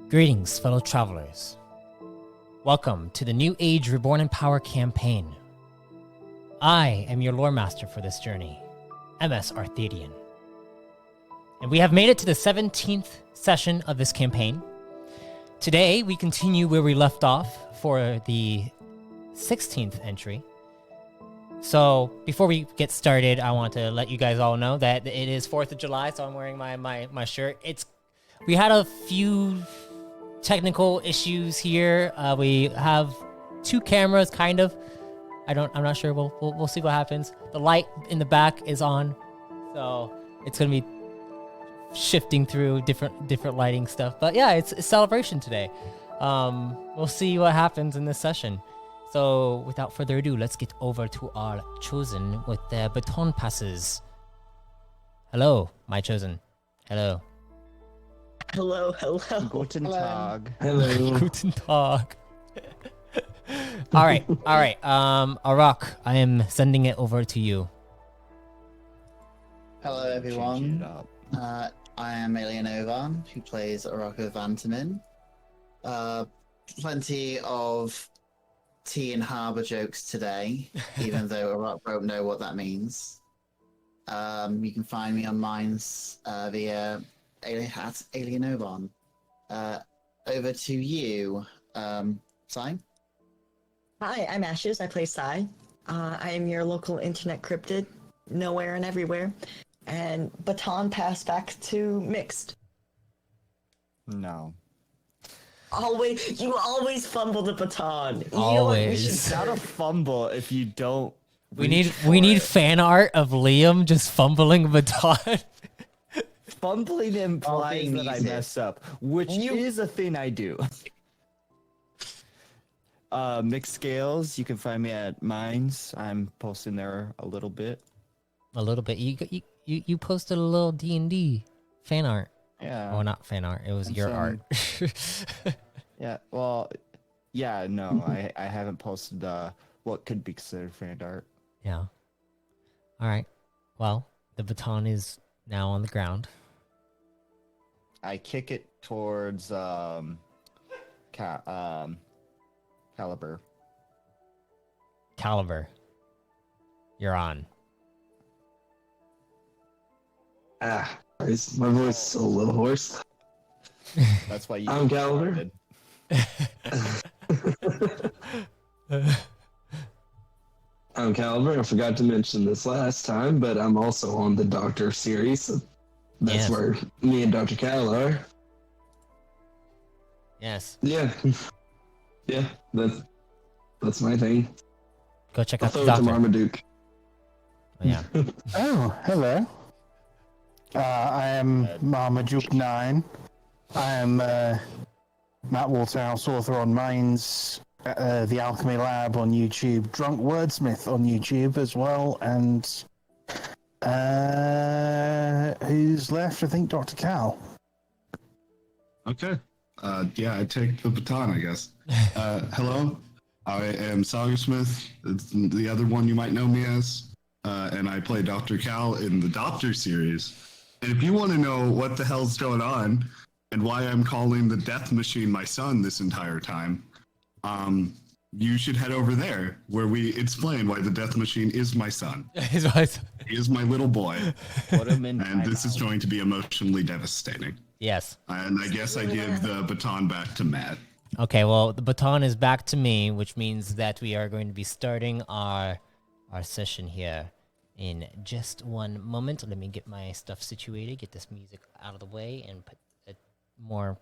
Greetings, fellow travelers. Welcome to the New Age Reborn in Power campaign. I am your lore master for this journey, MS Arthadian. And we have made it to the 17th session of this campaign. Today, we continue where we left off for the 16th entry. So, before we get started, I want to let you guys all know that it is 4th of July, so I'm wearing my shirt. We had a few technical issues here. We have two cameras, kind of. I'm not sure. We'll see what happens. The light in the back is on, so it's gonna be shifting through different lighting stuff. But yeah, it's a celebration today. We'll see what happens in this session. So without further ado, let's get over to our chosen with their baton passes. Hello, my chosen. Hello. Hello. Guten Tag. Hello. Guten Tag. All right. Arak, I am sending it over to you. Hello, everyone. I am Eleanor, who plays Arako Vantamin. Plenty of tea and harbour jokes today, even though Arak won't know what that means. You can find me on Minds via Alienovan. Over to you, Sai. Hi, I'm Ashes. I play Sai. I am your local internet cryptid, nowhere and everywhere. And baton pass back to Mixed. No. You always fumble the baton. Always. It's not a fumble if you don't. We need fan art of Liam just fumbling a baton. Fumbling implies that I mess up, which is a thing I do. Mixed Scales, you can find me at Minds. I'm posting there a little bit. A little bit. You posted a little D&D fan art. Yeah. Oh, not fan art. It was your art. Yeah. Well. Yeah. No, I haven't posted what could be considered fan art. Yeah. All right. Well, the baton is now on the ground. I kick it towards Caliber. Caliber. You're on. My voice is a little hoarse. That's why you. I'm Caliber. I'm Caliber. I forgot to mention this last time, but I'm also on the Doctor series. That's where me and Dr. Cal are. Yes. Yeah. Yeah, that's my thing. Go check out the Doctor. Doctor. Marmaduke. Yeah. Oh, hello. I am Marmaduke 9. I am Matt Waterhouse, author on Minds, The Alchemy Lab on YouTube, Drunk Wordsmith on YouTube as well, and who's left? I think Dr. Cal. Okay. I take the baton, I guess. Hello, I am Sagasmith. It's the other one you might know me as. And I play Dr. Cal in the Doctor series. And if you want to know what the hell's going on and why I'm calling the Death Machine my son this entire time, you should head over there where we explain why the Death Machine is my son. He is my little boy. Put him in and this is going to be emotionally devastating. Yes. And I guess I give the baton back to Matt. Okay, well, the baton is back to me, which means that we are going to be starting our session here in just one moment. Let me get my stuff situated, get this music out of the way, and put a more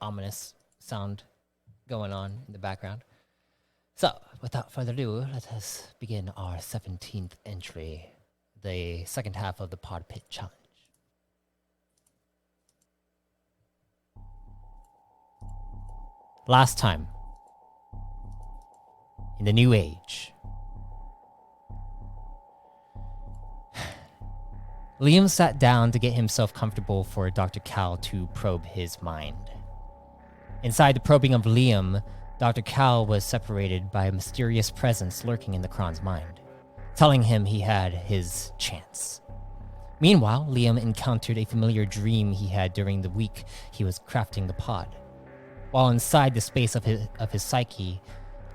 ominous sound going on in the background. So, without further ado, let us begin our 17th entry, the second half of the Pod Pit Challenge. Last time, in the New Age, Liam sat down to get himself comfortable for Dr. Cal to probe his mind. Inside the probing of Liam, Dr. Cal was separated by a mysterious presence lurking in the Kron's mind, telling him he had his chance. Meanwhile, Liam encountered a familiar dream he had during the week he was crafting the pod. While inside the space of his psyche,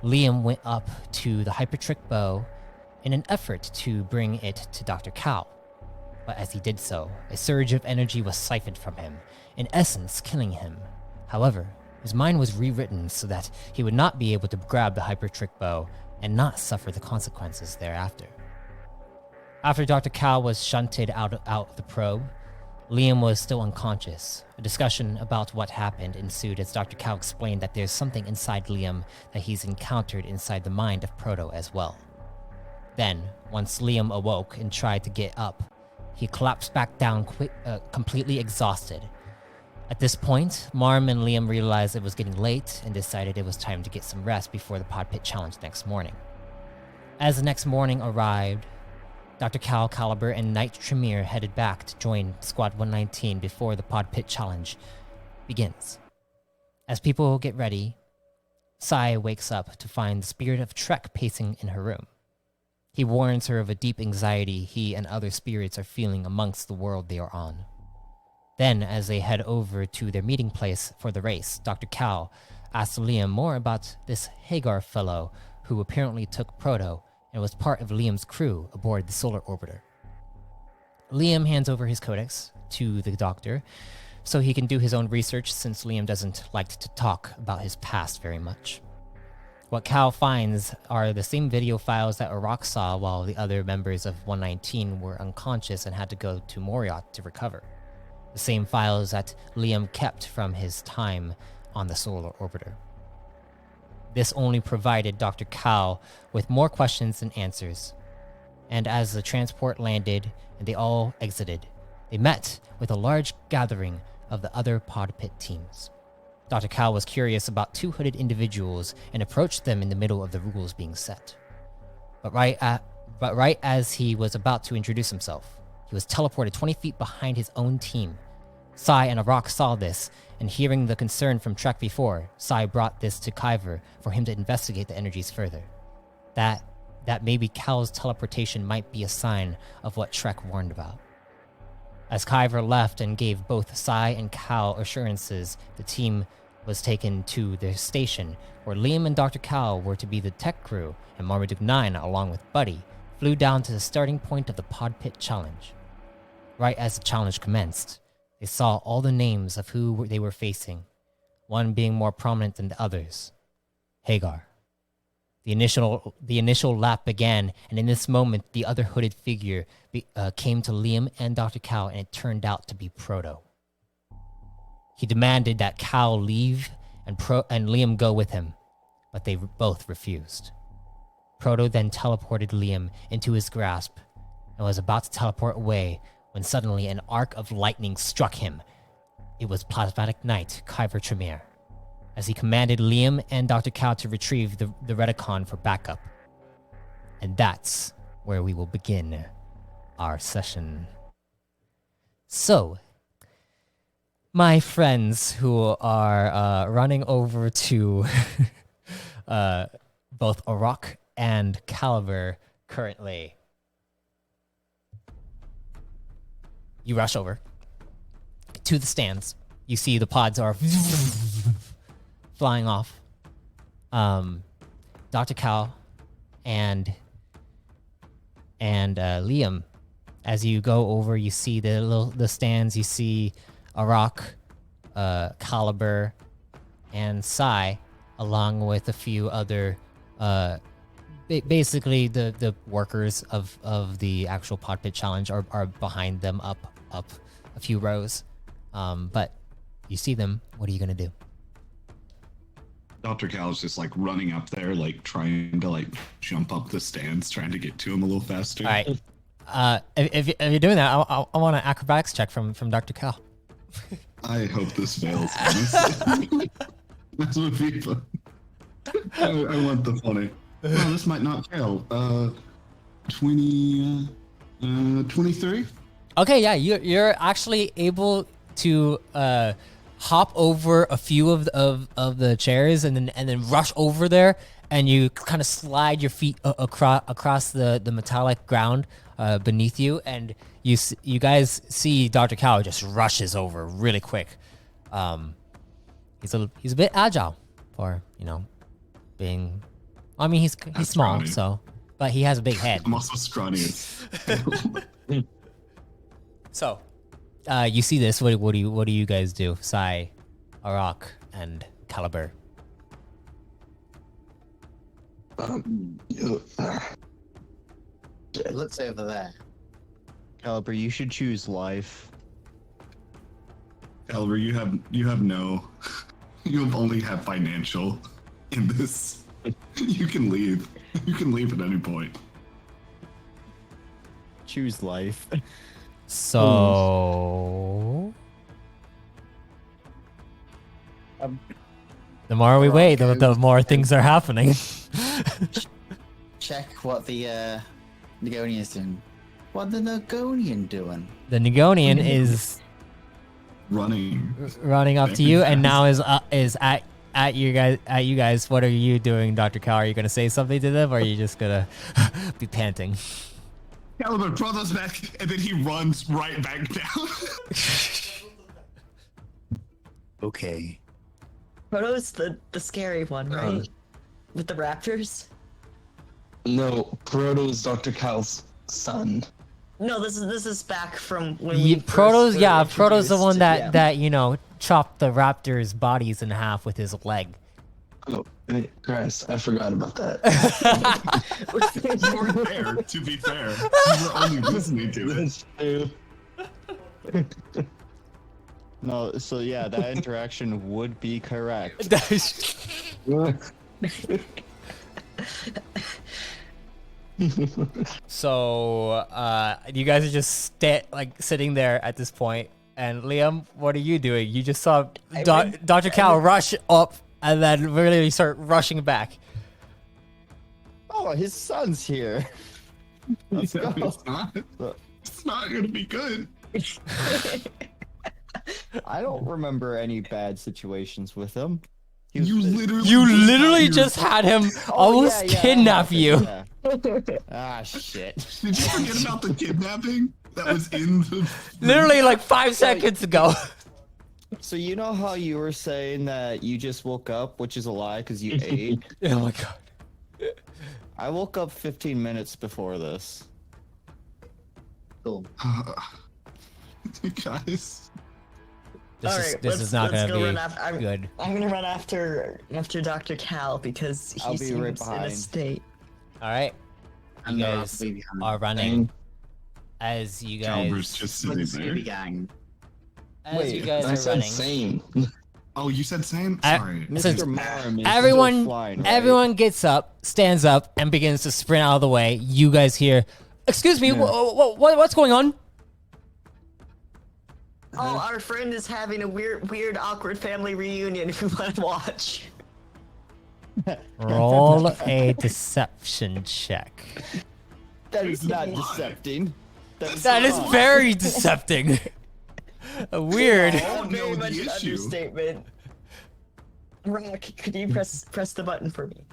Liam went up to the hypertrick bow in an effort to bring it to Dr. Cal. But as he did so, a surge of energy was siphoned from him, in essence killing him. However, his mind was rewritten so that he would not be able to grab the hypertrick bow and not suffer the consequences thereafter. After Dr. Cal was shunted out the probe, Liam was still unconscious. A discussion about what happened ensued as Dr. Cal explained that there's something inside Liam that he's encountered inside the mind of Proto as well. Then, once Liam awoke and tried to get up, he collapsed back down completely exhausted. At this point, Marm and Liam realized it was getting late and decided it was time to get some rest before the Pod Pit Challenge next morning. As the next morning arrived, Dr. Cal, Caliber, and Knight Tremere headed back to join Squad 119 before the Pod Pit Challenge begins. As people get ready, Sai wakes up to find the spirit of Trek pacing in her room. He warns her of a deep anxiety he and other spirits are feeling amongst the world they are on. Then, as they head over to their meeting place for the race, Dr. Cal asks Liam more about this Hagar fellow who apparently took Proto and was part of Liam's crew aboard the Solar Orbiter. Liam hands over his codex to the doctor so he can do his own research since Liam doesn't like to talk about his past very much. What Cal finds are the same video files that Arak saw while the other members of 119 were unconscious and had to go to Moriot to recover. The same files that Liam kept from his time on the Solar Orbiter. This only provided Dr. Cal with more questions than answers. And as the transport landed and they all exited, they met with a large gathering of the other Pod Pit teams. Dr. Cal was curious about two hooded individuals and approached them in the middle of the rules being set. But right as he was about to introduce himself, he was teleported 20 feet behind his own team. Sai and Arak saw this, and hearing the concern from Trek before, Sai brought this to Kyver for him to investigate the energies further. That maybe Cal's teleportation might be a sign of what Trek warned about. As Kyver left and gave both Sai and Cal assurances, the team was taken to their station, where Liam and Dr. Cal were to be the tech crew, and Marmaduke 9, along with Buddy, flew down to the starting point of the Pod Pit Challenge. Right as the challenge commenced, they saw all the names of who they were facing, one being more prominent than the others. Hagar. The initial lap began, and in this moment, the other hooded figure came to Liam and Dr. Cal, and it turned out to be Proto. He demanded that Cal leave and Liam go with him, but they both refused. Proto then teleported Liam into his grasp and was about to teleport away when suddenly an arc of lightning struck him. It was Plasmatic Knight Kyver Tremere, as he commanded Liam and Dr. Cal to retrieve the Redicon for backup. And that's where we will begin our session. So, my friends who are running over to both Arak and Caliber currently, you rush over to the stands. You see the pods are flying off. Dr. Cal and Liam, as you go over, you see the stands. You see Arak, Caliber, and Sai, along with a few other, basically the workers of the actual Pod Pit Challenge are behind them up a few rows. But you see them. What are you gonna do? Dr. Cal is just like running up there, like trying to like jump up the stands, trying to get to him a little faster. All right. If you're doing that, I want an acrobatics check from Dr. Cal. I hope this fails. Honestly. That's what people. I want the funny. Oh, this might not fail. 23. Okay, yeah, you're actually able to hop over a few of the chairs and then rush over there, and you kind of slide your feet across the metallic ground beneath you, and you guys see Dr. Cow just rushes over really quick. He's a bit agile for being. I mean, he's small, scrawny. so, but he has a big head. I'm also scrawny. So, you see this. What do you guys do? Sai, Arak, and Caliber. It looks over there. Caliber, you should choose life. Caliber, you have no. You only have financial in this. You can leave. You can leave at any point. Choose life. So, the more we wait, the more things are happening. Check what the Nagonian is doing. What the Nagonian doing? The Nagonian is Running up to you, and now is at you guys. What are you doing, Dr. Cow? Are you gonna say something to them, or are you just gonna be panting? Caliber, Proto's back, and then he runs right back down. Okay. Proto's the scary one, right? With the raptors? No, Proto's Dr. Cal's son. No, this is back from when Proto's first were Proto's the one introduced, that chopped the raptors' bodies in half with his leg. Oh, Christ, I forgot about that. You weren't there, to be fair. You were only listening to it. That's true. No, so yeah, that interaction would be correct. So, you guys are just sitting there at this point. And Liam, what are you doing? You just saw Dr. Cow rush up and then really start rushing back. Oh, his son's here. Let's go. It's not gonna be good. I don't remember any bad situations with him. You literally just had him almost kidnap you. Yeah. Ah, shit. Did you forget about the kidnapping that was in the? Literally like 5 seconds ago. So you know how you were saying that you just woke up, which is a lie because you ate? Oh my god. I woke up 15 minutes before this. Cool. You guys. This is not let's gonna go be good. I'm gonna run after Dr. Cal because I'll he be right seems in a behind. state. All right. And You they're guys all behind. are running. As you Caliber's guys, just Like sitting Scooby there. Gang. as you guys I are said running. same. Oh, you said same? I- Sorry. Since Mr. Marm is Everyone, still flying, right? everyone gets up, stands up, and begins to sprint out of the way. You guys hear, "Excuse me, Yeah. what's going on?" Oh, our friend is having a weird, awkward family reunion. If you want to watch. Roll a deception check. That is not decepting. That is very decepting. Weird. Oh, Very no, much the an issue. understatement. Rock, could you press the button for me?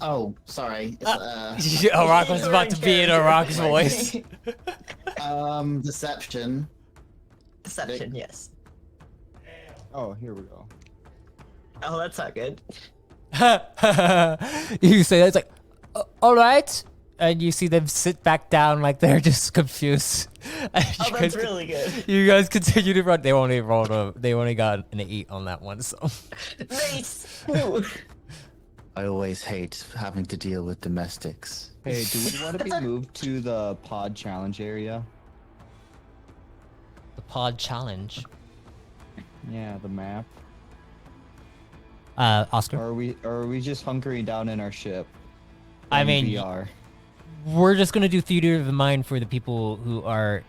Oh, sorry. It's, Arak was about to be in Arak's voice. Deception. Deception, yes. Oh, here we go. Oh, that's not good. You say that, it's like, all right. And you see them sit back down like they're just confused. And Oh, you that's guys- really good. You guys continue to run. They only got an 8 on that one, so. Nice. Ooh. I always hate having to deal with domestics. Hey, do we want to be moved to the pod challenge area? The pod challenge. Yeah, the map. Oscar. Or are we just hunkering down in our ship? I in mean, VR. We're just gonna do theater of the mind for the people who are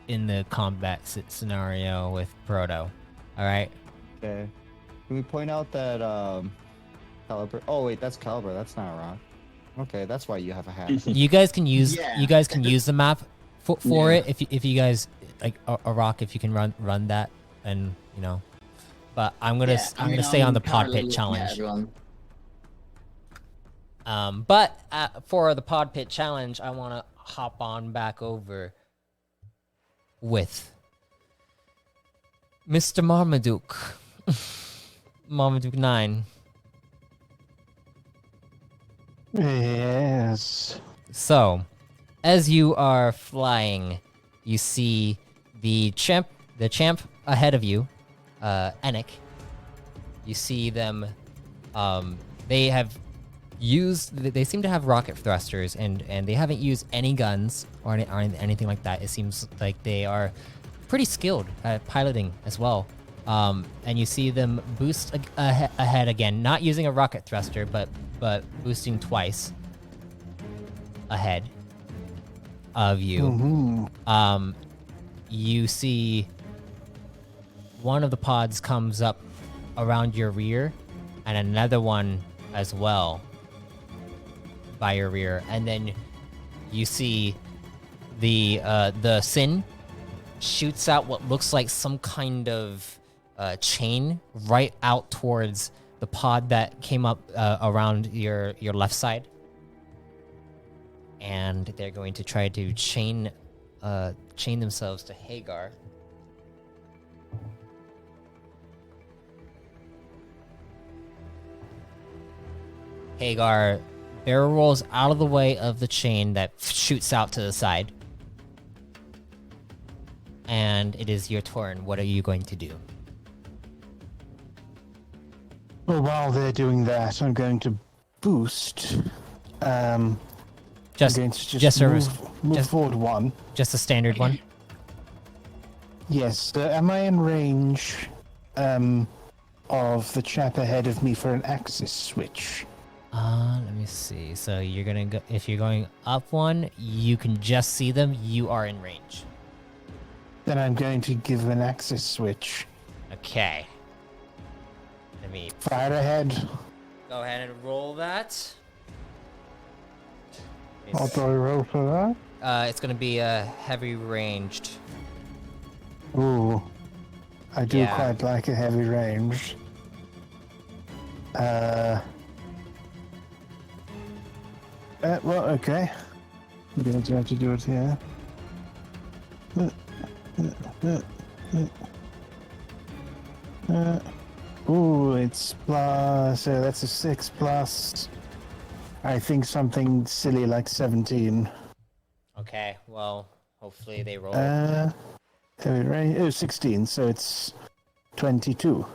in the combat scenario with Proto. All right. Okay. Can we point out that Caliber? Oh wait, that's Caliber. That's not Rock. Okay, that's why you have a hat. You guys can use Yeah. you guys can use the map for Yeah. it if you guys like a rock if you can run that and but I'm gonna stay on the pod pit challenge. But for the pod pit challenge, I want to hop on back over with Mr. Marmaduke. Marmaduke 9. Yes. So, as you are flying, you see the champ ahead of you, Enoch. You see them. They seem to have rocket thrusters, and they haven't used any guns or anything like that. It seems like they are pretty skilled at piloting as well. And you see them boost ahead again, not using a rocket thruster, but boosting twice ahead of you. You see one of the pods comes up around your rear, and another one as well by your rear, and then you see the Sin shoots out what looks like some kind of chain right out towards the pod that came up around your left side, and they're going to try to chain themselves to Hagar. Hagar barrel rolls out of the way of the chain that shoots out to the side. And it is your turn. What are you going to do? Well, while they're doing that, I'm going to boost. I'm going to move forward one. Just a standard one? Yes. Am I in range of the chap ahead of me for an axis switch? Let me see. So you're gonna go. If you're going up one, you can just see them. You are in range. Then I'm going to give an axis switch. Okay. Let me fire ahead. Go ahead and roll that. What do I roll for that? It's gonna be a heavy ranged. Ooh, I do quite like a heavy range. Well, okay. I'm going to have to do it here. Ooh, it's plus. So that's a 6 plus. I think something silly like 17. Okay, well, hopefully they roll. Heavy range. Oh, 16. So it's 22.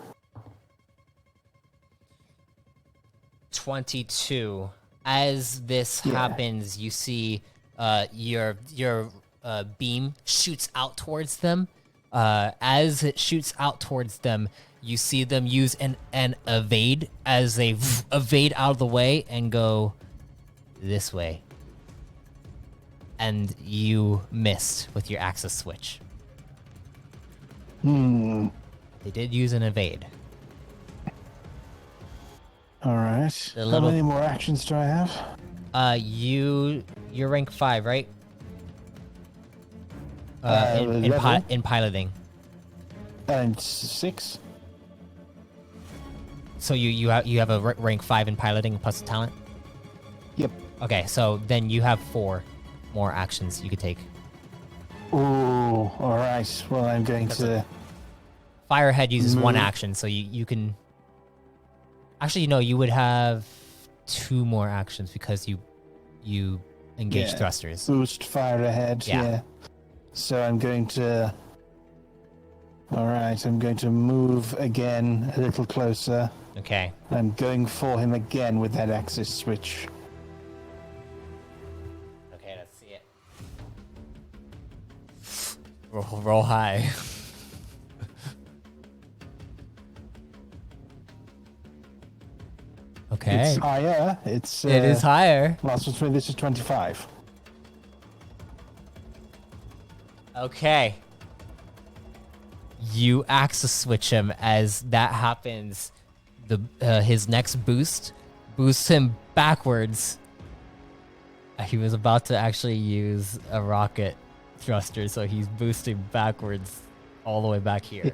22. As this happens, you see your beam shoots out towards them. As it shoots out towards them, you see them use an evade as they evade out of the way and go this way. And you missed with your axis switch. They did use an evade. All right. How many more actions do I have? You're rank 5, right? In piloting. And 6. So you have a rank 5 in piloting plus talent? Yep. Okay, so then you have 4 more actions you could take. Ooh, all right. Well, I'm going to... Firehead uses 1 action, so you can... Actually, no, you would have 2 more actions because you engage thrusters. Boost fire ahead, yeah. So I'm going to... Alright, I'm going to move again a little closer. Okay. I'm going for him again with that axis switch. Okay, let's see it. Roll high. Okay. It's higher. It is higher. Last one, this is 25. Okay. You axis switch him. As that happens, his next boosts him backwards. He was about to actually use a rocket thruster, so he's boosting backwards all the way back here.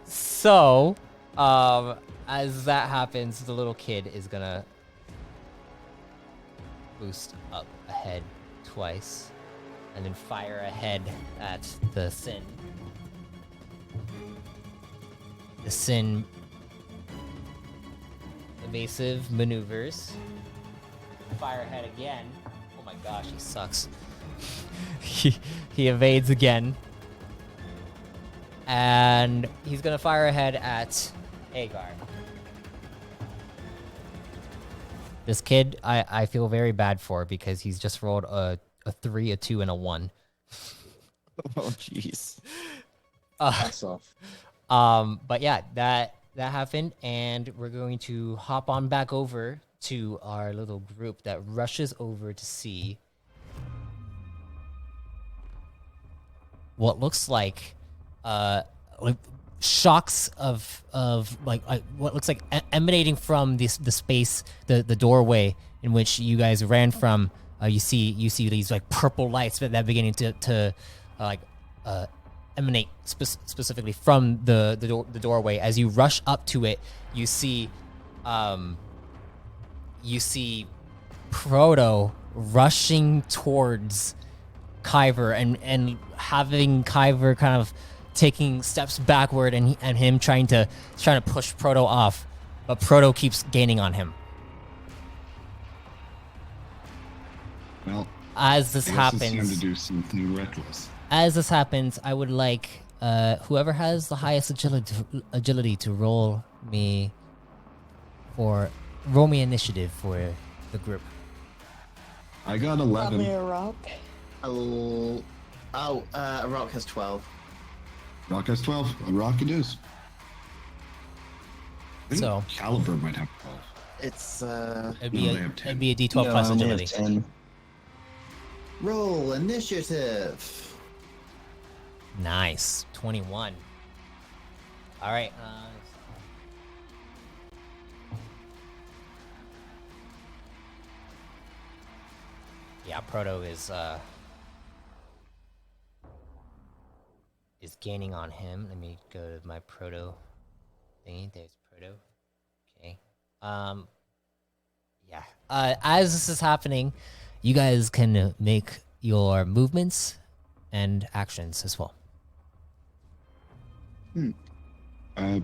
So, as that happens, the little kid is gonna boost up ahead twice, and then fire ahead at the Sin. The Sin evasive maneuvers. Fire ahead again. Oh my gosh, he sucks. he evades again. And he's gonna fire ahead at Hagar. This kid, I feel very bad for because he's just rolled a 3, a 2, and a 1. Oh, jeez. That's off. But yeah, that happened, and we're going to hop on back over to our little group that rushes over to see what looks like shocks of like what looks like emanating from the space, the doorway in which you guys ran from. You see these like purple lights that beginning to emanate specifically from the doorway. As you rush up to it, you see Proto rushing towards Kyver and having Kyver kind of taking steps backward and him trying to push Proto off, but Proto keeps gaining on him. Well, As this I guess it's time happens, to do something reckless. as this happens, I would like whoever has the highest agility to roll me initiative for the group. I got Probably 11. a rock. Rock has 12. Rock has 12. A rock it is. I think So- Caliber might have 12. It's It'd No, be they have 10. it'd be a D12 plus agility. roll initiative. Nice, 21. All right. Yeah, Proto is gaining on him. Let me go to my Proto thingy. There's Proto. Okay. Yeah. As this is happening, you guys can make your movements and actions as well. I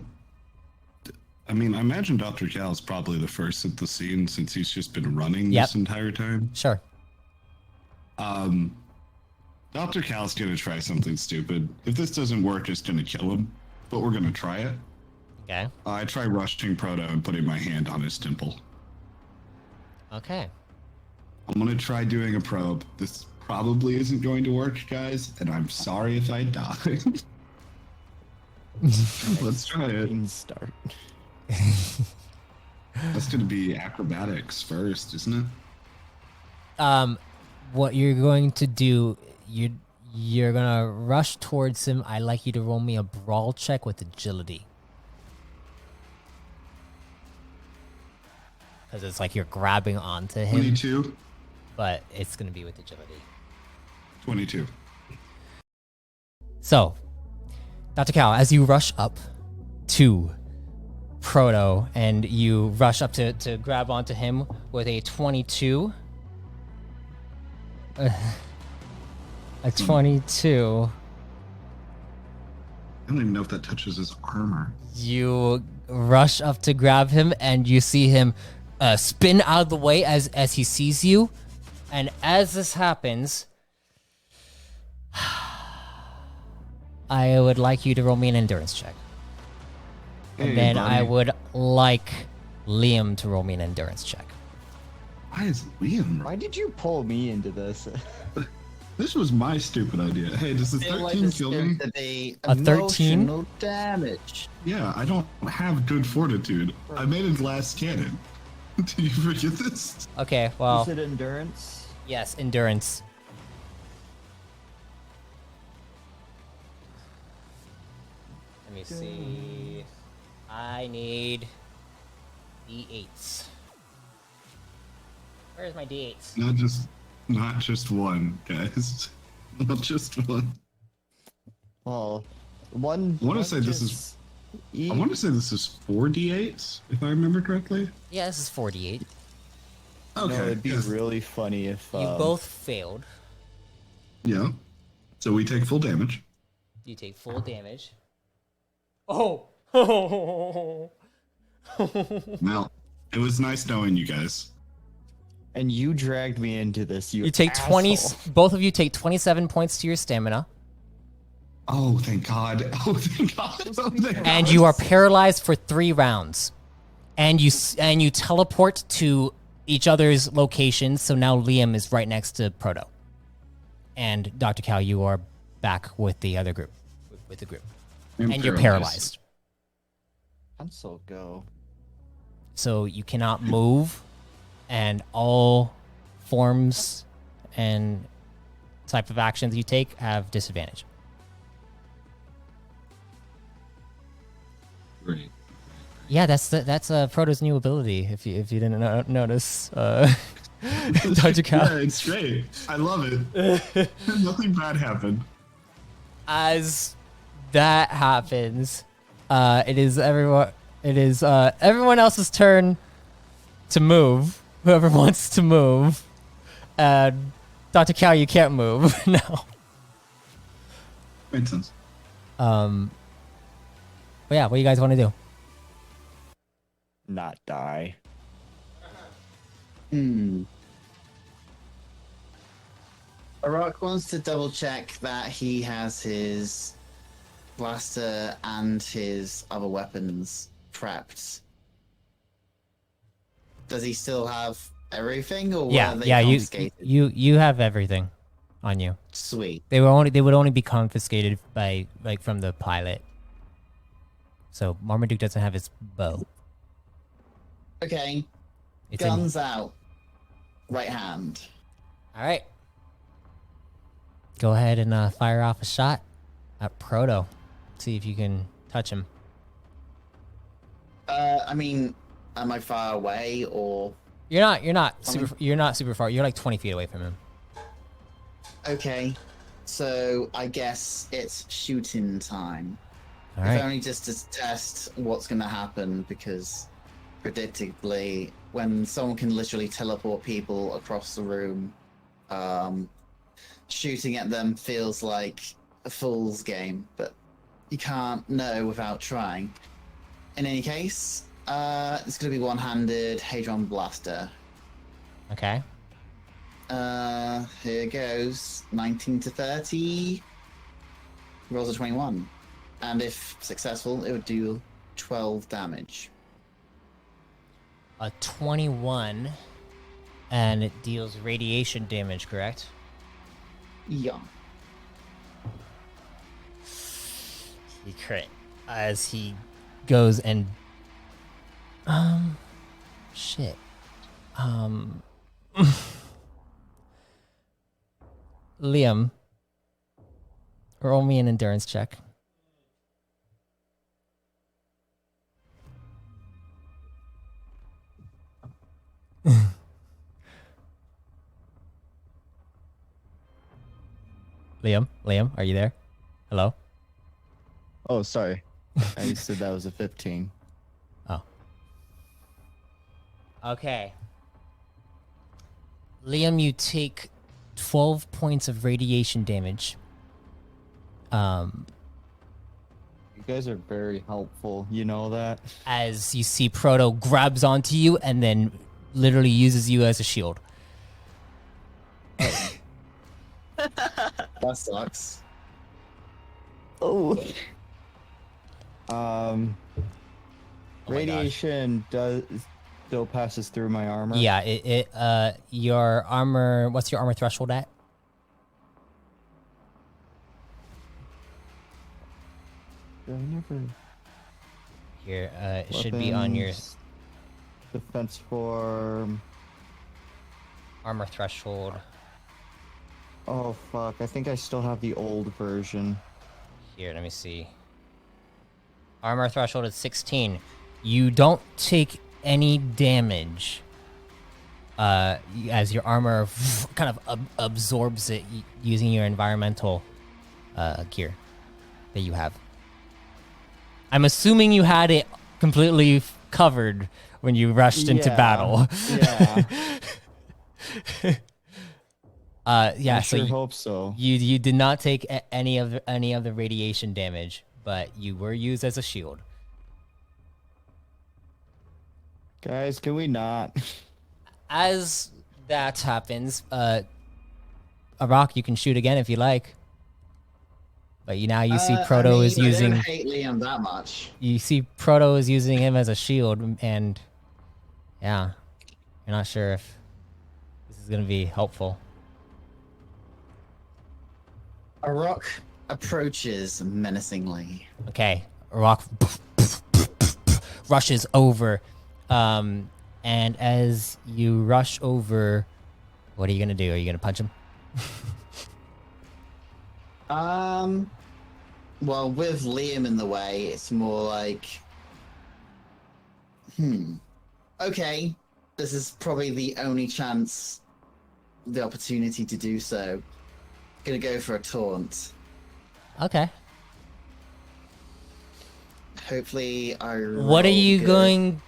mean, I imagine Dr. Cal is probably the first at the scene since he's just been running Yep. this entire time. Sure. Dr. Cal's gonna try something stupid. If this doesn't work, it's gonna kill him. But we're gonna try it. Okay. I try rushing Proto and putting my hand on his temple. Okay. I'm gonna try doing a probe. This probably isn't going to work, guys, and I'm sorry if I die. Let's try it. Clean start. That's gonna be acrobatics first, isn't it? What you're going to do, you're gonna rush towards him. I'd like you to roll me a brawl check with agility. Because it's like you're grabbing onto him, 22. but it's gonna be with agility. 22. So, Dr. Cal, as you rush up to Proto and you rush up to grab onto him with a 22. A 22. I don't even know if that touches his armor. You rush up to grab him and you see him spin out of the way as he sees you. And as this happens, I would like you to roll me an endurance check. And Hey, then buddy. I would like Liam to roll me an endurance check. Why is Liam? Why did you pull me into this? This was my stupid idea. Hey, does the I feel like 13 there's kill going me? to be A 13? emotional damage. Yeah, I don't have good fortitude. I made his last cannon. Did you forget this? Okay, well, Is it endurance? yes, endurance. Let me see. I need D8s. Where's my D8s? Not just one, guys. Not just one. Well, one. I want to say this is. I want to say this is 4d8s, if I remember correctly. Yeah, this is 48. Okay. No, it'd be yes. really funny if You both failed. Yeah. So we take full damage. You take full damage. Oh! Well, it was nice knowing you guys. And you dragged me into this. You take 20. asshole. Both of you take 27 points to your stamina. Oh, thank God. Oh, thank God. Oh, thank God. And you are paralyzed for 3 rounds. And you teleport to each other's locations. So now Liam is right next to Proto. And Dr. Cal, you are back with the other group. With the group. And you're paralyzed. Pencil go. So you cannot move. And all forms and type of actions you take have disadvantage. Great. Yeah, that's Proto's new ability. If you didn't notice, Dr. Cal. Yeah, it's great. I love it. Nothing bad happened. As that happens, it is everyone else's turn to move. Whoever wants to move. Dr. Cal, you can't move now. Makes sense. But yeah, what do you guys want to do? Not die. Arak wants to double check that he has his blaster and his other weapons prepped. Does he still have everything, or Yeah, were they yeah, confiscated? you have everything on you. Sweet. They would only be confiscated by from the pilot. So Marmaduke doesn't have his bow. Okay. It's Guns out. Right hand. All right. Go ahead and fire off a shot at Proto. See if you can touch him. I mean, am I far away or? You're not super far. You're like 20 feet away from him. Okay. So I guess it's shooting time. All If right. only just to test what's going to happen, because predictably, when someone can literally teleport people across the room, shooting at them feels like a fool's game, but you can't know without trying. In any case, it's going to be one-handed Hadron Blaster. Okay. Here goes. 19 to 30. Rolls a 21. And if successful, it would do 12 damage. A 21, and it deals radiation damage, correct? Yeah. He crit as he goes and shit. Liam, roll me an endurance check. Liam, are you there? Hello? Oh, sorry. I said that was a 15. Oh. Okay. Liam, you take 12 points of radiation damage. You guys are very helpful. You know that? As you see Proto grabs onto you and then literally uses you as a shield. That sucks. Oh. Radiation does still passes through my armor. Yeah, your armor, what's your armor threshold at? I never. Here, it should be on your Weapons, defense form. armor threshold. Oh fuck! I think I still have the old version. Here, let me see. Armor threshold is 16. You don't take any damage as your armor kind of absorbs it using your environmental gear. that you have. I'm assuming you had it completely covered when you rushed into battle. Yeah. Yeah. I So sure you, hope so. you did not take any of the radiation damage, but you were used as a shield. Guys, can we not? As that happens, a rock you can shoot again if you like. But now you see Proto is I using. don't hate Liam that much. You see Proto is using him as a shield, and yeah, you're not sure if this is gonna be helpful. A rock approaches menacingly. Okay, a rock rushes over, and as you rush over, what are you gonna do? Are you gonna punch him? Well, with Liam in the way, it's more like, okay, this is probably the only chance, the opportunity to do so. Gonna go for a taunt. Okay. Hopefully, I. What are roll you good. going?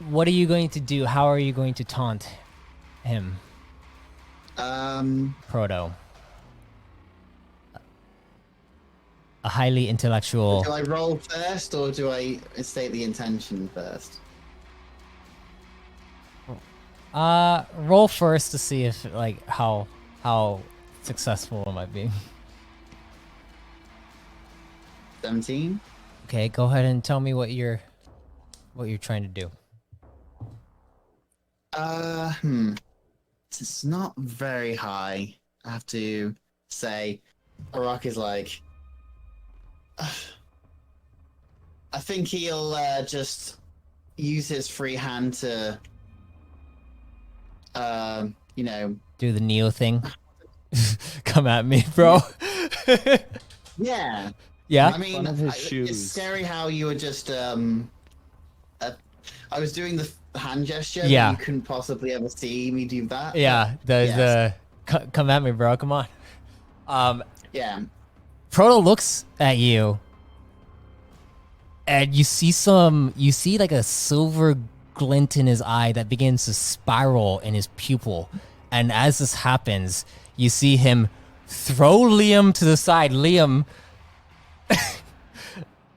What are you going to do? How are you going to taunt him, Proto? A highly intellectual. Do I roll first, or do I state the intention first? Roll first to see if like how successful it might be. 17. Okay, go ahead and tell me what you're trying to do. It's not very high. I have to say, Arak is like. I think he'll just use his free hand to, Do the Neo thing. Come at me, bro. yeah. Yeah. I mean, One of his it's shoes. scary how you were just. I was doing the hand gesture. Yeah. But you couldn't possibly ever see me do that. Yeah. Yes. Come at me, bro. Come on. Yeah. Proto looks at you, and you see like a silver glint in his eye that begins to spiral in his pupil. And as this happens, you see him throw Liam to the side. Liam,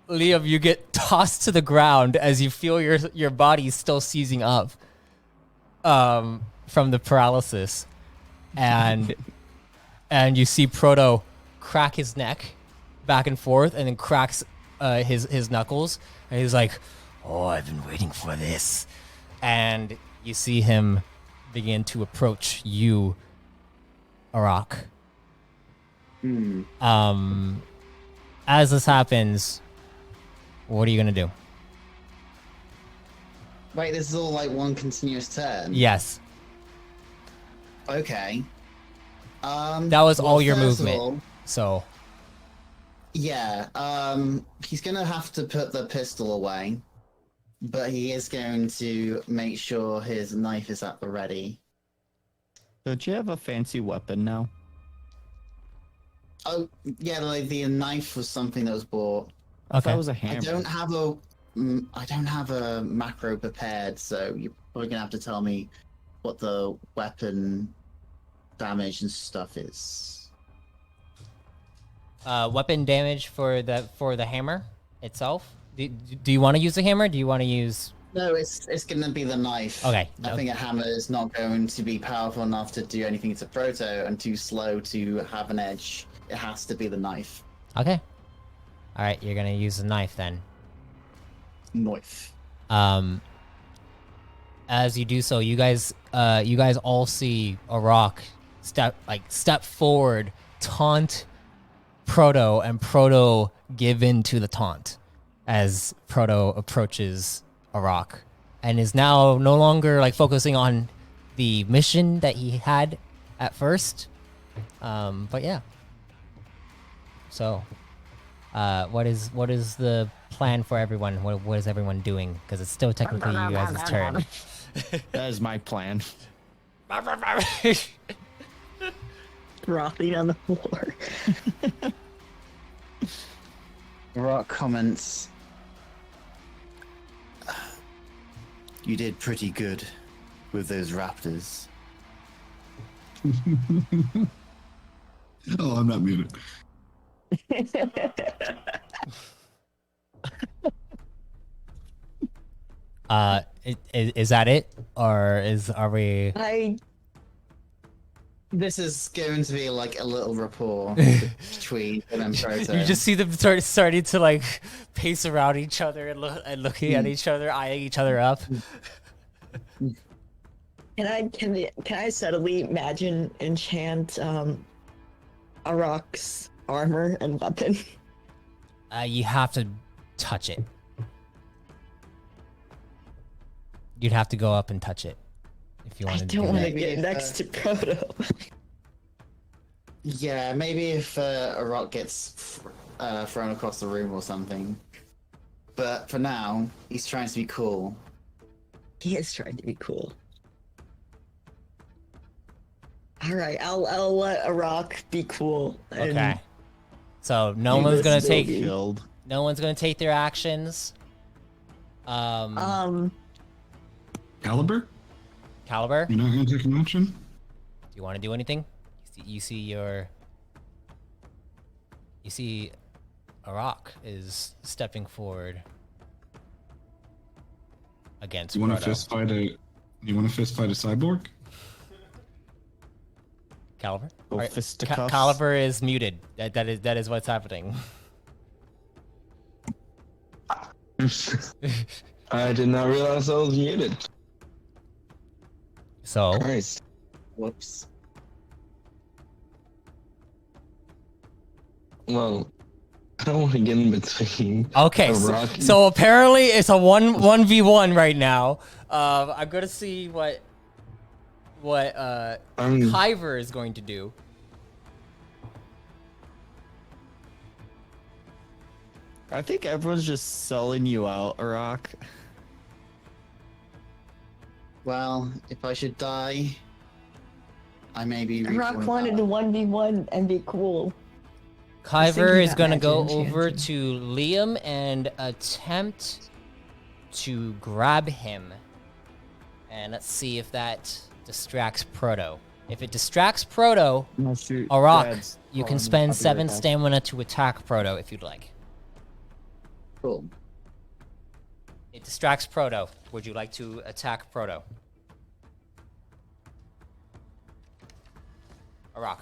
you get tossed to the ground as you feel your body still seizing up from the paralysis. And you see Proto crack his neck back and forth, and then cracks his knuckles, and he's like, "Oh, I've been waiting for this." And you see him begin to approach you, Arak. As this happens, what are you gonna do? Wait, this is all like one continuous turn. Yes, Okay. that was well, all your first of movement. all, So yeah. He's gonna have to put the pistol away, but he is going to make sure his knife is at the ready. Don't you have a fancy weapon now? Oh, yeah. Like the knife was something that was bought. I thought okay. it was a I hammer. don't have a macro prepared, so you're probably gonna have to tell me what the weapon damage and stuff is. Weapon damage for the hammer itself. Do you want to use the hammer? Do you want to use? No, it's gonna be the knife. Okay. I think a hammer is not going to be powerful enough to do anything to Proto, and too slow to have an edge. It has to be the knife. Okay. All right, you're gonna use the knife then. Knife. As you do so, you guys all see Arak step forward, taunt Proto, and Proto give in to the taunt as Proto approaches Arak, and is now no longer like focusing on the mission that he had at first. But yeah. So, what is the plan for everyone? What is everyone doing? Because it's still technically you guys' turn. That is my plan. Frothing on the floor. Rock comments. You did pretty good with those raptors. Oh, I'm not muted. Is that it, or are we? This is going to be like a little rapport between them and Proto. You just see them starting to like pace around each other and looking at each other, eyeing each other up. Can I subtly imagine enchant Arak's armor and weapon? You have to touch it. You'd have to go up and touch it if you I wanted to don't do want to that. get next to Proto. Yeah, maybe if a rock gets thrown across the room or something. But for now, he's trying to be cool. He is trying to be cool. All right, I'll let Arak be cool. and Okay. So no do one's this gonna movie. take. Killed. No one's gonna take their actions. Caliber? Caliber, You're not gonna take an action? do you want to do anything? You see Arak is stepping forward against You want to Proto. fist fight a? You want to fist fight a cyborg? Caliber? Go Alright, fisticuffs. Caliber is muted. That is what's happening. I did not realize I was muted. So Christ. Whoops. Well, I don't want to get in between. okay, a so, rock- so apparently it's a 1v1 right now. I'm gonna see what Kyver is going to do. I think everyone's just selling you out, Arak. Well, if I should die, I may be. Arak reborn wanted to power. 1v1 and be cool. Kyver thinking is about gonna magic go enchanting. over to Liam and attempt to grab him. And let's see if that distracts Proto. If it distracts Proto, Arak, you can spend 7 stamina to attack Proto if you'd like. Cool. It distracts Proto. Would you like to attack Proto? Arak,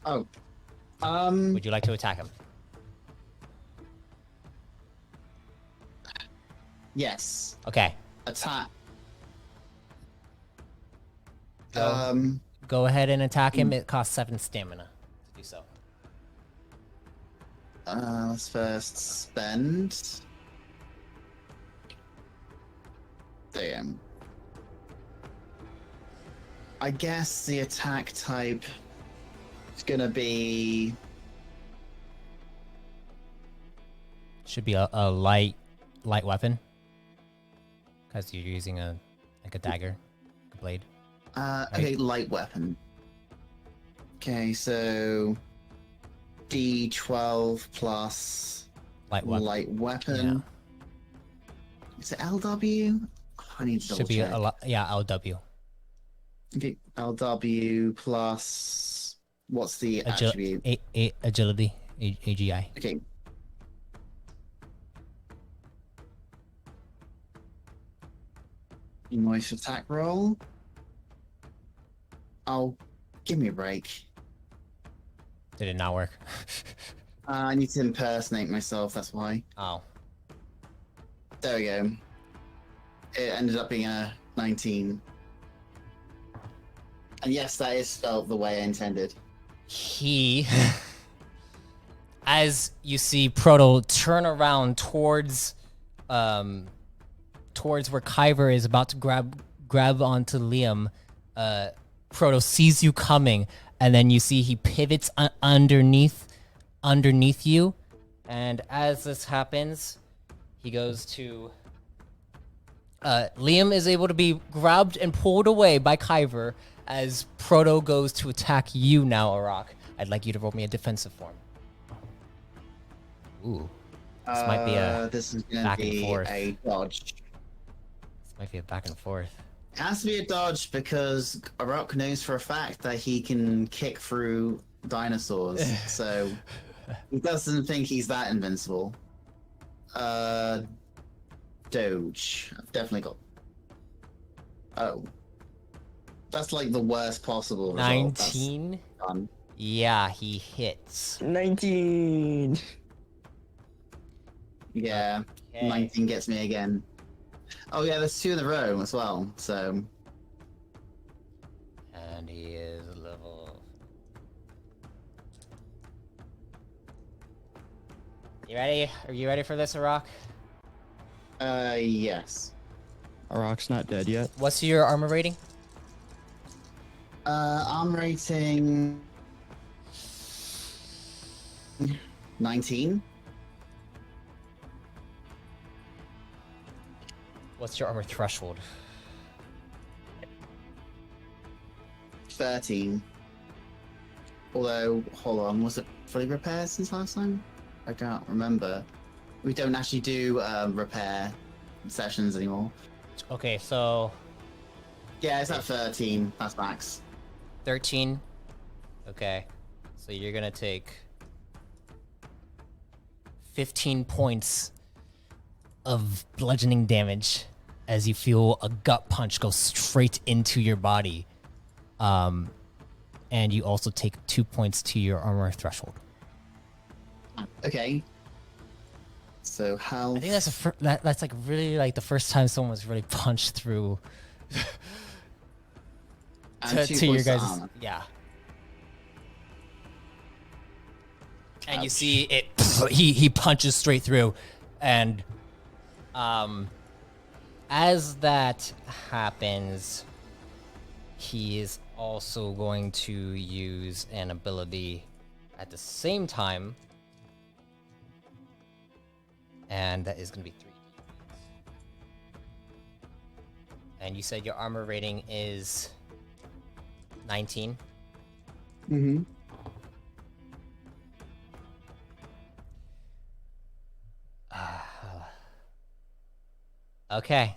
Oh. would you like to attack him? Yes. Okay. Attack. Go. Go ahead and attack him. It costs 7 stamina to do so. Let's first spend. Damn. I guess the attack type is gonna be. Should be a light weapon. Because you're using a dagger, a blade. Okay, light weapon. Okay, so D12 plus Light weapon. light weapon. Is it LW? Oh, I need to double Should be check. LW. Okay, LW plus what's the attribute? Agility, AGI. Okay. Noise attack roll. Oh, give me a break. Did it not work? I need to impersonate myself, that's why. Oh. There we go. It ended up being a 19. And yes, that is spelled the way I intended. He, as you see Proto turn around towards where Kyver is about to grab onto Liam, Proto sees you coming, and then you see he pivots underneath you, and as this happens, he goes to. Liam is able to be grabbed and pulled away by Kyver as Proto goes to attack you now, Arak. I'd like you to roll me a defensive form. Ooh. This might be a This is going back to and be forth. a dodge. This might be a back and forth. It has to be a dodge because Rock knows for a fact that he can kick through dinosaurs. So he doesn't think he's that invincible. Doge. I've definitely got. Oh. That's like the worst possible result. 19. Done. Yeah, he hits. 19. Yeah, Okay. 19 gets me again. Oh yeah, there's 2 in a row as well, so... And he is level. You ready? Are you ready for this, Rock? Yes. Arak's not dead yet. What's your armor rating? I'm rating... 19? What's your armor threshold? 13. Although, hold on, was it fully repaired since last time? I can't remember. We don't actually do repair sessions anymore. Okay, so Yeah, it's at 13. That's max. 13. Okay, so you're gonna take 15 points of bludgeoning damage as you feel a gut punch go straight into your body. And you also take 2 points to your armor threshold. Okay. So health. I think that's that's like really like the first time someone was really punched through and 2 to your points to guys. armor. Yeah. And you Ouch. see it. He punches straight through, and as that happens, he is also going to use an ability at the same time, and that is going to be 3. And you said your armor rating is 19. Mm-hmm. Okay.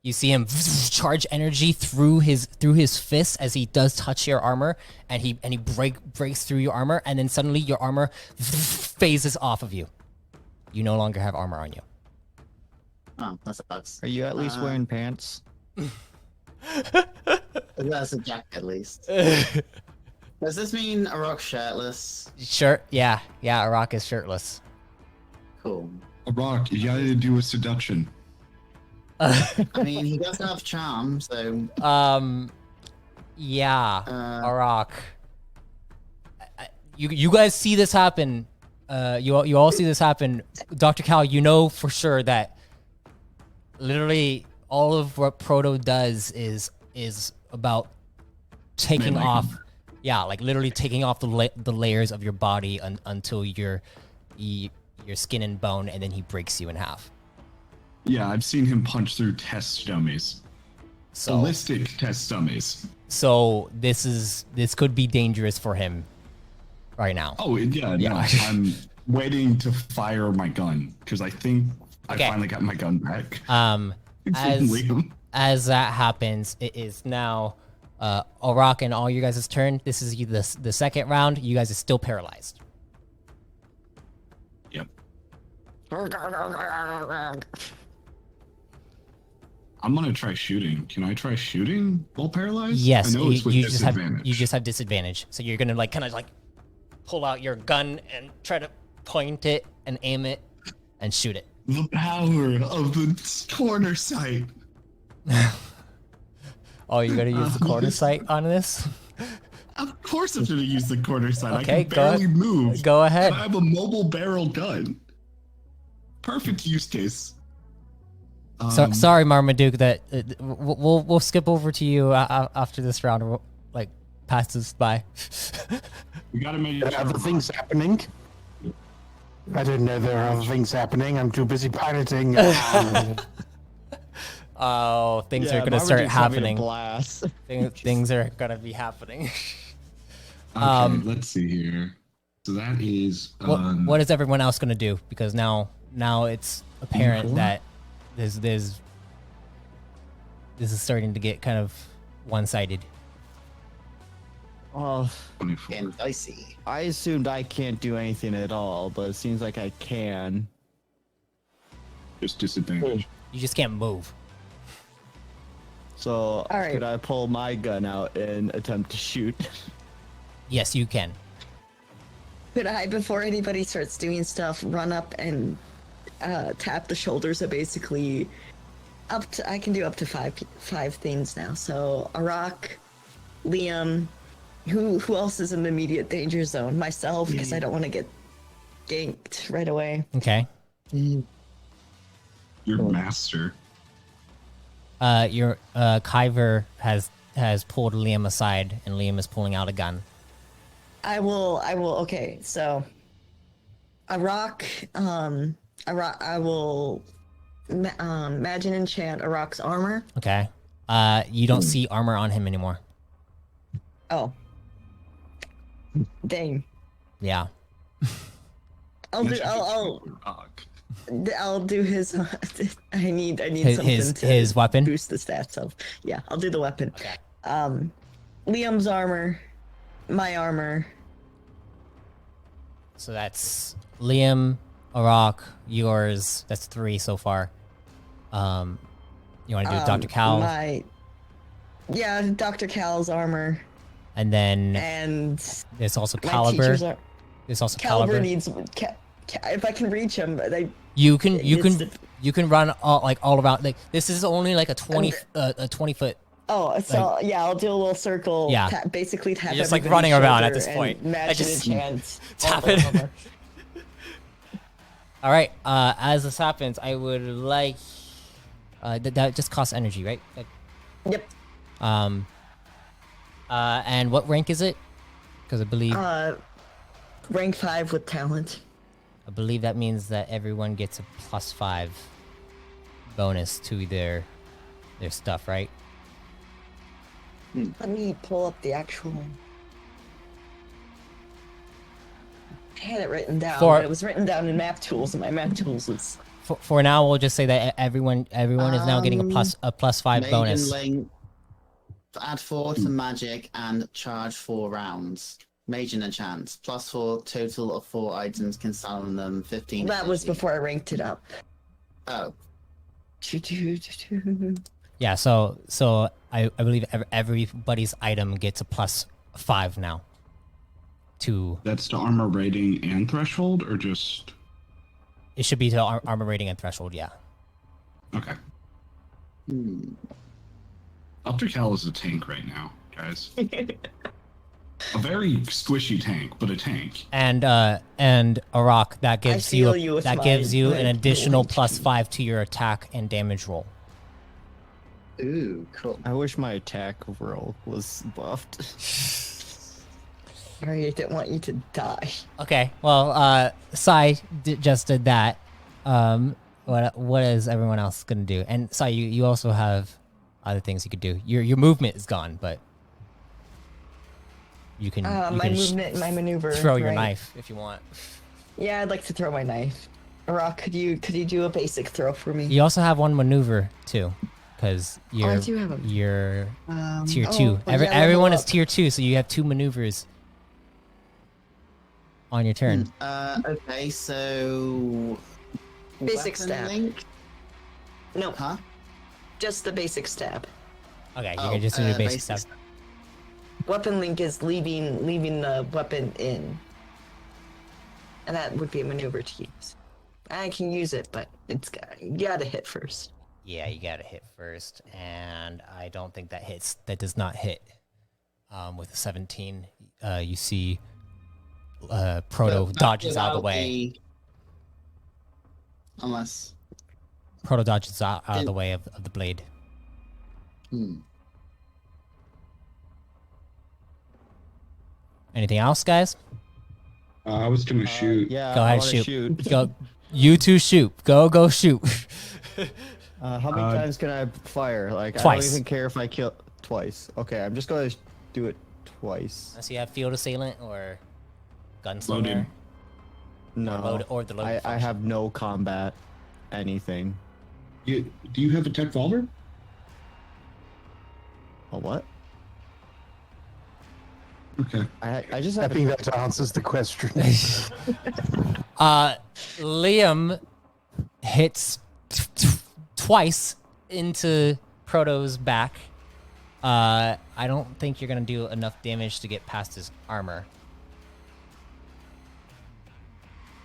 You see him charge energy through his fists as he does touch your armor, and he breaks through your armor, and then suddenly your armor phases off of you. You no longer have armor on you. Oh, that sucks. Are you at least wearing pants? That's a jacket at least. Does this mean a rock shirtless? Shirt? Yeah. Arak is shirtless. Cool. A rock, you gotta do a seduction. I mean, he does have charm, so Yeah. Uh, Arak. You guys see this happen. You all see this happen. Dr. Cal, you know for sure that literally all of what Proto does is about taking Mimicking. off. Yeah, like literally taking off the layers of your body until your skin and bone, and then he breaks you in half. Yeah, I've seen him punch through test dummies. So Ballistic test dummies. so this could be dangerous for him right now. Oh, yeah, Yeah. no. I'm waiting to fire my gun because I think Okay. I finally got my gun back. As Liam. as that happens, it is now Arak and all you guys' turn. This is the second round. You guys are still paralyzed. Yep. I'm gonna try shooting. Can I try shooting while paralyzed? Yes, I know it's with you just have disadvantage. disadvantage. So you're gonna like kind of like pull out your gun and try to point it and aim it and shoot it. The power of the corner sight. Oh, you're gonna use the corner sight on this? Of course I'm gonna use the corner sight. Okay, I can barely move. Go ahead. And I have a mobile barrel gun. Perfect use case. Sorry, Marmaduke. That we'll skip over to you after this round. We'll, like passes by. We gotta make There are other things happening. I didn't know there are other things happening. I'm too busy piloting. Oh, things Yeah, are gonna Marmaduke's start having a happening. blast. Things are gonna be happening. Okay, let's see here. So that is What is everyone else gonna do? Because now it's apparent that this is starting to get kind of one-sided. Well, 24. And dicey. I assumed I can't do anything at all, but it seems like I can. Just disadvantage. You just can't move. So All right. could I pull my gun out and attempt to shoot? Yes, you can. Could I, before anybody starts doing stuff, run up and tap the shoulders of basically I can do up to five things now. So Arak, Liam, who else is in the immediate danger zone? Myself, because I don't want to get ganked right away. Okay. Your master. Your Kyver has pulled Liam aside, and Liam is pulling out a gun. I will. Okay, so Arak, I will imagine enchant Arak's armor. Okay. You don't see armor on him anymore. Oh, dang! Yeah. I'll do his. I need His something to weapon. boost the stats of. Yeah, I'll do the weapon. Okay. Liam's armor, my armor. So that's Liam, Arak, yours. That's 3 so far. You want to do Dr. Cal, Yeah, Dr. Cal's armor, and then and there's also my Caliber. teacher's armor. There's also Caliber Caliber. needs. If I can reach him, You can it's you can run all around. Like this is only like a 20 foot. Oh, so yeah, I'll do a little circle. Yeah. Basically tap. You're just, like, everybody's running around at shoulder this point. and I Imagine just a chance. tap over it. and over. All right. As this happens, I would like that just costs energy, right? Yep. And what rank is it? Because I believe Rank 5 with talent. I believe that means that everyone gets a +5 bonus to their stuff, right? Let me pull up the actual. I had it written down. For- But it was written down in map tools, and my map tools is. For now, we'll just say that everyone is now getting a +5 Maiden bonus. Link, add 4 to magic and charge 4 rounds. Maiden enchants +4 total of 4 items can summon them 15. That was energy. before I ranked it up. Oh, Yeah. So I believe everybody's item gets a +5 now. To That's to armor rating and threshold, or just it should be to armor rating and threshold. Yeah. okay. hmm. Dr. Cal is a tank right now, guys. A very squishy tank, but a tank. And Arak, that gives feel you you with that my- gives you my an additional ability. +5 to your attack and damage roll. Ooh, cool. I wish my attack roll was buffed. I didn't want you to die. Okay, well, Sai just did that. What is everyone else gonna do? And Sai, you also have other things you could do. Your movement is gone, but you can My movement, and my maneuver. throw your right? knife if you want. Yeah, I'd like to throw my knife. Rock, could you do a basic throw for me? You also have one maneuver too, because you're I do have a- you're tier oh, 2. well, yeah, level Everyone is up. tier 2, so you have 2 maneuvers on your turn. Okay, so Basic weapon stab. link? No, Huh? just the basic stab. Okay, you Oh, can just do the basic stuff. stab. Weapon link is leaving the weapon in, and that would be a maneuver to use. I can use it, but you gotta hit first. Yeah, you gotta hit first, and I don't think that hits. That does not hit. With a 17, you see Proto But dodges out of the without way. Unless. Proto dodges out of the way of the blade. Anything else, guys? I was gonna shoot. Yeah, Go I ahead, wanna shoot. Go. You two shoot. Go shoot. How many times can I fire? Like, I Twice. don't even care if I kill twice. Okay, I'm just gonna do it twice. Unless you have field assailant or Gunslinger. Loaded. No. Or the loaded I function. have no combat anything. Do you have a tech revolver? A what? Okay. I just I have think that answers the question. Liam hits twice into Proto's back. I don't think you're gonna do enough damage to get past his armor.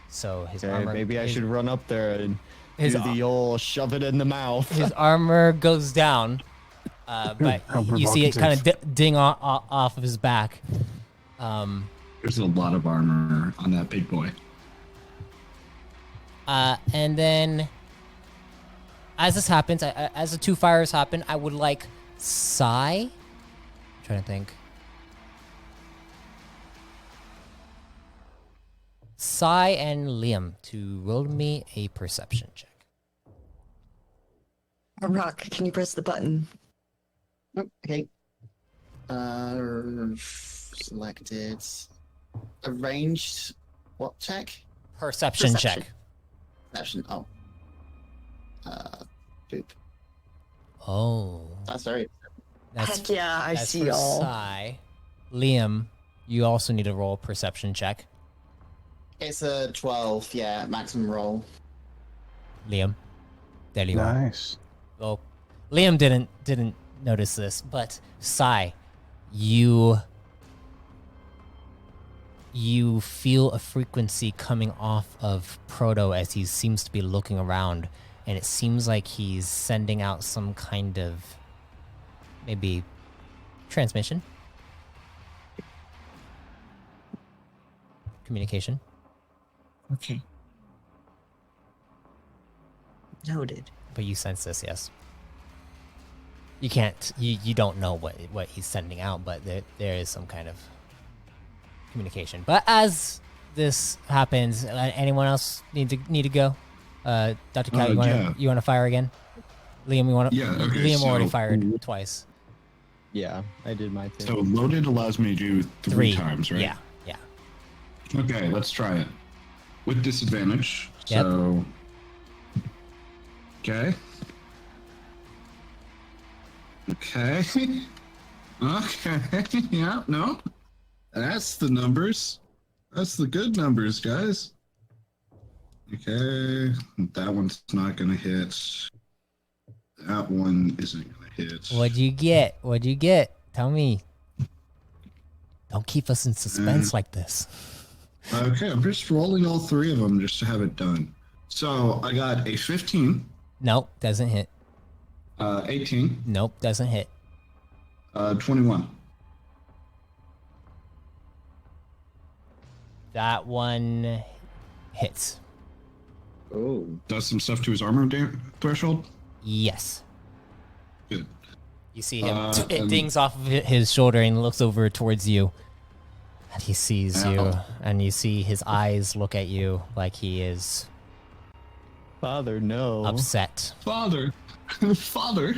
So his armor. maybe I his- should run up there and his do ar- the old shove it in the mouth. His armor goes down, but How you see it kind provocative. of ding off of his back. There's a lot of armor on that big boy. And then, as this happens, as the two fires happen, I would like Sai. I'm trying to think. Sai and Liam to roll me a perception check. Rock, can you press the button? Oh, okay. Selected. Arranged. What check? Perception Perception. check. Perception. Oh. Boop. Oh, That's very. that's Heck yeah, I that's see for all. Sai. Liam, you also need to roll a perception check. It's a 12. Yeah, maximum roll. Liam, there you are. Nice. Well, Liam didn't notice this, but Sai, you feel a frequency coming off of Proto as he seems to be looking around, and it seems like he's sending out some kind of maybe transmission, communication. Okay. Noted. But you sense this, yes. You can't. You don't know what he's sending out, but there is some kind of communication. But as this happens, anyone else need to go? Dr. Cal, you want to fire again? Liam, you want to? Yeah, okay, Liam already so- fired twice. Yeah, I did my thing. So loaded allows me to do three times, right? Yeah. Yeah. Okay, let's try it. With disadvantage. Yep. So. Okay. Okay. Okay. Yeah, no. That's the numbers. That's the good numbers, guys. Okay. That one's not going to hit. That one isn't going to hit. What'd you get? What'd you get? Tell me. Don't keep us in suspense like this. Okay, I'm just rolling all three of them just to have it done. So I got a 15, Nope, doesn't hit. 18, Nope, doesn't hit. 21. That one hits. Oh. Does some stuff to his armor threshold. Yes. Good. You see him. It and- dings off of his shoulder and looks over towards you. And he sees you, Ow. and you see his eyes look at you like he is Father, no. upset. Father, Father,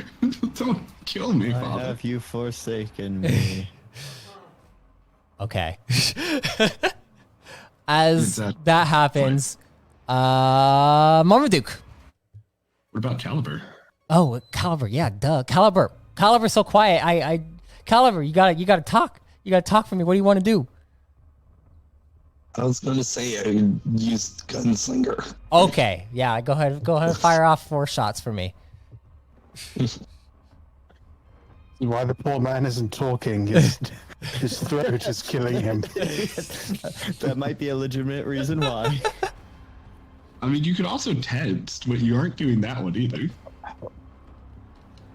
don't kill me, Why Father. have you forsaken me? Okay. As Is that happens, Marmaduke. What about Caliber? Oh, Caliber. Yeah, duh. Caliber. Caliber's so quiet. Caliber, you gotta talk. You gotta talk for me. What do you want to do? I was going to say I used gunslinger. Okay. Yeah. Go ahead. And fire off 4 shots for me. Why the poor man isn't talking? His throat is killing him. That might be a legitimate reason why. I mean, you could also text, but you aren't doing that one either.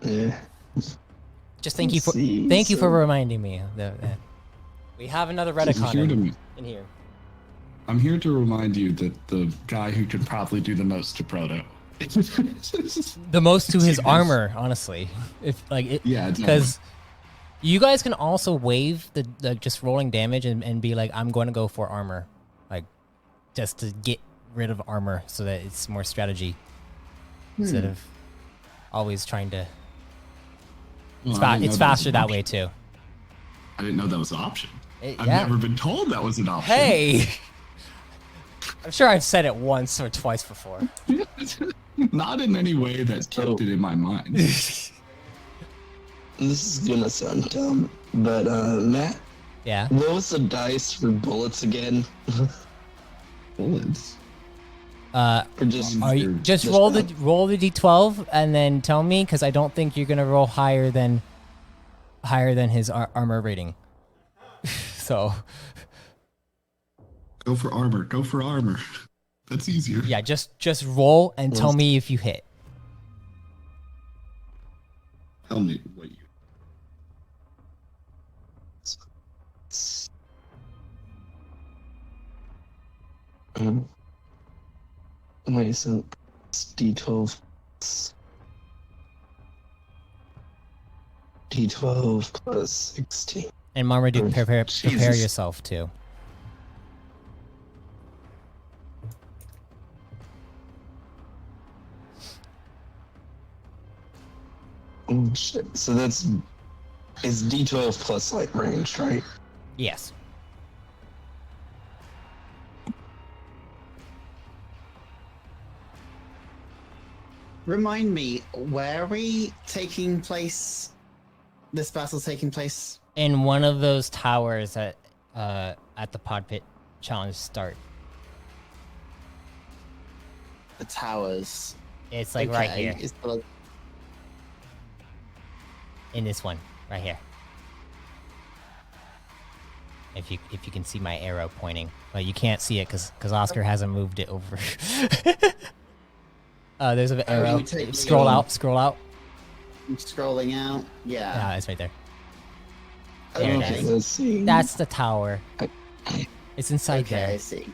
Yeah. Just thank you for See, so- reminding me. That we have another I'm here, Redicon to, in here. I'm here to remind you that the guy who can probably do the most to Proto. The most to his Yes. armor, honestly. If like it, Yeah, because you guys can also waive the just rolling damage and be like, I'm going to go for armor, like just to get rid of armor so that it's more strategy instead of always trying to. Well, It's, I didn't know it's that was faster an that option. way too. I didn't know that was an option. I've Yeah. never been told that was an option. Hey! I'm sure I've said it once or twice before. Not in any way that kept it in my mind. This is gonna sound dumb, but Matt, Yeah. what was the dice for bullets again? Bullets. Or just Are you just Just roll that. roll the d12 and then tell me, because I don't think you're gonna roll higher than his armor rating. So Go for armor. Go for armor. That's easier. yeah, just roll and tell me if you hit. Tell me what you. Wait, so it's D12. D12 plus 16. And Marmaduke, Oh, prepare Jesus. yourself too. Oh shit. So it's D12 plus like range, right? Yes. Remind me, where are we taking place? This battle's taking place? In one of those towers at the Pod Pit Challenge start. The towers. It's like right Okay, here. is the- In this one, right here. If you can see my arrow pointing, but you can't see it because Oscar hasn't moved it over. There's an arrow. you take Scroll the- out. Scroll out. I'm scrolling out. Yeah. Yeah, it's right there. There it Okay. is. Let's see. That's the tower. It's inside Okay, I there. see.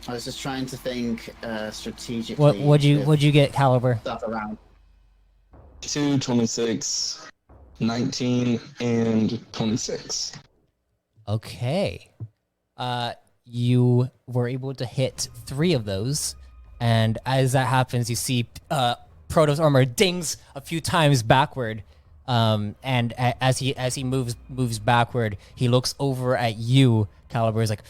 I was just trying to think strategically. What'd you with get, Caliber? stuff around? 2, 26, 19, and 26. Okay. You were able to hit 3 of those, and as that happens, you see Proto's armor dings a few times backward. And as he moves backward, he looks over at you. Caliber is like,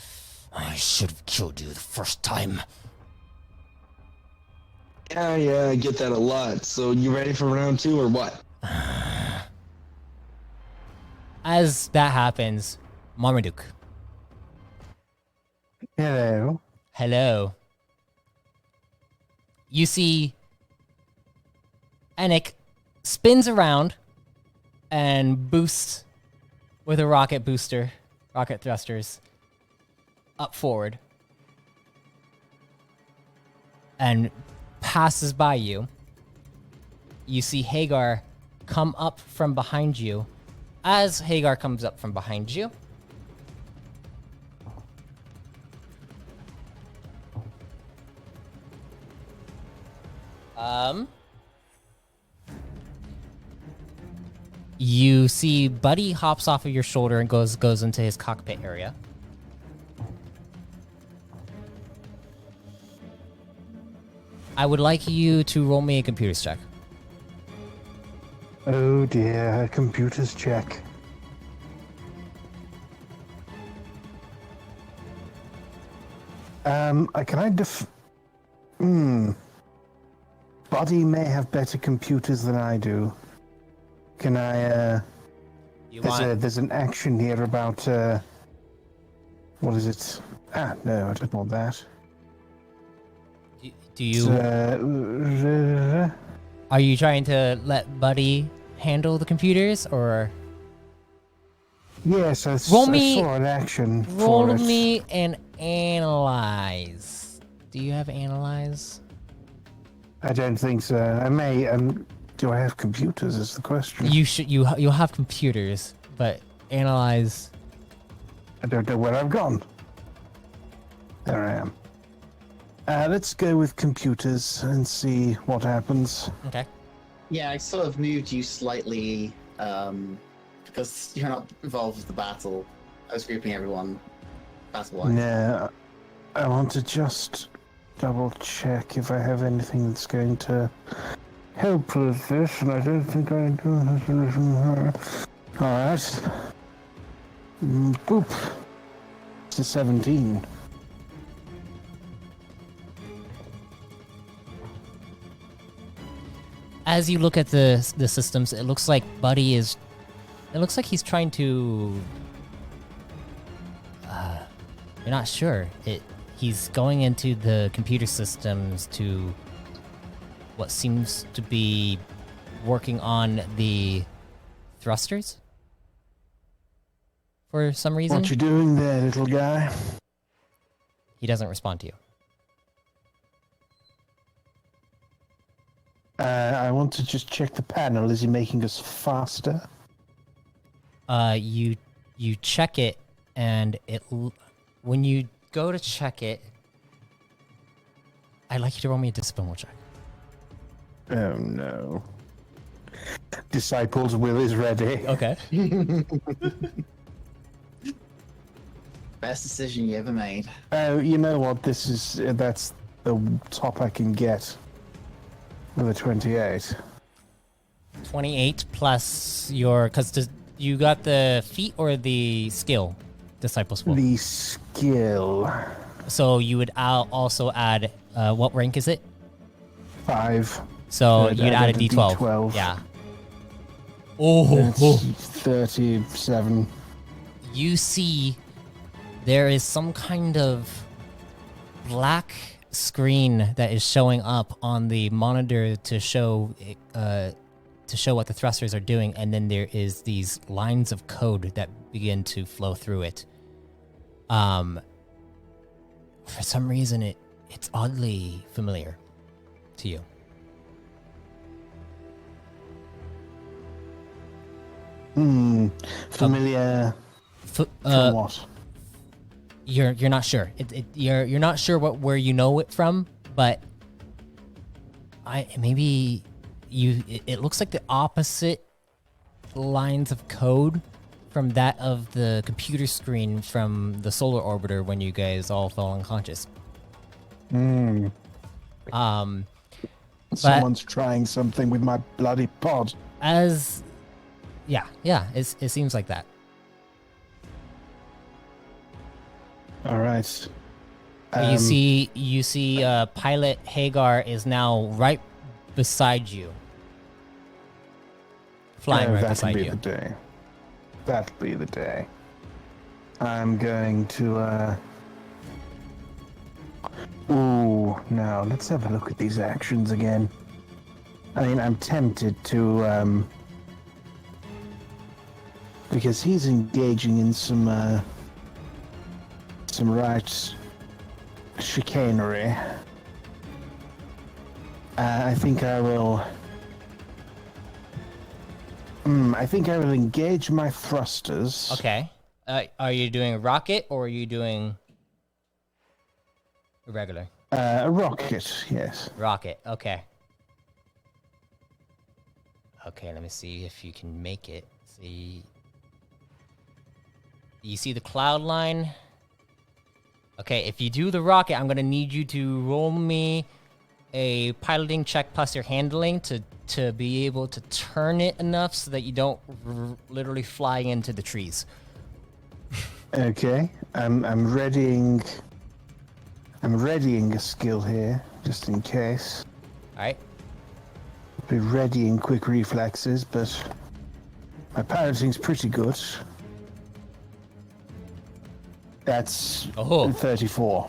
I should have killed you the first time. Yeah, I get that a lot. So you ready for round 2 or what? As that happens, Marmaduke. Hello. Hello. You see Anik spins around and boosts with a rocket thrusters up forward and passes by you. You see Hagar come up from behind you. As Hagar comes up from behind you, you see Buddy hops off of your shoulder and goes into his cockpit area. I would like you to roll me a computers check. Oh dear, computers check. Can I Buddy may have better computers than I do. Can I, there's an action here about, what is it? Ah, no, I don't want that. Do you? It's, Are you trying to let Buddy handle the computers, or yes, I Roll me- saw an action roll for it. me an analyze? Do you have analyze? I don't think so. I may. Do I have computers? Is the question. You should. You'll have computers, but analyze. I don't know where I've gone. There I am. Let's go with computers and see what happens. Okay. Yeah, I sort of moved you slightly because you're not involved with the battle. I was grouping everyone battle-wise. Yeah, I want to just double check if I have anything that's going to help with this, and I don't think I do. Alright. Boop. It's a 17. As you look at the systems, it looks like Buddy is. It looks like he's trying to. You're not sure. He's going into the computer systems to. What seems to be working on the thrusters. For some reason. What you doing there, little guy? He doesn't respond to you. I want to just check the panel. Is he making us faster? You check it, and when you go to check it, I'd like you to roll me a discipline check. Oh no. Disciples' will is ready. Okay. Best decision you ever made. Oh, you know what? That's the top I can get. With a 28. 28 plus your, because you got the feat or the skill, disciple skill. The skill. So you would also add, what rank is it? 5. So I'd you'd add a add a d12. D12. Yeah. That's Oh. 37. You see, there is some kind of black screen that is showing up on the monitor to show what the thrusters are doing, and then there is these lines of code that begin to flow through it. For some reason, it's oddly familiar to you. Familiar. From what? You're not sure. You're not sure where you know it from, but it looks like the opposite lines of code from that of the computer screen from the solar orbiter when you guys all fell unconscious. Someone's trying something with my bloody pod. It seems like that. All right. You see, Pilot Hagar is now right beside you, flying right beside you. That'll be the day. I'm going to. Ooh, now let's have a look at these actions again. I mean, I'm tempted to, because he's engaging in some right chicanery. I think I will. I think I will engage my thrusters. Okay. Are you doing a rocket or are you doing a regular? A rocket, yes. Rocket. Okay. Okay, let me see if you can make it. See. You see the cloud line? Okay, if you do the rocket, I'm gonna need you to roll me a piloting check plus your handling to be able to turn it enough so that you don't literally fly into the trees. Okay, I'm readying a skill here just in case. All right. Be readying quick reflexes, but my piloting's pretty good. That's 34.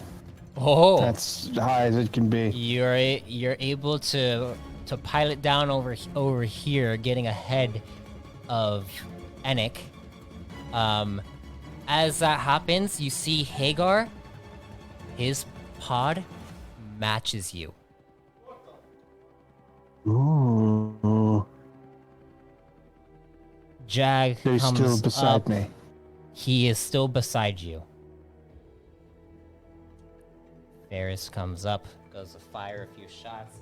Oh, That's as high as it can be. you're able to pilot down over here, getting ahead of Enoch. As that happens, you see Hagar. His pod matches you. Ooh. Jag He's comes still beside up. me. He is still beside you. Ferris comes up, goes to fire a few shots,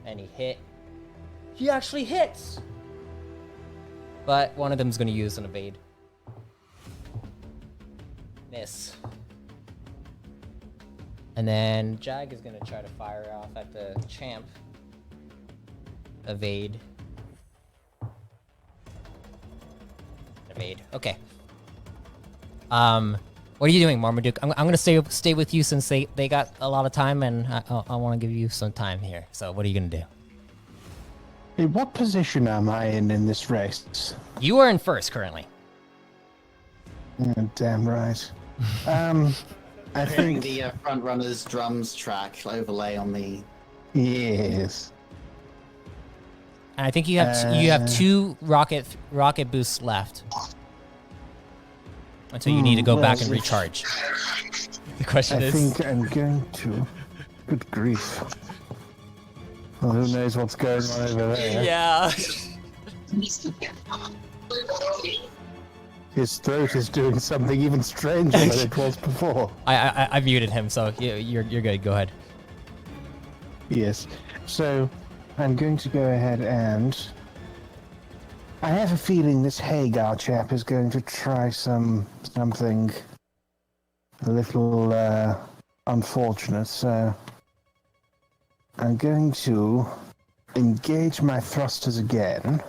and he actually hits! But one of them's gonna use an evade. Miss. And then Jag is gonna try to fire off at the champ. Evade. Evade. Okay. What are you doing, Marmaduke? I'm gonna stay with you since they got a lot of time, and I want to give you some time here. So what are you gonna do? Hey, what position am I in this race? You are in first currently. Yeah, damn right. I think The front runner's drums track overlay on the. yes. And I think you have two rocket boosts left. Until you need to go back and recharge. The question is. I think I'm going to. Good grief. Well, who knows what's going on over there? Yeah. His throat is doing something even stranger than it was before. I muted him, so you're good. Go ahead. Yes. So, I'm going to go ahead and. I have a feeling this Hagar chap is going to try something a little unfortunate. So, I'm going to engage my thrusters again.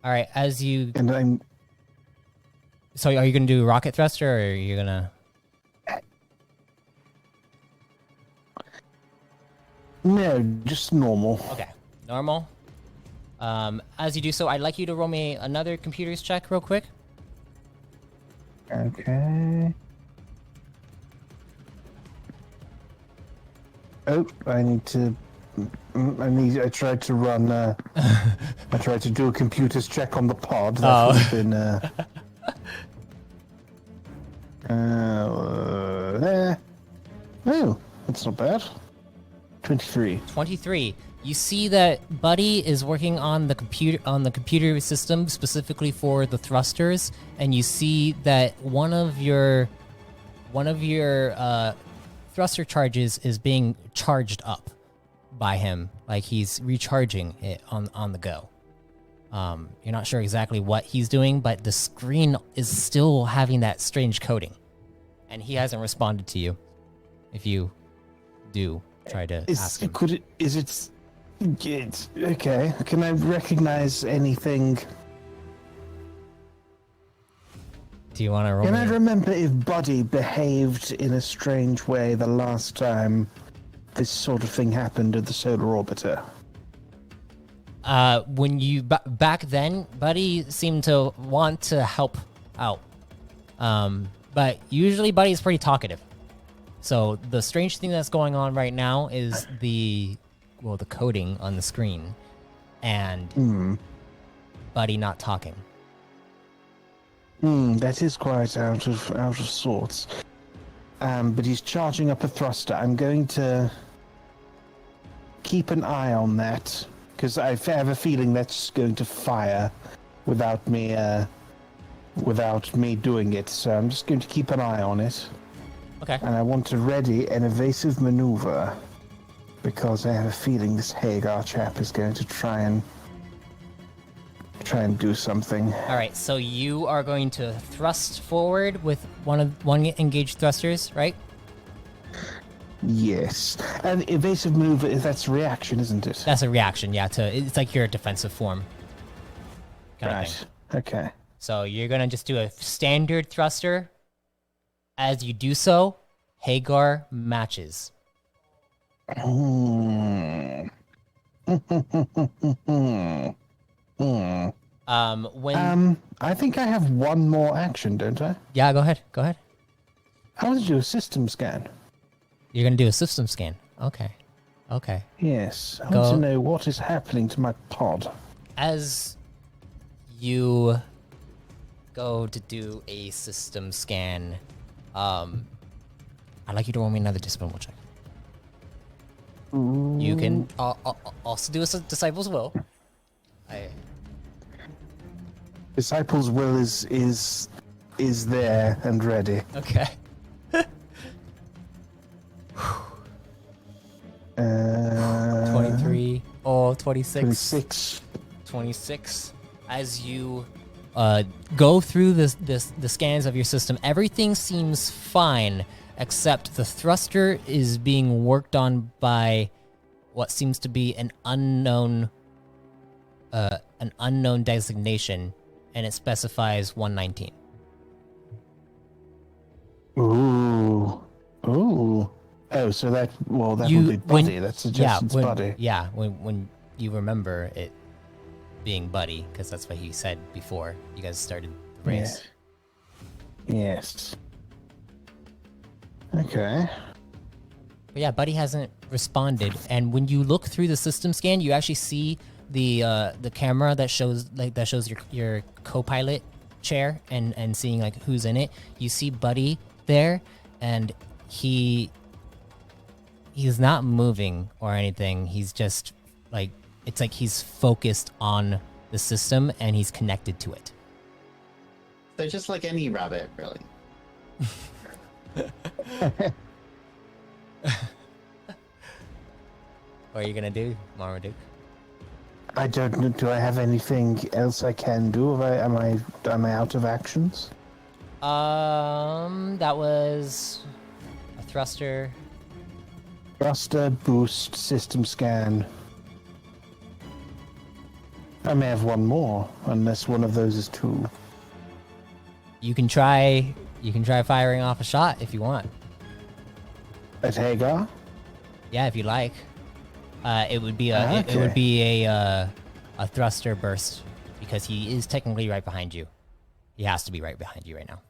All right, as you. And I'm. So, are you gonna do rocket thruster, or are you gonna? No, just normal. Okay, normal. As you do so, I'd like you to roll me another computer's check real quick. Okay. Oh, I tried to run. I tried to do a computer's check on the pod. That would have been. Oh, that's not bad. 23. 23. You see that Buddy is working on the computer system specifically for the thrusters, and you see that one of your thruster charges is being charged up by him, like he's recharging it on the go. You're not sure exactly what he's doing, but the screen is still having that strange coding, and he hasn't responded to you. If you do try to ask him. Okay. Can I recognize anything? Do you want to roll? Can I remember if Buddy behaved in a strange way the last time this sort of thing happened at the solar orbiter? When you back then, Buddy seemed to want to help out, but usually Buddy is pretty talkative. So the strange thing that's going on right now is the coding on the screen, and Buddy not talking. That is quite out of sorts. But he's charging up a thruster. I'm going to keep an eye on that, because I have a feeling that's going to fire without me doing it. So I'm just going to keep an eye on it. Okay. And I want to ready an evasive maneuver, because I have a feeling this Hagar chap is going to try and do something. All right. So you are going to thrust forward with one engaged thrusters, right? Yes. And evasive maneuver, that's a reaction, isn't it? That's a reaction. Yeah. It's like your defensive form. Kind of thing. Okay. So you're gonna just do a standard thruster. As you do so, Hagar matches. When I think I have one more action, don't I? Yeah, go ahead. I want to do a system scan. You're gonna do a system scan. Okay. Yes, I want to know what is happening to my pod. As you go to do a system scan, I'd like you to roll me another discipline check. You can also do a disciple's will. Disciple's will is there and ready. Okay. 23. Oh, 26. 26. As you go through the scans of your system, everything seems fine, except the thruster is being worked on by what seems to be an unknown designation, and it specifies 119. Oh, so that would be when- Buddy. That suggests it's Buddy. Yeah, when you remember it being Buddy, because that's what he said before you guys started the race. Yes. Okay. But yeah, Buddy hasn't responded, and when you look through the system scan, you actually see the camera that shows your co-pilot chair and seeing like who's in it. You see Buddy there, and he's not moving or anything. He's just like, it's like he's focused on the system and he's connected to it. So just like any rabbit, really. What are you gonna do, Marmaduke? I don't know. Do I have anything else I can do? Am I out of actions? That was a thruster. Thruster, boost, system scan. I may have one more, unless one of those is two. You can try firing off a shot if you want. At Hagar? Yeah, if you like. It would be Okay. a thruster burst because he is technically right behind you. He has to be right behind you right now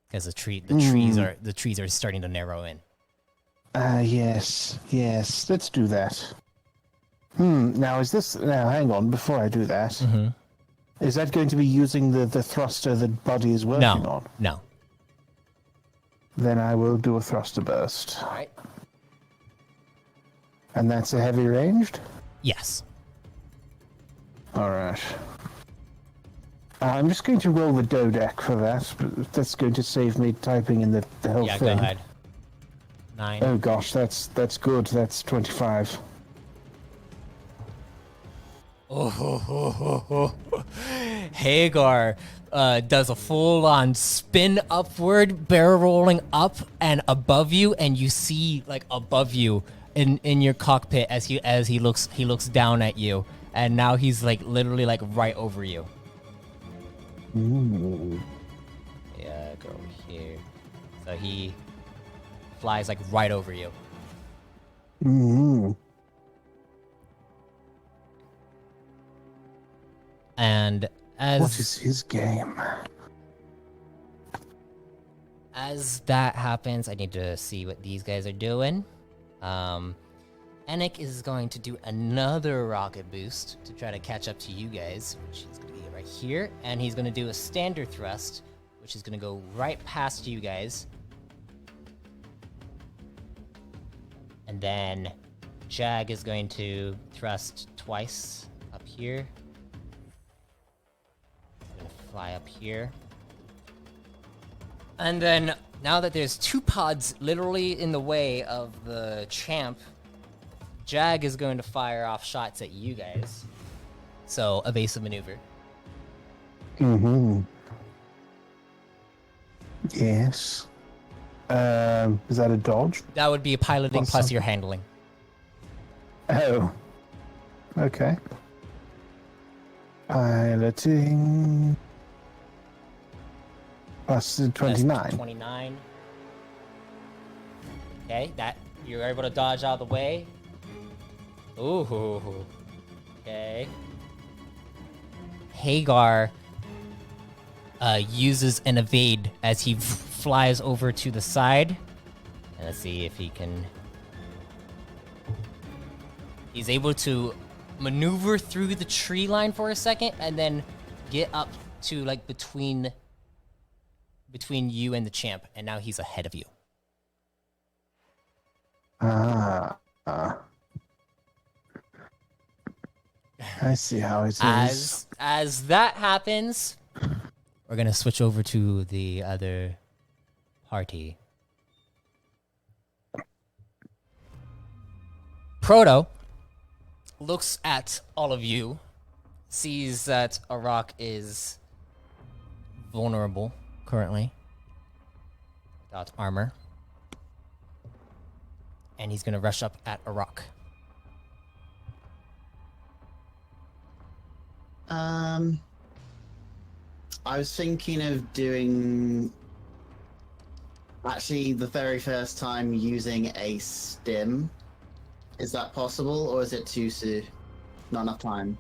because the trees are starting to narrow in. Yes. Let's do that. Now hang on, before I do that. Mm-hmm. Is that going to be using the thruster that Buddy is working on? No. Then I will do a thruster burst. All right. And that's a heavy ranged? Yes. Alright. I'm just going to roll the deck for that, but that's going to save me typing in the whole Yeah, thing. go ahead. 9. Oh gosh, that's good. That's 25. Oh. Hagar does a full-on spin upward, barrel rolling up and above you, and you see like above you in your cockpit as he looks down at you, and now he's like literally like right over you. Ooh. Yeah, go over here. So he flies like right over you. Mm-hmm. And What is his game? as that happens, I need to see what these guys are doing. Enoch is going to do another rocket boost to try to catch up to you guys, which is going to be right here. And he's going to do a standard thrust, which is going to go right past you guys. And then Jag is going to thrust twice up here. I'm going to fly up here. And then, now that there's 2 pods literally in the way of the champ, Jag is going to fire off shots at you guys. So, evasive maneuver. Mm-hmm. Yes. Is that a dodge? That would be a piloting plus Awesome. your handling. Oh. Okay. Piloting. Plus That's 29. 29. Okay, that you're able to dodge out of the way. Ooh. Okay. Hagar uses an evade as he flies over to the side. And let's see if he can. He's able to maneuver through the tree line for a second and then get up to like between you and the champ, and now he's ahead of you. I see how it is. As that happens, we're gonna switch over to the other party. Proto looks at all of you, sees that Arak is vulnerable currently, without armor, and he's gonna rush up at Arak. I was thinking of doing actually the very first time using a stim. Is that possible, or is it too soon? Not enough time.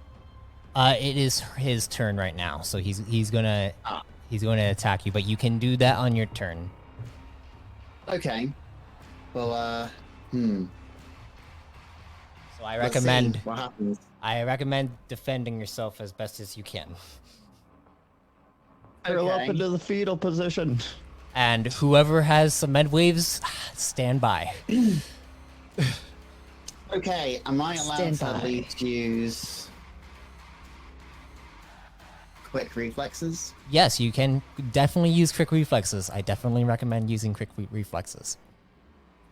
It is his turn right now, so he's gonna Ah. he's going to attack you, but you can do that on your turn. Okay. Well, So I let's see recommend what happens. defending yourself as best as you can. Curl up Okay. into the fetal position. And whoever has some med waves, stand by. Okay, am I allowed Stand to by. at least use quick reflexes? Yes, you can definitely use quick reflexes. I definitely recommend using quick reflexes.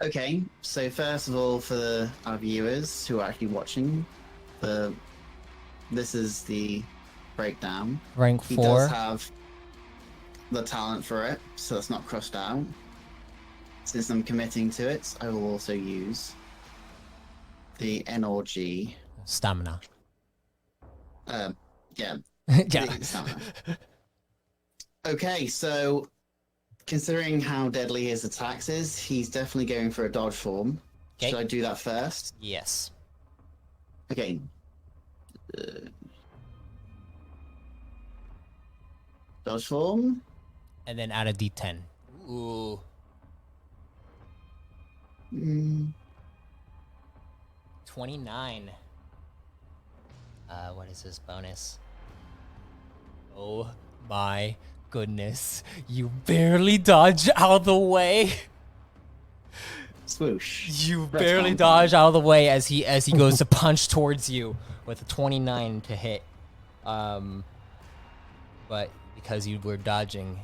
Okay, so first of all, for our viewers who are actually watching, this is the breakdown. Rank He 4. does have the talent for it, so that's not crossed out. Since I'm committing to it, I will also use the NRG. Stamina. Yeah, Yeah. the stamina. Okay, so considering how deadly his attacks is, he's definitely going for a dodge form. Okay. Should I do that first? Yes. Okay. Dodge form. And then add a d10. Ooh. Mm, 29. What is his bonus? Oh my goodness. You barely dodge out of the way. swoosh. You That's barely fine. dodge out of the way as he goes to punch towards you with a 29 to hit. But because you were dodging,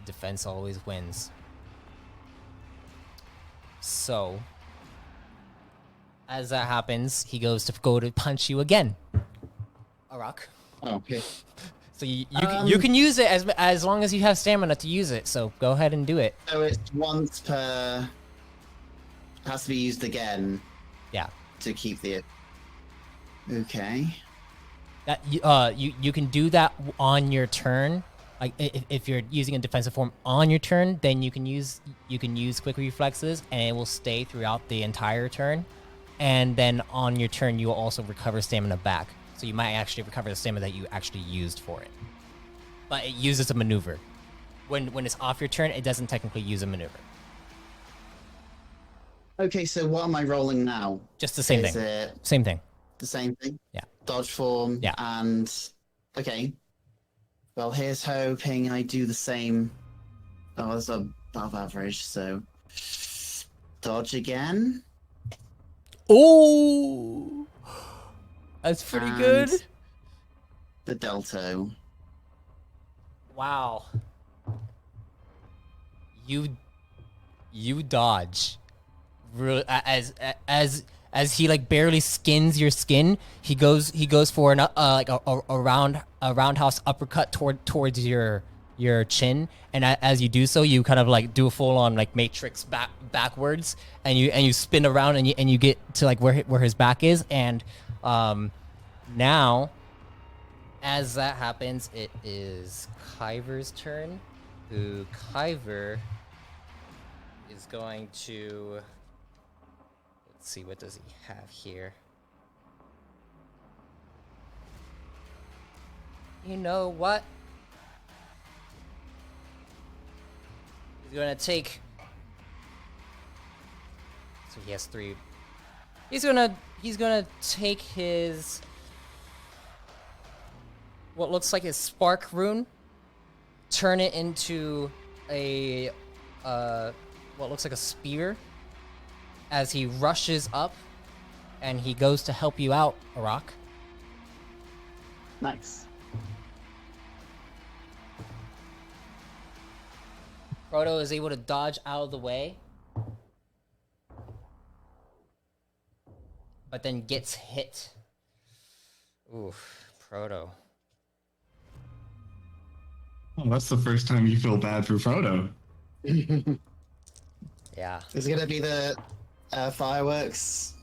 defense always wins. So, as that happens, he goes to go to punch you again. Arak. Oh, okay. So you can use it as long as you have stamina to use it. So go ahead and do it. So it's once per. Has to be used again Yeah. to keep the. Okay. That you can do that on your turn. Like if you're using a defensive form on your turn, then you can use quick reflexes and it will stay throughout the entire turn. And then on your turn, you will also recover stamina back. So you might actually recover the stamina that you actually used for it. But it uses a maneuver. When it's off your turn, it doesn't technically use a maneuver. Okay, so what am I rolling now? Just the same Is thing. it Same thing. the same thing? Yeah. Dodge form. Yeah. And okay. Well, here's hoping I do the same. Oh, it's above average, so dodge again. Oh, that's pretty And good. The delta. Wow. You dodge. As he like barely skins your skin, he goes for an like a roundhouse uppercut towards your chin, and as you do so, you kind of like do a full on like matrix backwards, and you spin around and you get to like where his back is, and now as that happens, it is Kyver's turn. Who Kyver is going to. Let's see, what does he have here? You know what? He's gonna take. So he has 3. He's gonna take his. What looks like his spark rune. Turn it into a. What looks like a spear. As he rushes up, and he goes to help you out, Arak. Nice. Proto is able to dodge out of the way, but then gets hit. Oof, Proto. Oh, that's the first time you feel bad for Proto. Yeah. Is it gonna be the fireworks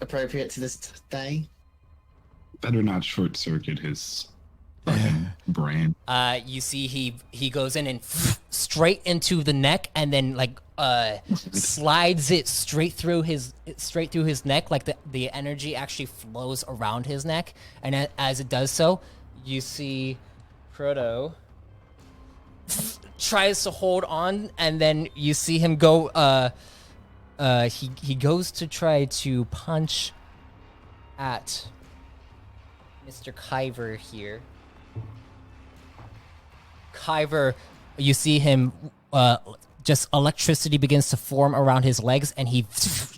appropriate to this day? Better not short circuit his fucking Brain. You see he goes in and straight into the neck, and then like slides it straight through his neck. Like the energy actually flows around his neck, and as it does so, you see Proto tries to hold on, and then you see him go. He goes to try to punch at Mr. Kyver here. Kyver, you see him, just electricity begins to form around his legs, and he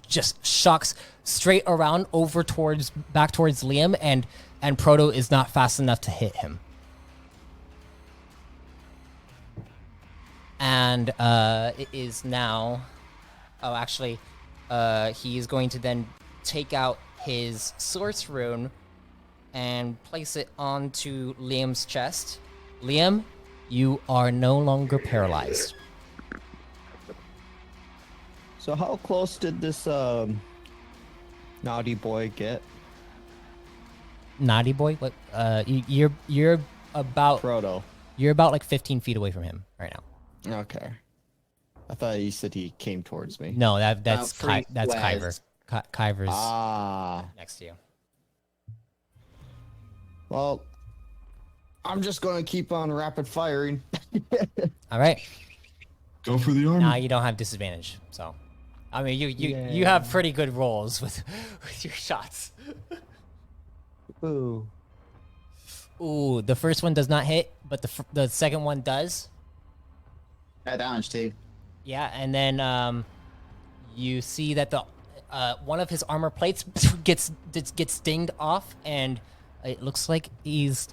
just shocks straight around back towards Liam, and Proto is not fast enough to hit him. And it is now. Oh, actually, he is going to then take out his source rune and place it onto Liam's chest. Liam, you are no longer paralyzed. So how close did this naughty boy get? Naughty boy? What? You're about Proto. You're about like 15 feet away from him right now. Okay. I thought you said he came towards me. No, that's three that's squares. Kyver. Kyver's Ah. next to you. Well, I'm just gonna keep on rapid firing. All right. Go for the armor. Now you don't have disadvantage, so I mean you have pretty good rolls with your shots. Ooh. Ooh, the first one does not hit, but the second one does. Damage too. Yeah, and then you see that the one of his armor plates gets dinged off, and it looks like his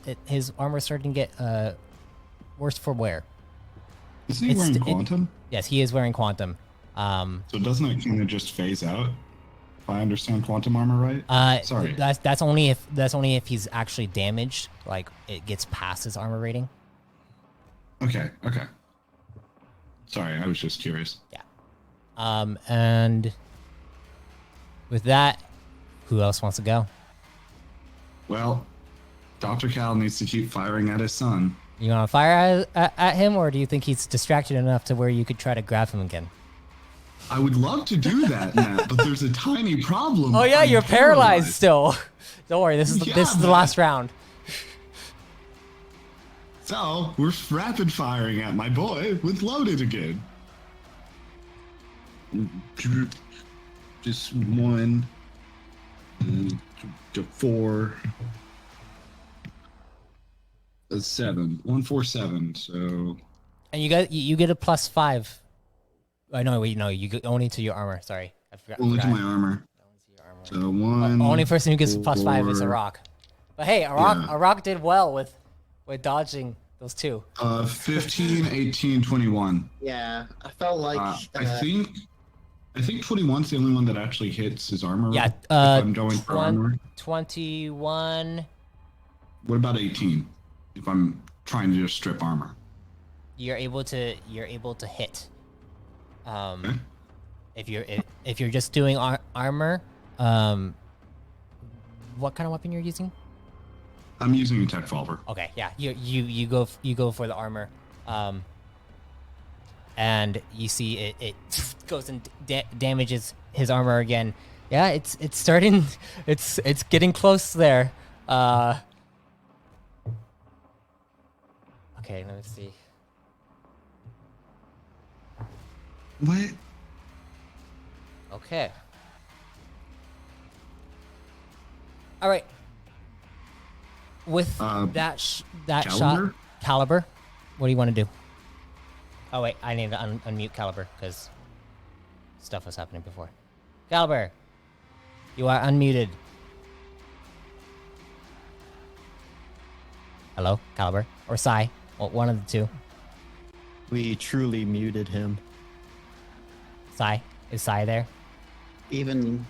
armor starting to get worse for wear. Is he wearing quantum? Yes, he is wearing quantum. So doesn't it kind of just phase out? If I understand quantum armor right? Sorry. That's only if he's actually damaged, like it gets past his armor rating. Okay. Sorry, I was just curious. Yeah. And with that, who else wants to go? Well, Dr. Cal needs to keep firing at his son. You want to fire at him, or do you think he's distracted enough to where you could try to grab him again? I would love to do that, Matt, but there's a tiny problem. Oh yeah, I'm you're paralyzed still. Don't worry, this is the last round. So we're rapid firing at my boy with loaded again. Just one, to four, a 7, 147. So, And you get a +5. Oh no, wait, no, you get only to your armor. Sorry, I forgot. only to my armor. So one. Only person who gets a +5 is a four, rock. But hey, a rock did well with dodging those two. 15, 18, 21. Yeah, I felt like. I think 21's the only one that actually hits his armor. Yeah, if I'm going for armor. 21. What about 18? If I'm trying to just strip armor. You're able to hit. Okay. If you're just doing armor, what kind of weapon you're using? I'm using a tech revolver. Okay, yeah, you go for the armor, and you see it goes and damages his armor again. Yeah, it's starting, it's getting close there. Okay, let me see. What? Okay. All right. With that shot, Caliber? Caliber, what do you want to do? Oh wait, I need to unmute Caliber because stuff was happening before. Caliber, you are unmuted. Hello, Caliber or Sai, well, one of the two. We truly muted him. Sai, is Sai there? Even.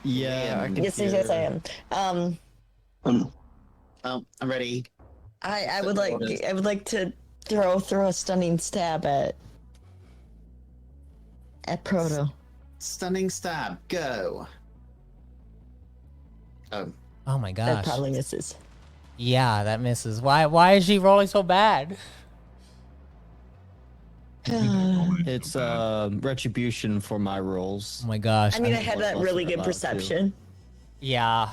Yeah, I can Yes, hear yes, I her. am. I'm ready. I would like to throw a stunning stab at Proto. Stunning stab. Go. Oh. Oh my That gosh. probably misses. Yeah, that misses. Why is she rolling so bad? It's retribution for my rolls. Oh my gosh. I mean, I think had most that of really it good allowed to. perception. Yeah.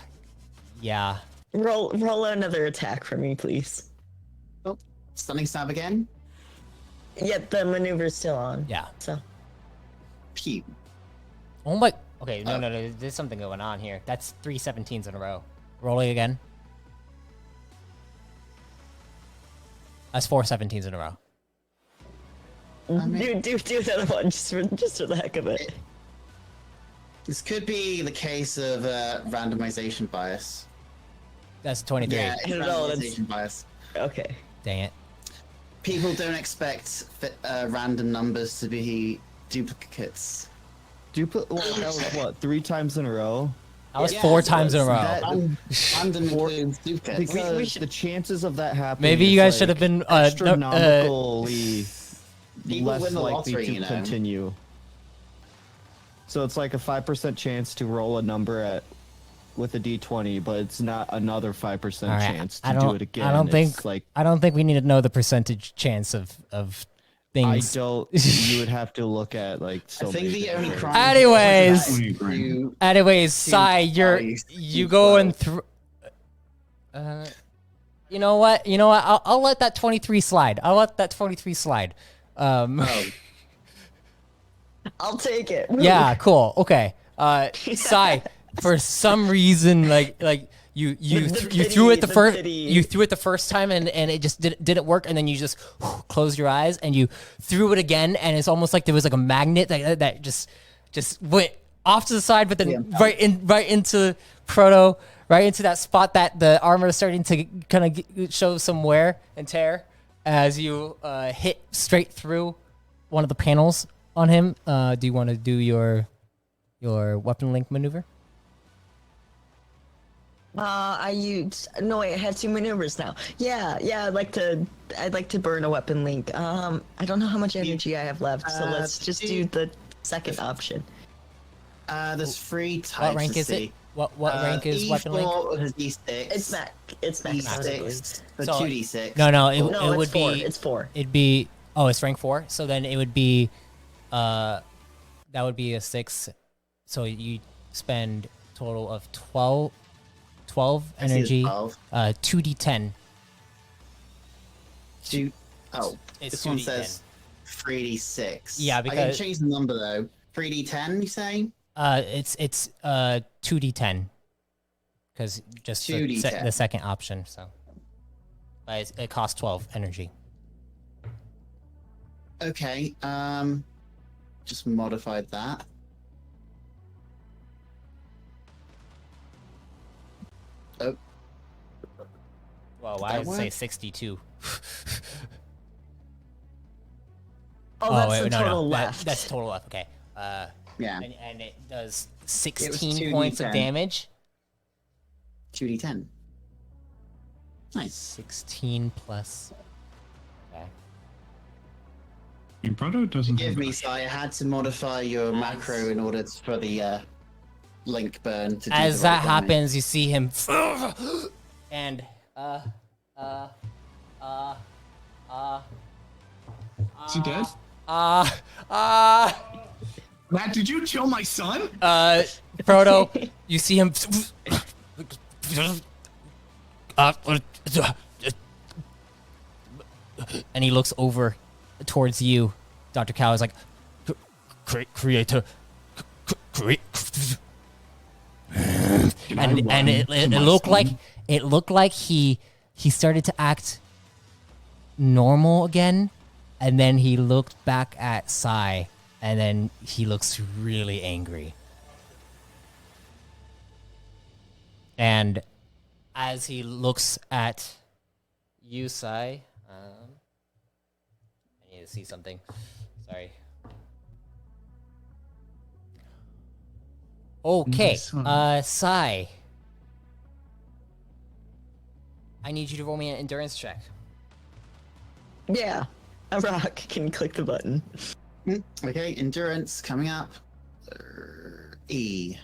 Yeah. Roll another attack for me, please. Oh, stunning stab again. Yet the maneuver's still on. Yeah. So Pew. Oh my. Okay, no. There's something going on here. That's 3 17s in a row. Rolling again. That's 4 17s in a row. do another one just for the heck of it. This could be the case of randomization bias. That's 23. Yeah, it's No, that's- randomization bias. Okay. Dang it. People don't expect random numbers to be duplicates. Well, that was what, 3 times in a row? That was Yeah, 4 it times in a was. row. Random includes duplicates. Because should- the chances of that happening. Maybe you is, guys should have like, been astronomically People less win the likely lottery, to you know. continue. So it's like a 5% chance to roll a number with a d20, but it's not another 5% All right, chance to do it again. I don't think It's like I don't think we need to know the percentage chance of I things. don't. You would have to look at like. So I think many the only different crime. ways. Anyways. is you- Anyways, Sai, you too going slow. through. You know what? I'll let that 23 slide. Oh, I'll take it. Yeah, cool. Okay. Sai, for some reason, like you The threw it pity, the first pity. you threw it the first time and it just didn't work, and then you just closed your eyes and you threw it again, and it's almost like there was like a magnet that just went off to the side, but then Yeah. right into Proto, right into that spot that the armor is starting to kind of show some wear and tear as you hit straight through one of the panels on him. Do you want to do your weapon link maneuver? I used I have 2 maneuvers now. Yeah, I'd like to burn a weapon link. I don't know how much energy I have left, so let's just do the second option. there's 3 types. What rank let's is see. it? What rank is weapon link? E4 is D6. It's max. D6. The So- 2D6. No, No, it it's would 4. be. It's 4. It'd be. Oh, it's rank 4. So then it would be. That would be a 6. So you spend total of 12 I see the energy. 12. 2d10. Oh, It's this one 2d10. says 3D6. Yeah, I can because- change the number though. 3D10, you say? It's 2d10. Because just the 2d10. second option. So. But it costs 12 energy. Okay. Just modified that. Oh, Well, why That does it say work? 62? Oh, that's wait, the no, total no. left. That's total left. Okay. yeah. And it does It was 16 points of 2d10. damage. 2D10. Nice. 16 plus. Okay. Your Proto doesn't Give have me, Si. I had to modify your macro in order for the link burn to do As the right that damage. happens, you see him, and Is he dead? Matt, did you kill my son? Proto, you see him, and he looks over towards you. Dr. Cow is like, creator, create. And it looked like he started to act normal again, and then he looked back at Sai, and then he looks really angry. And as he looks at you, Sai, I need to see something. Sorry. Okay, Sai. I need you to roll me an endurance check. Yeah, a rock can click the button. Okay, endurance coming up. E.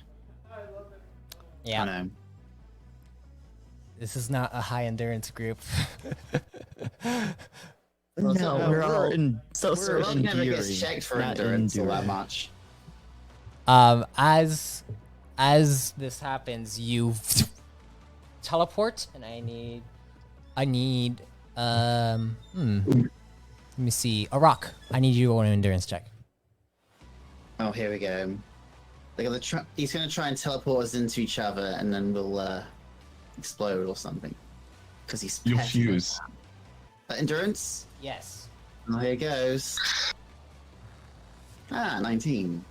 Yeah. Oh, no. This is not a high endurance group. No, we're all so we're certain. Rock never gets enduring, checked for not endurance all that enduring. much. As this happens, you teleport, and I need let me see, a rock. I need you to roll an endurance check. Oh, here we go. He's gonna try and teleport us into each other, and then we'll explode or something. Because he's You'll pesky like fuse. that. Endurance. Yes. Oh, here goes. 19.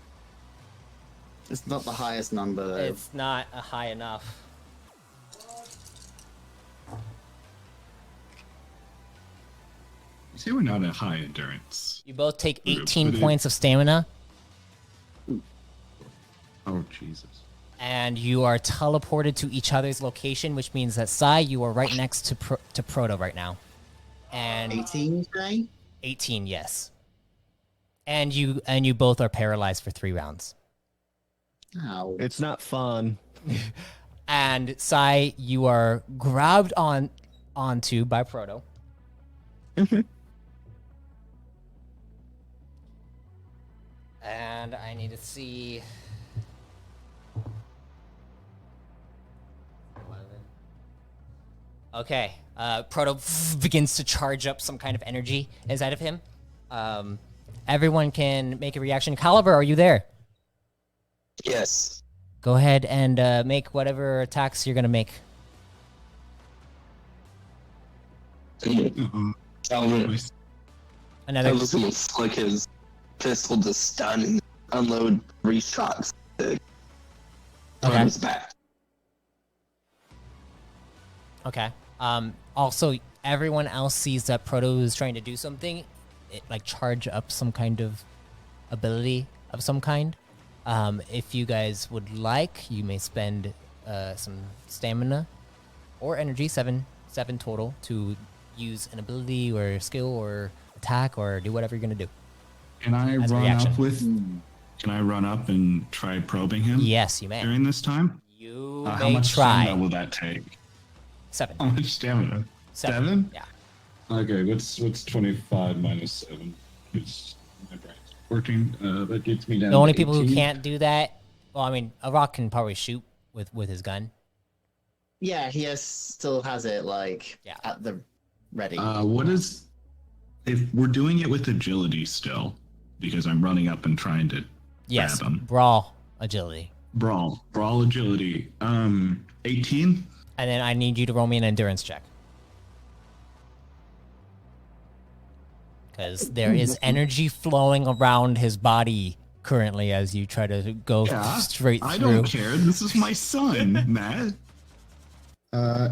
It's not the highest number though. It's not a high enough. You say we're not at high endurance. You both take Yeah, 18 but points of stamina, Oh Jesus. and you are teleported to each other's location, which means that Sai, you are right next to Proto right now. And 18, you say? 18, yes. And you both are paralyzed for 3 rounds. Ow. It's not fun. And Sai, you are grabbed onto by Proto. And I need to see. 11. Okay. Proto begins to charge up some kind of energy inside of him. Everyone can make a reaction. Caliber, are you there? Yes. Go ahead and make whatever attacks you're gonna make. Uh-uh. Calvin, Another. I was gonna flick his pistol to stun and unload 3 shots to Okay. on his back. Okay. Also, everyone else sees that Proto is trying to do something, like charge up some kind of ability of some kind. If you guys would like, you may spend some stamina or energy, seven total, to use an ability or skill or attack or do whatever you're gonna do. Can I As a run reaction. up with? Can I run up and try probing him Yes, you may. during this time? You How may much try. stamina will that take? 7. How much stamina? 7? Yeah. Okay, what's 25 minus 7? It's my brain's working. That gets me down. The only to people who 18. can't do that, well, I mean, a rock can probably shoot with his gun. Yeah, he still has it like Yeah. at the ready. What is if we're doing it with agility still? Because I'm running up and trying to Yes, grab him. brawl agility. Brawl agility. 18. And then I need you to roll me an endurance check. Because there is energy flowing around his body currently as you try to go straight through. I don't care. This is my son, Matt.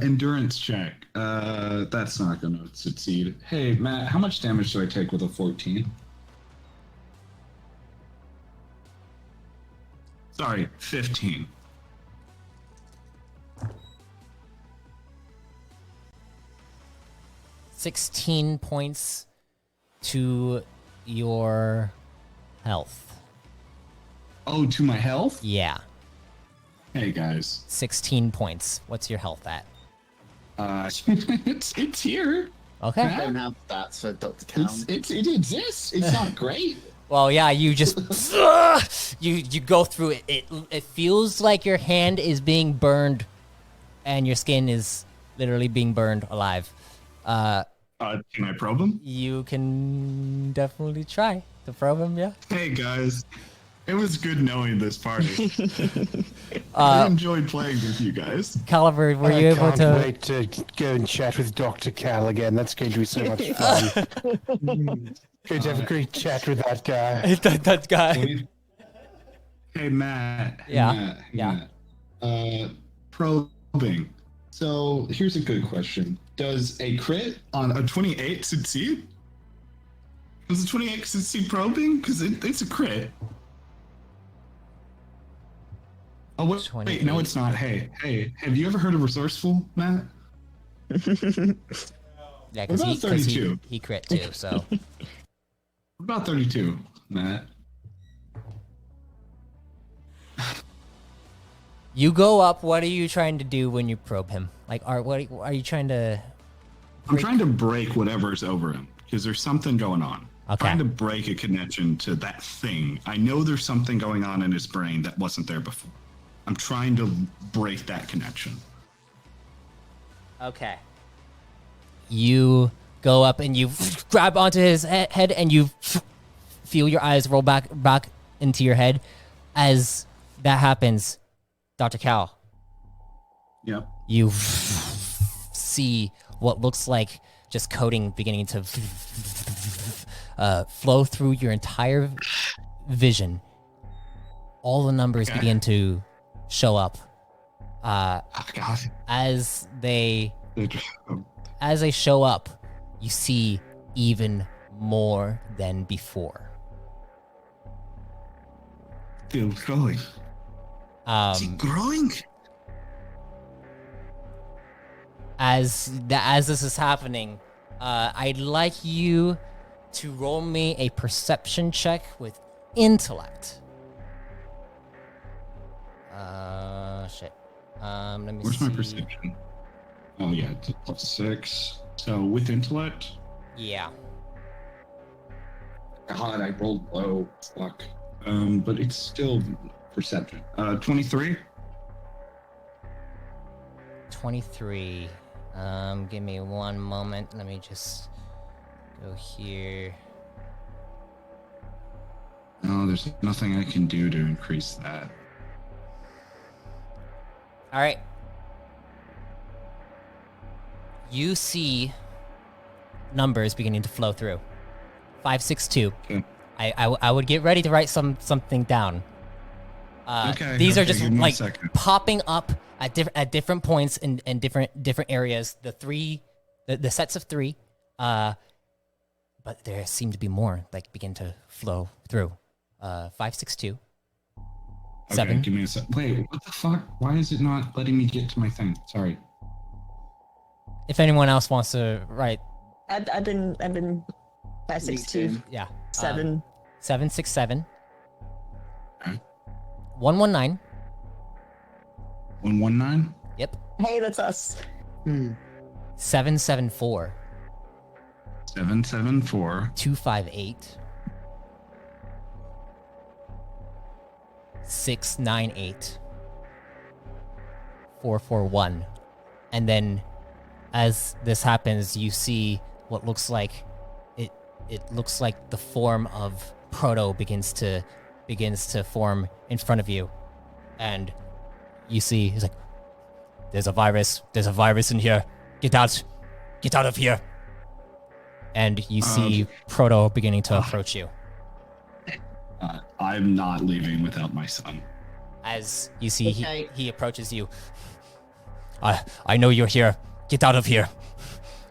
Endurance check. That's not going to succeed. Hey, Matt, how much damage do I take with a 14? Sorry, 15. $16 points to your health. Oh, to my health? Yeah, Hey, guys. 16 points. What's your health at? It's here. Okay. I don't have stats for Dr. Count. It exists. It's not great. Well, yeah, you just you go through it. It feels like your hand is being burned, and your skin is literally being burned alive. Can I probe him? You can definitely try to probe him. Yeah. Hey, guys. It was good knowing this party. I enjoyed playing with you guys. Caliber, were you I able can't to? wait to go and chat with Dr. Cal again. That's going to be so much fun. Going to have a great chat with that guy. that guy. Hey, Matt. Hey, Yeah, Matt. Hey, yeah. Matt. Probing. So here's a good question. Does a crit on a 28 succeed? Does a 28 succeed probing? Because it's a crit. Oh, wait, 28. no, it's not. Hey, have you ever heard of resourceful, Matt? Yeah, What about 32? he crit too. So What about 32, Matt? You go up. What are you trying to do when you probe him? Like, what are you trying to? I'm trying to break whatever's over him because there's something going on. Okay. Trying to break a connection to that thing. I know there's something going on in his brain that wasn't there before. I'm trying to break that connection. Okay. You go up and you grab onto his head and you feel your eyes roll back into your head. As that happens, Dr. Cal, Yep. you see what looks like just coding beginning to flow through your entire vision. All the numbers begin to show up. Oh, God. As they show up, you see even more than before. Still growing. Is he growing? As this is happening, I'd like you to roll me a perception check with intellect. Shit. Let me Where's see. my perception? Oh, yeah, it's +6. So with intellect? Yeah. God, I rolled low. Fuck. But it's still perception. 23? 23. Give me one moment. Let me just go here. No, there's nothing I can do to increase that. All right. You see numbers beginning to flow through. 562. Okay. I would get ready to write something down. Okay, These are okay, just give me a like second. popping up at different points in different areas. The sets of 3, but there seem to be more like begin to flow through. 562. Okay, 7. give me a sec. Wait, what the fuck? Why is it not letting me get to my thing? Sorry. If anyone else wants to write, I've been 562 yeah, 7. 767. Okay. 119. 119? Yep. Hey, that's us. 774. 774. 258. 698. 441. And then as this happens, you see what looks like it looks like the form of Proto begins to form in front of you. And you see he's like, there's a virus in here. Get out of here. And you see Proto beginning to approach you. I'm not leaving without my son. As you see, Okay. he approaches you. I know you're here. Get out of here.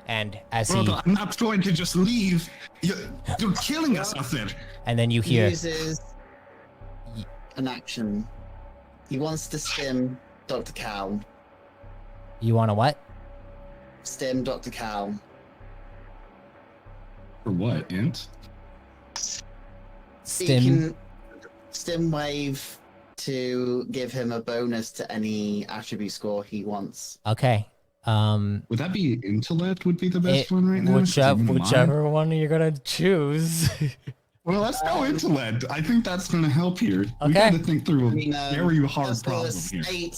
And as he, Proto, I'm not going to just leave. You're killing us out there. and then you He hear, uses an action. He wants to stim Dr. Cal. you want to what? Stim Dr. Cal. For what, Int? He Stim. can stim wave to give him a bonus to any attribute score he wants. Okay. Would that be intellect would be the best one right now? Whichever one you're gonna choose. Well, let's go intellect. I think that's going to help here. We Okay. got to think through a very hard that's problem here. eight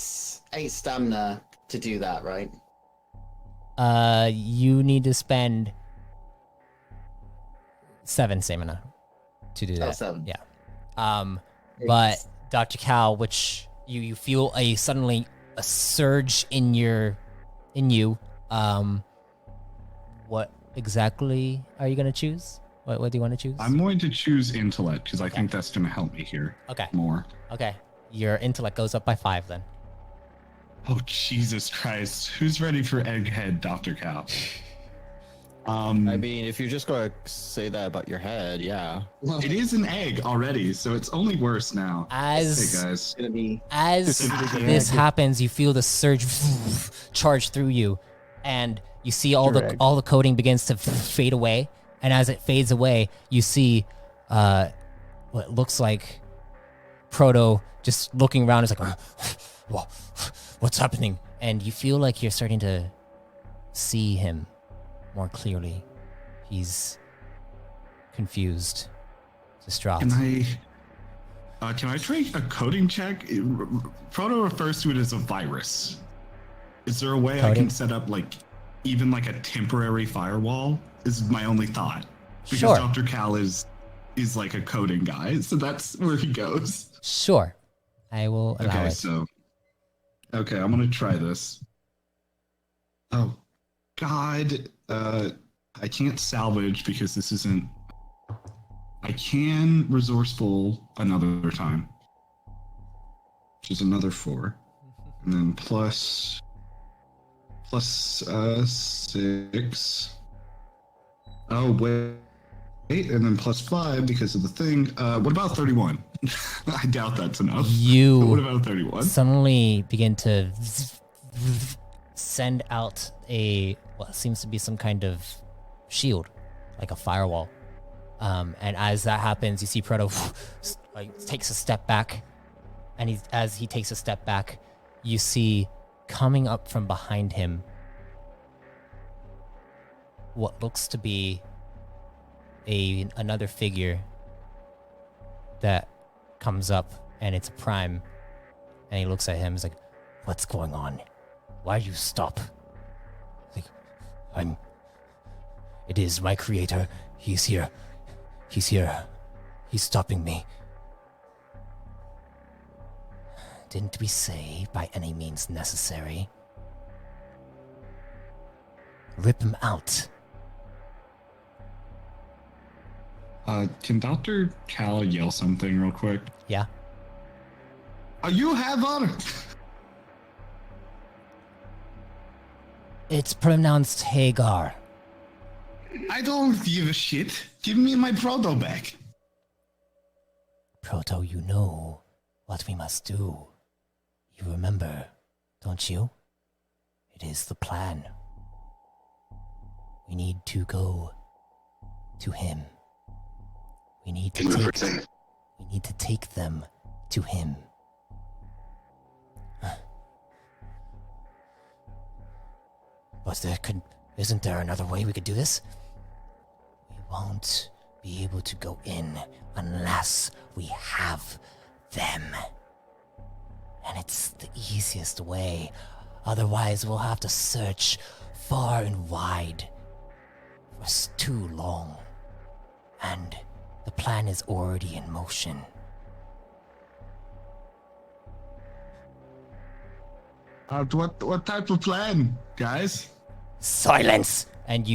stamina to do that, right? You need to spend 7 stamina to do that. 7. Yeah. But Dr. Cal, which you feel suddenly a surge in you. What exactly are you gonna choose? What do you want to choose? I'm going to choose intellect because I think that's going to help me here Okay. more. Okay. Your intellect goes up by 5 then. Oh, Jesus Christ. Who's ready for Egghead, Dr. Cal? I mean, if you're just going to say that about your head, yeah. It is an egg already, so it's only worse now. Hey, As guys. Gonna be this happens, you feel the surge charge through you, and you see all the coding begins to fade away. And as it fades away, you see what looks like Proto just looking around. Is like, What's happening? And you feel like you're starting to see him more clearly. He's confused, distraught. Can I try a coding check? Proto refers to it as a virus. Is there a way I Coding? can set up even a temporary firewall? Is my only thought. Because Sure. Dr. Cal is like a coding guy, so that's where he goes. Sure. I will allow it. Okay, I'm gonna try this. Oh, God. I can't salvage because this isn't. I can resourceful another time, which is another 4, and then plus 6. Oh wait, and then plus 5 because of the thing. What about 31? I doubt that's enough. You What about 31? suddenly begin to send out what seems to be some kind of shield, like a firewall. And as that happens, you see Proto takes a step back, and as he takes a step back, you see coming up from behind him what looks to be another figure that comes up, and it's a prime, and he looks at him. He's like, "What's going on? Why you stop?" Like, it is my creator. He's here. He's here. He's stopping me. Didn't we say by any means necessary? Rip him out. Can Dr. Cal yell something real quick? Yeah. You have honor. It's pronounced Hagar. I don't give a shit. Give me my Proto back. Proto, you know what we must do. You remember, don't you? It is the plan. We need to go to him. We need to take them to him. But isn't there another way we could do this? We won't be able to go in unless we have them. And it's the easiest way. Otherwise, we'll have to search far and wide for too long. And the plan is already in motion. What type of plan, guys? Silence! And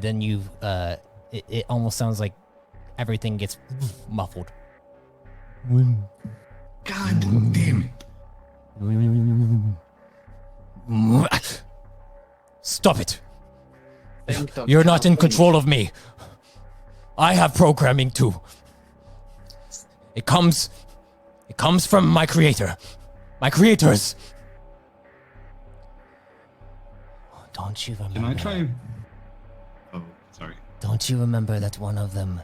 then it almost sounds like everything gets muffled. God damn it. Stop it! You're not in control of me. I have programming too. It comes from my creator. My creators. Don't you remember? Can I try? Oh, sorry. Don't you remember that one of them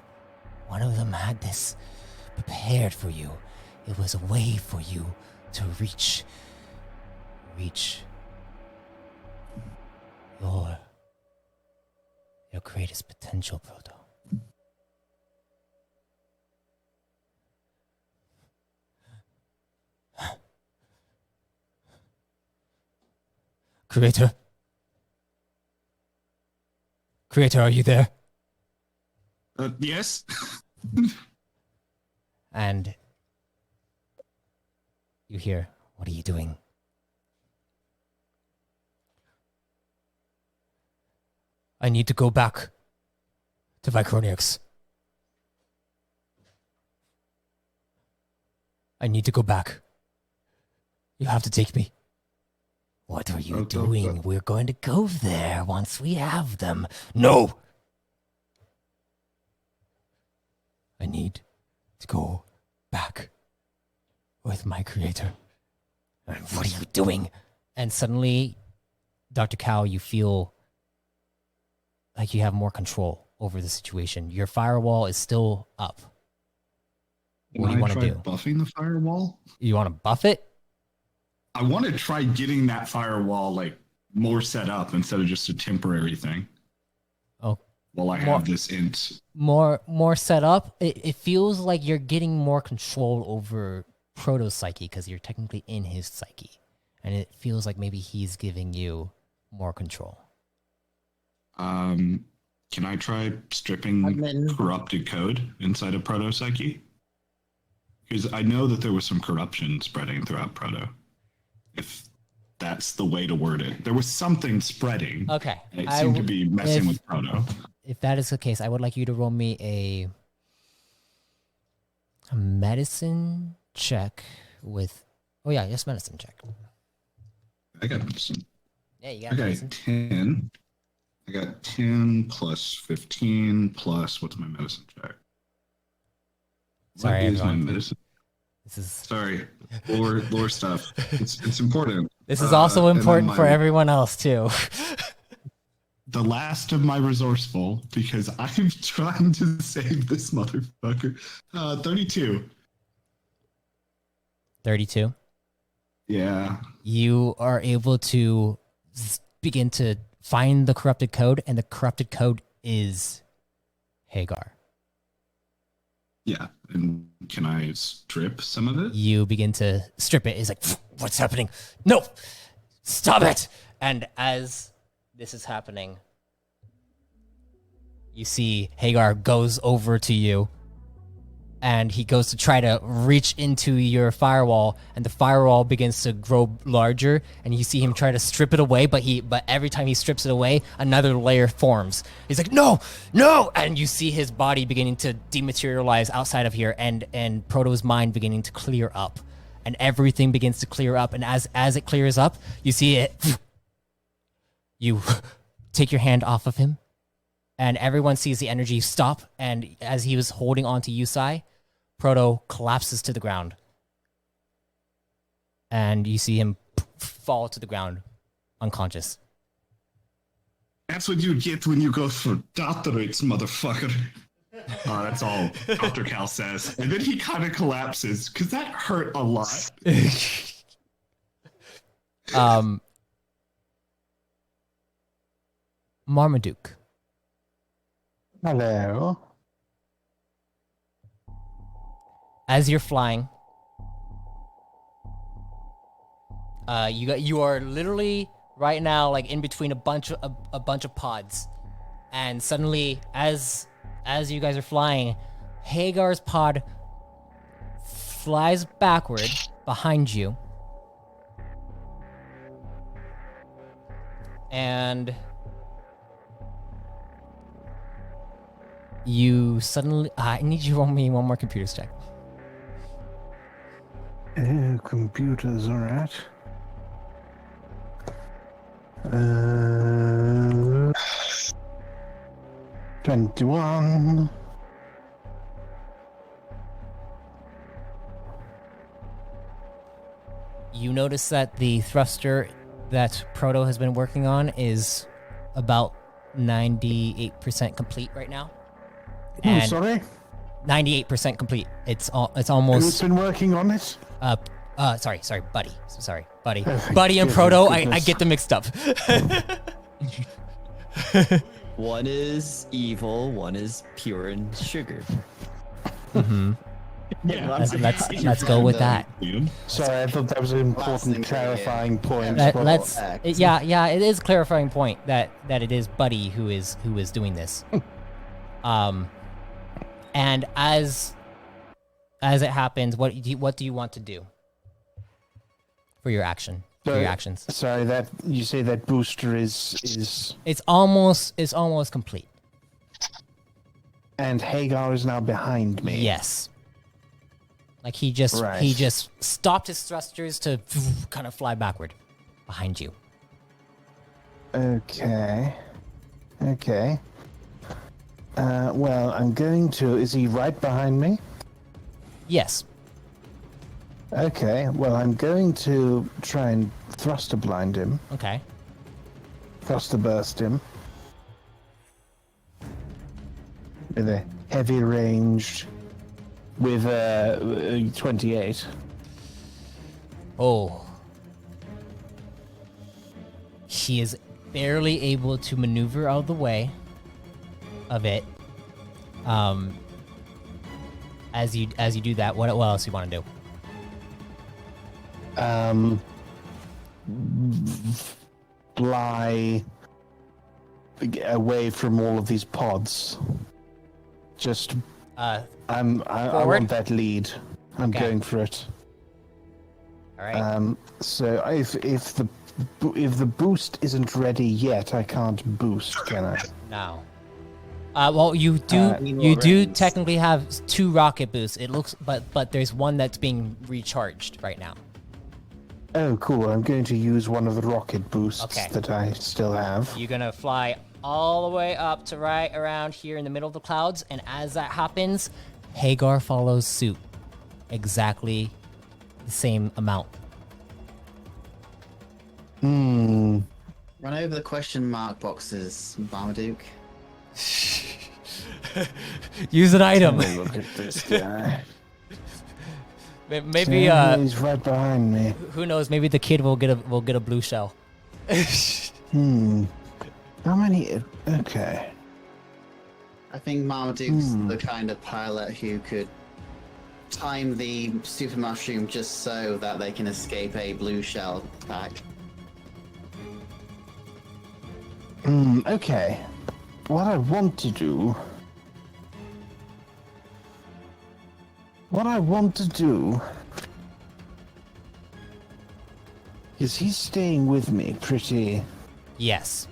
had this prepared for you? It was a way for you to reach your greatest potential, Proto. Creator, are you there? Yes. And you hear, what are you doing? I need to go back to Vicroniax. I need to go back. You have to take me. What are you doing? We're going to go there once we have them. No! I need to go back with my creator. What are you doing? And suddenly, Dr. Cow, you feel like you have more control over the situation. Your firewall is still up. What do you want to do? Buffing the firewall? You want to buff it? I want to try getting that firewall like more set up instead of just a temporary thing. Oh, while I have this int. More set up. It feels like you're getting more control over Proto's psyche because you're technically in his psyche, and it feels like maybe he's giving you more control. Can I try stripping corrupted code inside of Proto psyche? Because I know that there was some corruption spreading throughout Proto. If that's the way to word it, there was something spreading. Okay, It seemed to be messing with Proto. If that is the case, I would like you to roll me a medicine check with. Oh yeah, just medicine check. I got medicine. Yeah, you got okay, medicine. 10. I got 10 plus 15 plus what's my medicine check? Sorry, what is my everyone. medicine? This is Sorry, lore stuff. It's important. This is also and then important for everyone else too. The last of my resourceful, because I'm trying to save this motherfucker. 32. 32. Yeah. You are able to begin to find the corrupted code, and the corrupted code is Hagar. Yeah. And can I strip some of it? You begin to strip it. It's like, what's happening? No! Stop it! And as this is happening, you see Hagar goes over to you, and he goes to try to reach into your firewall, and the firewall begins to grow larger, and you see him try to strip it away, but every time he strips it away, another layer forms. He's like, no, no! And you see his body beginning to dematerialize outside of here, and Proto's mind beginning to clear up. And everything begins to clear up, and as it clears up, you see it. You take your hand off of him, and everyone sees the energy stop, and as he was holding on to Yusai, Proto collapses to the ground. And you see him fall to the ground, unconscious. That's what you get when you go for doctorates, motherfucker. That's all Dr. Cal says. And then he kind of collapses, because that hurt a lot. Marmaduke. Hello. As you're flying, you are literally right now like in between a bunch of pods, and suddenly as you guys are flying, Hagar's pod flies backward behind you, and you suddenly I need you to roll me one more computer's check. Computers, alright. 21. You notice that the thruster that Proto has been working on is about 98% complete right now. Oh, sorry? 98% complete. It's Who's almost been working on it? sorry, Buddy. So sorry, Buddy. Oh, Buddy and goodness, Proto, I goodness. get them mixed up. One is evil, one is pure and sugar. Mm-hmm. Yeah, Let's go with that. Sorry, I thought that was an important thing, clarifying point. Let's X. yeah, it is a clarifying point that it is Buddy who is doing this. And as it happens, what do you want to do for your action? For your actions. Sorry, that you say that booster is It's almost complete. and Hagar is now behind me. Yes. Like he just stopped his thrusters to kind of fly backward behind you. Okay. Well, I'm going to. Is he right behind me? Yes. Okay. Well, I'm going to try and thruster blind him. Okay. Thruster burst him. With a heavy ranged. With 28. Oh. he is barely able to maneuver out of the way of it. As you do that, what else you want to do? Fly away from all of these pods. Just, I forward? want that lead. I'm Okay. going for it. All right. So if the boost isn't ready yet, I can't boost, can I? No. Well, you do technically have 2 rocket boosts. It looks, but there's one that's being recharged right now. Oh, cool. I'm going to use one of the rocket boosts Okay. that I still have. You're gonna fly all the way up to right around here in the middle of the clouds, and as that happens, Hagar follows suit. Exactly the same amount. Hmm. Run over the question mark boxes, Marmaduke. Use an item. Have a look at this guy. Maybe He's right behind me. who knows? Maybe the kid will get a blue shell. Hmm. How many? Okay. I think Marmaduke's the kind of pilot who could time the super mushroom just so that they can escape a blue shell attack. Okay. What I want to do is he's staying with me pretty. Yes.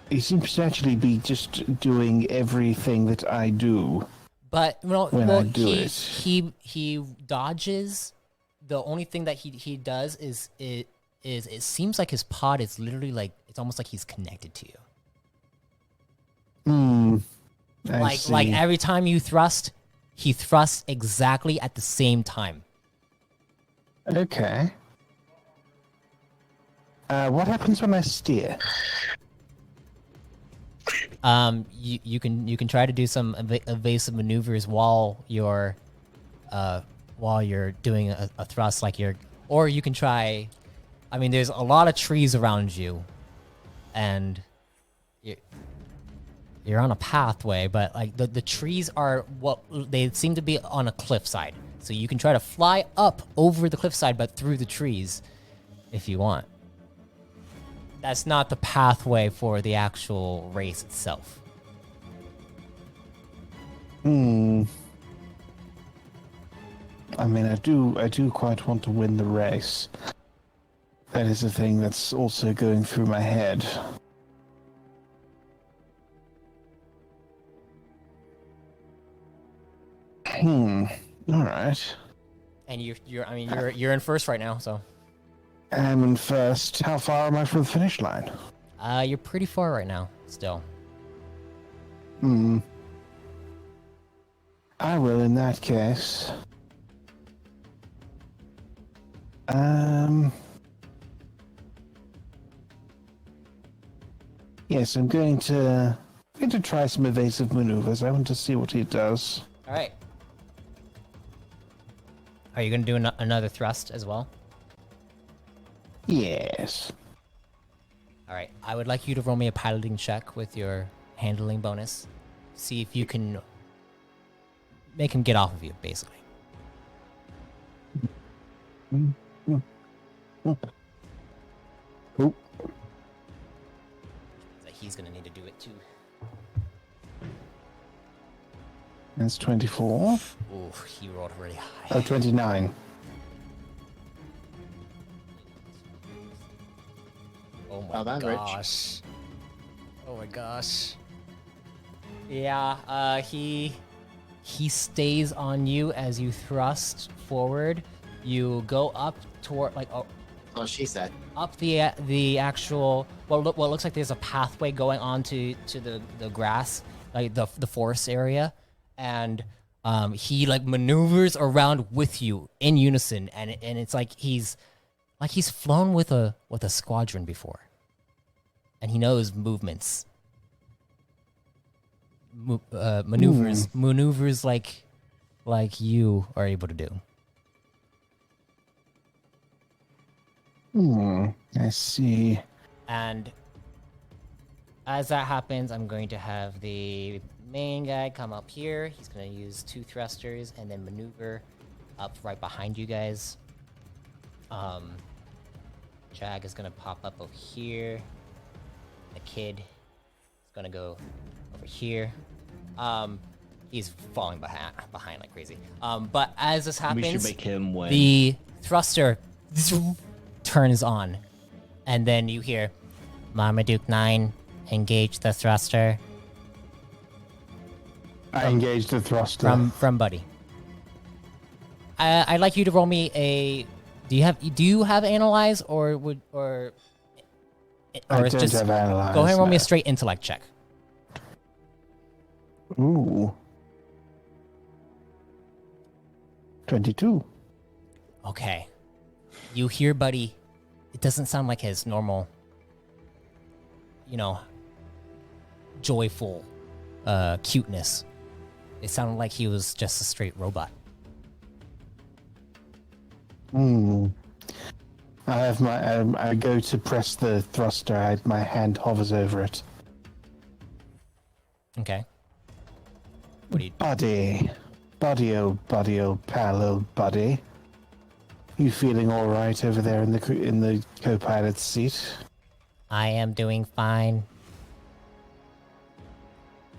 He seems to actually be just doing everything that I do. But When I do he dodges. The only thing that he does is it seems like his pod is literally like, it's almost like he's connected to you. I see. Like every time you thrust, he thrusts exactly at the same time. Okay. What happens when I steer? You can try to do some evasive maneuvers while you're doing a thrust, or you can try. I mean, there's a lot of trees around you, and you're on a pathway, but like the trees are they seem to be on a cliffside. So you can try to fly up over the cliffside, but through the trees, if you want. That's not the pathway for the actual race itself. I mean, I do quite want to win the race. That is a thing that's also going through my head. All right. And you're in first right now, so. I'm in first. How far am I from the finish line? You're pretty far right now, still. I will in that case. Yes, I'm going to try some evasive maneuvers. I want to see what he does. All right. Are you gonna do another thrust as well? Yes. All right. I would like you to roll me a piloting check with your handling bonus. See if you can make him get off of you, basically. Oh. He's gonna need to do it too. That's 24. Ooh, he rolled really high. Oh, 29. Oh my Wow, that rich. gosh. Oh my gosh. Yeah, he stays on you as you thrust forward. You go up toward Oh, she said. up the actual what looks like there's a pathway going on to the grass, like the forest area, and he like maneuvers around with you in unison, and it's like he's flown with a squadron before, and he knows movements, maneuvers like you are able to do. I see. And as that happens, I'm going to have the main guy come up here. He's going to use 2 thrusters and then maneuver up right behind you guys. Jag is going to pop up over here. The kid is going to go over here. He's falling behind like crazy. But as this happens, We should make him win. the thruster turns on, and then you hear Marmaduke 9 engage the thruster I engaged the thruster. from Buddy. I'd like you to roll me a. Do you have analyze or I it's don't just have analyze. go ahead and roll me a no. straight intellect check. Ooh. 22. Okay. You hear Buddy. It doesn't sound like his normal, joyful cuteness. It sounded like he was just a straight robot. I go to press the thruster. My hand hovers over it. Okay. What do you Buddy, oh pal, oh buddy. You feeling all right over there in the co-pilot's seat? I am doing fine.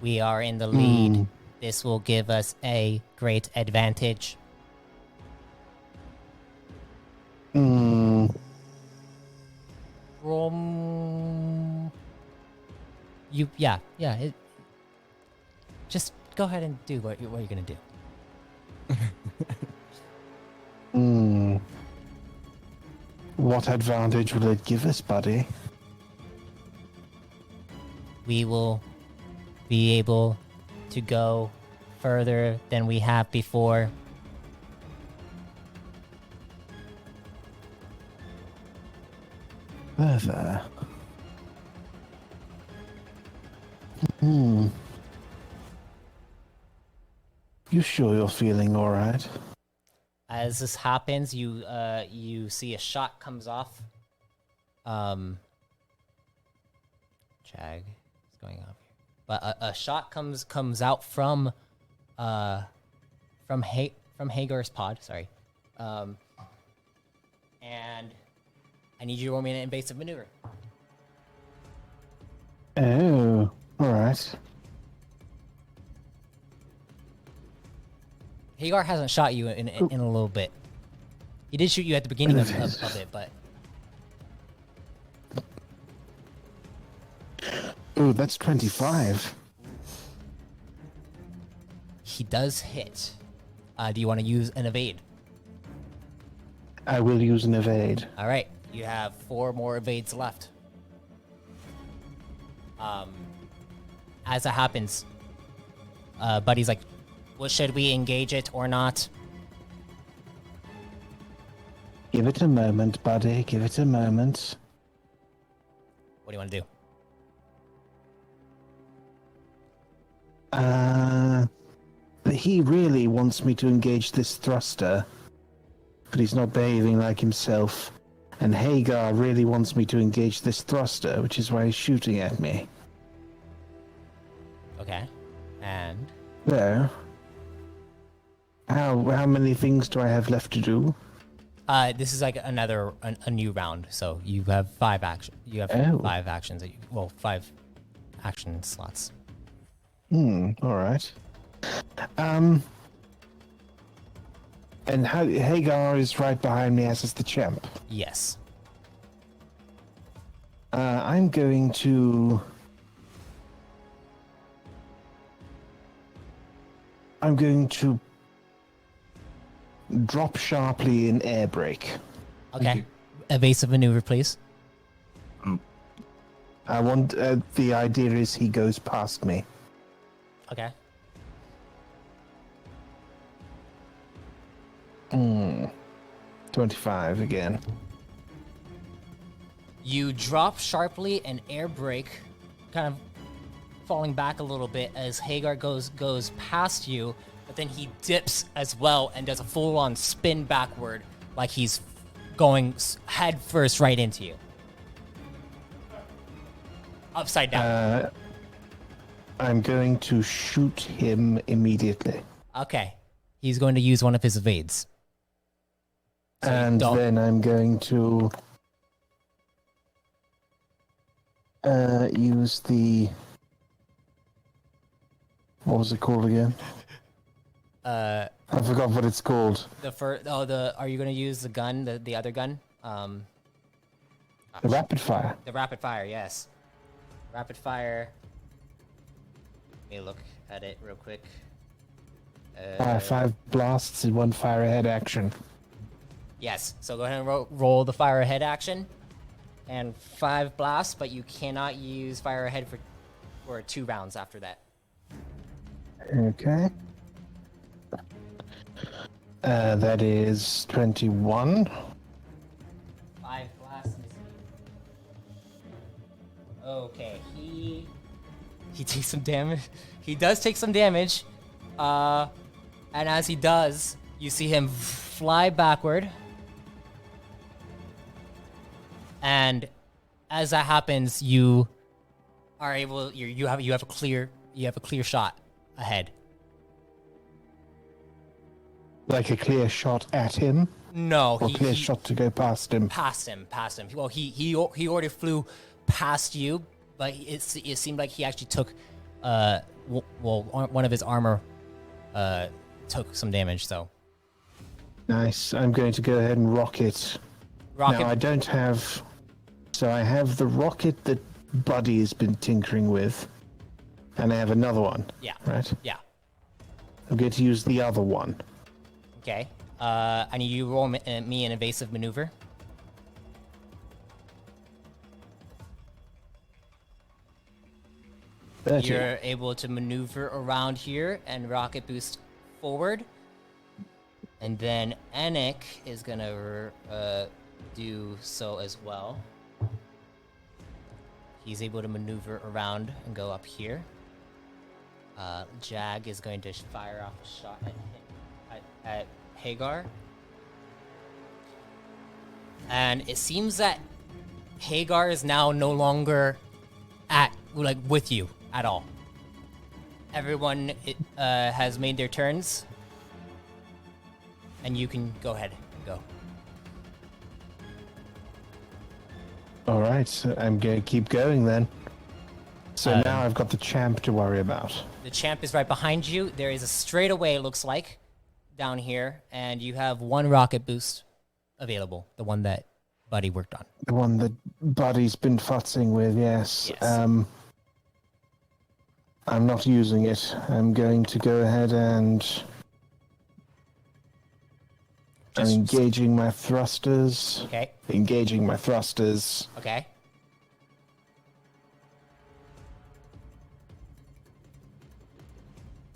We are in the lead. This will give us a great advantage. Just go ahead and do what you're gonna do. What advantage will it give us, buddy? We will be able to go further than we have before. Further. You sure you're feeling all right? As this happens, you see a shot comes off. Jag is going up here, but a shot comes out from Hagar's pod. Sorry, and I need you to roll me an invasive maneuver. Oh, all right. Hagar hasn't shot you in a little bit. He did shoot you at the beginning of it, but Oh, that's 25. he does hit. Do you want to use an evade? I will use an evade. All right, you have 4 more evades left. As it happens, Buddy's like, well, should we engage it or not? Give it a moment, buddy. Give it a moment. What do you want to do? He really wants me to engage this thruster, but he's not behaving like himself. And Hagar really wants me to engage this thruster, which is why he's shooting at me. Okay, and So, how many things do I have left to do? this is like a new round. So you have 5 action. You have 5 actions. 5 action slots. All right. And Hagar is right behind me, as is the champ. Yes. I'm going to drop sharply in air brake. Okay. Evasive maneuver, please. I want the idea is he goes past me. Okay. 25 again. You drop sharply and air brake, kind of falling back a little bit as Hagar goes past you, but then he dips as well and does a full-on spin backward, like he's going head first right into you. Upside down. I'm going to shoot him immediately. Okay. He's going to use one of his evades. So And then I'm going to use the... What was it called again? I forgot what it's called. Are you going to use the gun, the other gun? The rapid fire. The rapid fire, yes. Rapid fire. Let me look at it real quick. 5 blasts in 1 fire ahead action. Yes, so go ahead and roll the fire ahead action. And 5 blasts, but you cannot use fire ahead for 2 rounds after that. Okay. That is 21. 5 blasts. Okay, he takes some damage. He does take some damage. And as he does, you see him fly backward. And as that happens, you are able. You have a clear shot ahead. Like a clear shot at him? No, or clear shot to go past him? Past him. Well, he already flew past you, but it seemed like he actually took one of his armor took some damage. So nice. I'm going to go ahead and rocket. Now I don't have. So I have the rocket that Buddy has been tinkering with, and I have another one. Yeah. Right. Yeah. I'm going to use the other one. Okay. I need you to roll me an evasive maneuver. You're able to maneuver around here and rocket boost forward. And then Anik is going to do so as well. He's able to maneuver around and go up here. Jag is going to fire off a shot at Hagar. And it seems that Hagar is now no longer with you at all. Everyone has made their turns. And you can go ahead and go. All right, so I'm going to keep going then. So now I've got the champ to worry about. The champ is right behind you. There is a straightaway, it looks like, down here, and you have 1 rocket boost available, the one that Buddy worked on. The one that Buddy's been futzing with, yes. I'm not using it. I'm going to go ahead and... I'm engaging my thrusters. Okay. Engaging my thrusters. Okay.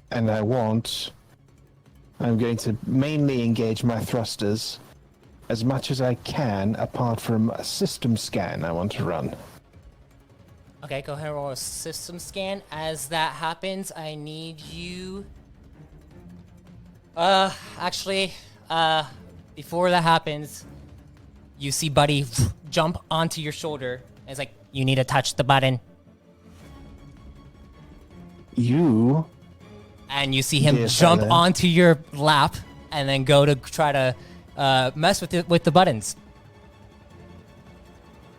And I'm going to mainly engage my thrusters as much as I can, apart from a system scan I want to run. Okay, go ahead and roll a system scan. As that happens, I need you... before that happens, you see Buddy jump onto your shoulder. And it's like, you need to touch the button. You... And you see him jump onto your lap and then go to try to mess with the buttons.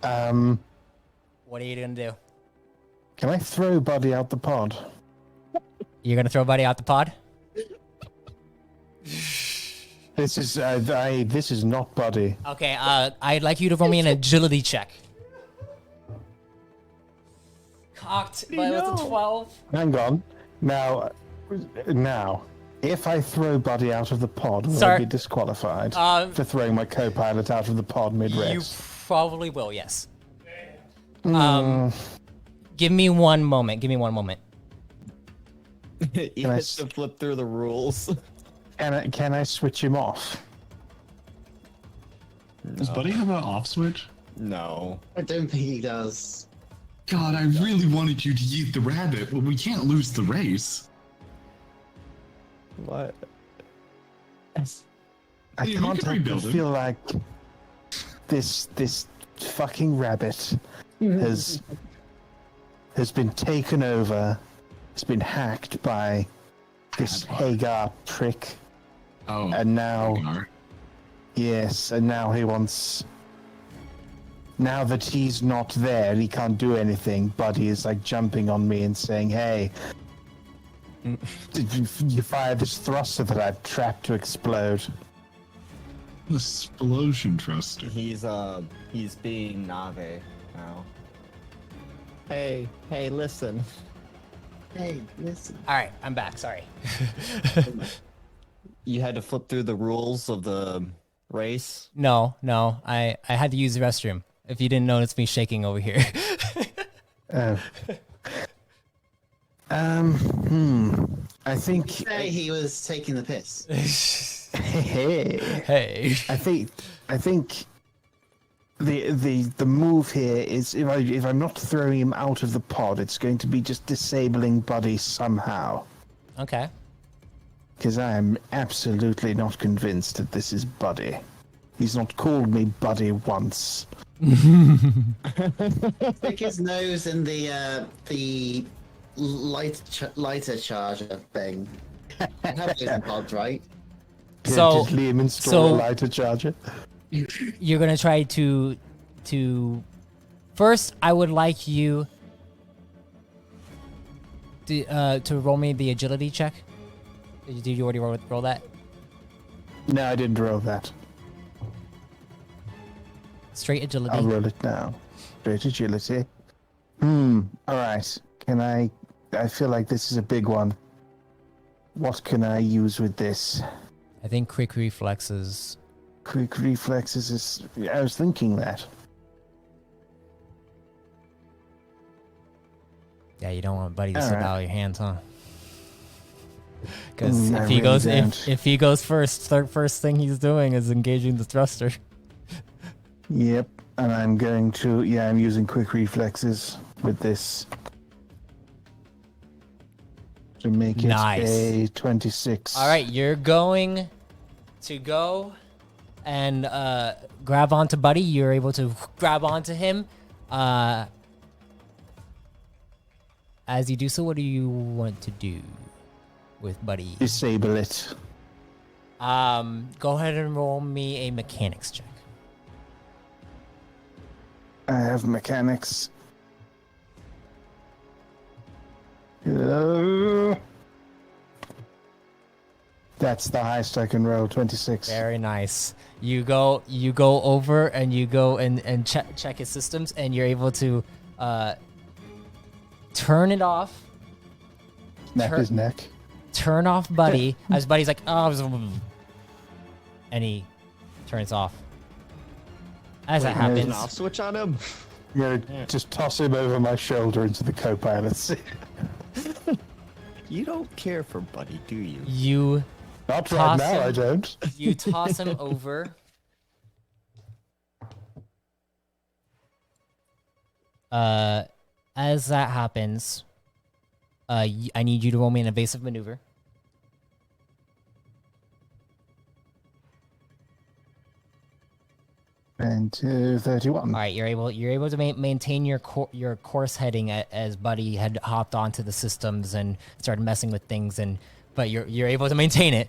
What are you gonna do? Can I throw Buddy out the pod? You're gonna throw Buddy out the pod? This is not Buddy. Okay, I'd like you to roll me an agility check. Cocked, but it was a 12. Hang on. Now, if I throw Buddy out of the pod, will I be disqualified for throwing my co-pilot out of the pod mid-race? You probably will, yes. Give me one moment. You have to flip through the rules. Can I switch him off? Does Buddy have an off switch? No. I don't think he does. God, I really wanted you to eat the rabbit, but we can't lose the race. What? I can't help but feel like this fucking rabbit has been taken over. It's been hacked by this Hagar prick. Oh, And now, Hagar. yes, and now he wants. Now that he's not there, he can't do anything. Buddy is like jumping on me and saying, "Hey, did you fire this thruster that I've trapped to explode?" Explosion thruster. He's being Nave now. Hey, listen. Hey, listen. All right, I'm back. Sorry. You had to flip through the rules of the race. No, I had to use the restroom. If you didn't notice me shaking over here. I think. Say he was taking the piss. Hey. I think the move here is if I'm not throwing him out of the pod, it's going to be just disabling Buddy somehow. Okay. Because I am absolutely not convinced that this is Buddy. He's not called me Buddy once. Stick his nose in the lighter charger thing. Have those in pods, right? So- Did Liam install so- a lighter charger? You're gonna try to first. I would like you to roll me the agility check. Did you already roll that? No, I didn't roll that. Straight agility. I'll roll it now. Great agility. Alright. I feel like this is a big one. What can I use with this? I think quick reflexes. Quick reflexes is... I was thinking that. Yeah, you don't want Buddy to All slip right. out of your hands, huh? Because I if he really goes, don't. if he goes first, the first thing he's doing is engaging the thruster. Yep. And I'm going to... Yeah, I'm using quick reflexes with this. To make it Nice. a 26. All right, you're going to go and grab onto Buddy. You're able to grab onto him. As you do so, what do you want to do with Buddy? Disable it. Go ahead and roll me a mechanics check. I have mechanics. That's the highest I can roll, 26. Very nice. You go over and you go and check his systems, and you're able to turn it off. Snap turn- his neck. Turn off Buddy as Buddy's like, oh, and he turns off. As that There's an happens, off switch on him. I'm gonna just toss him over my shoulder into the co-pilot seat. You don't care for Buddy, do you? you Not right Toss now, him. I don't. you toss him over. As that happens, I need you to roll me an evasive maneuver. And 31. All right, you're able to maintain your course heading as Buddy had hopped onto the systems and started messing with things, but you're able to maintain it,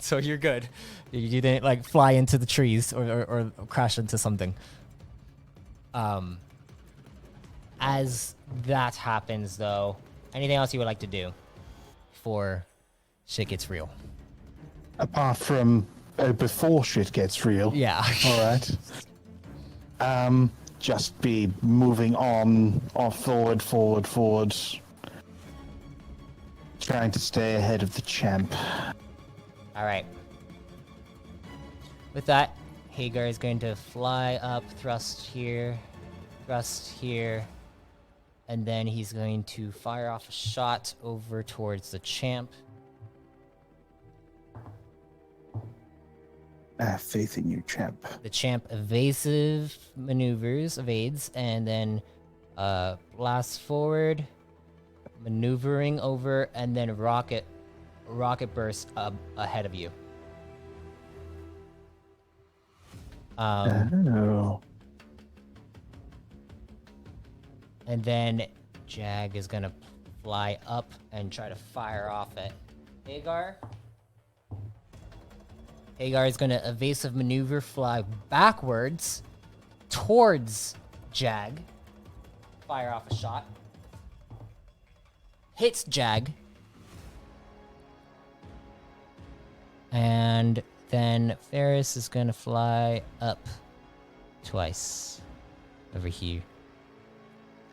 so you're good. You didn't like fly into the trees or crash into something. As that happens, though, anything else you would like to do before shit gets real? Apart from before shit gets real. Yeah. All right. Just be moving on, forward. Trying to stay ahead of the champ. All right. With that, Hagar is going to fly up, thrust here, and then he's going to fire off a shot over towards the champ. I have faith in you, champ. The champ evades, and then blasts forward, maneuvering over, and then rocket burst up ahead of you. Oh. And then Jag is gonna fly up and try to fire off at Hagar. Hagar is gonna evasive maneuver, fly backwards towards Jag. Fire off a shot. Hits Jag. And then Ferris is gonna fly up twice over here.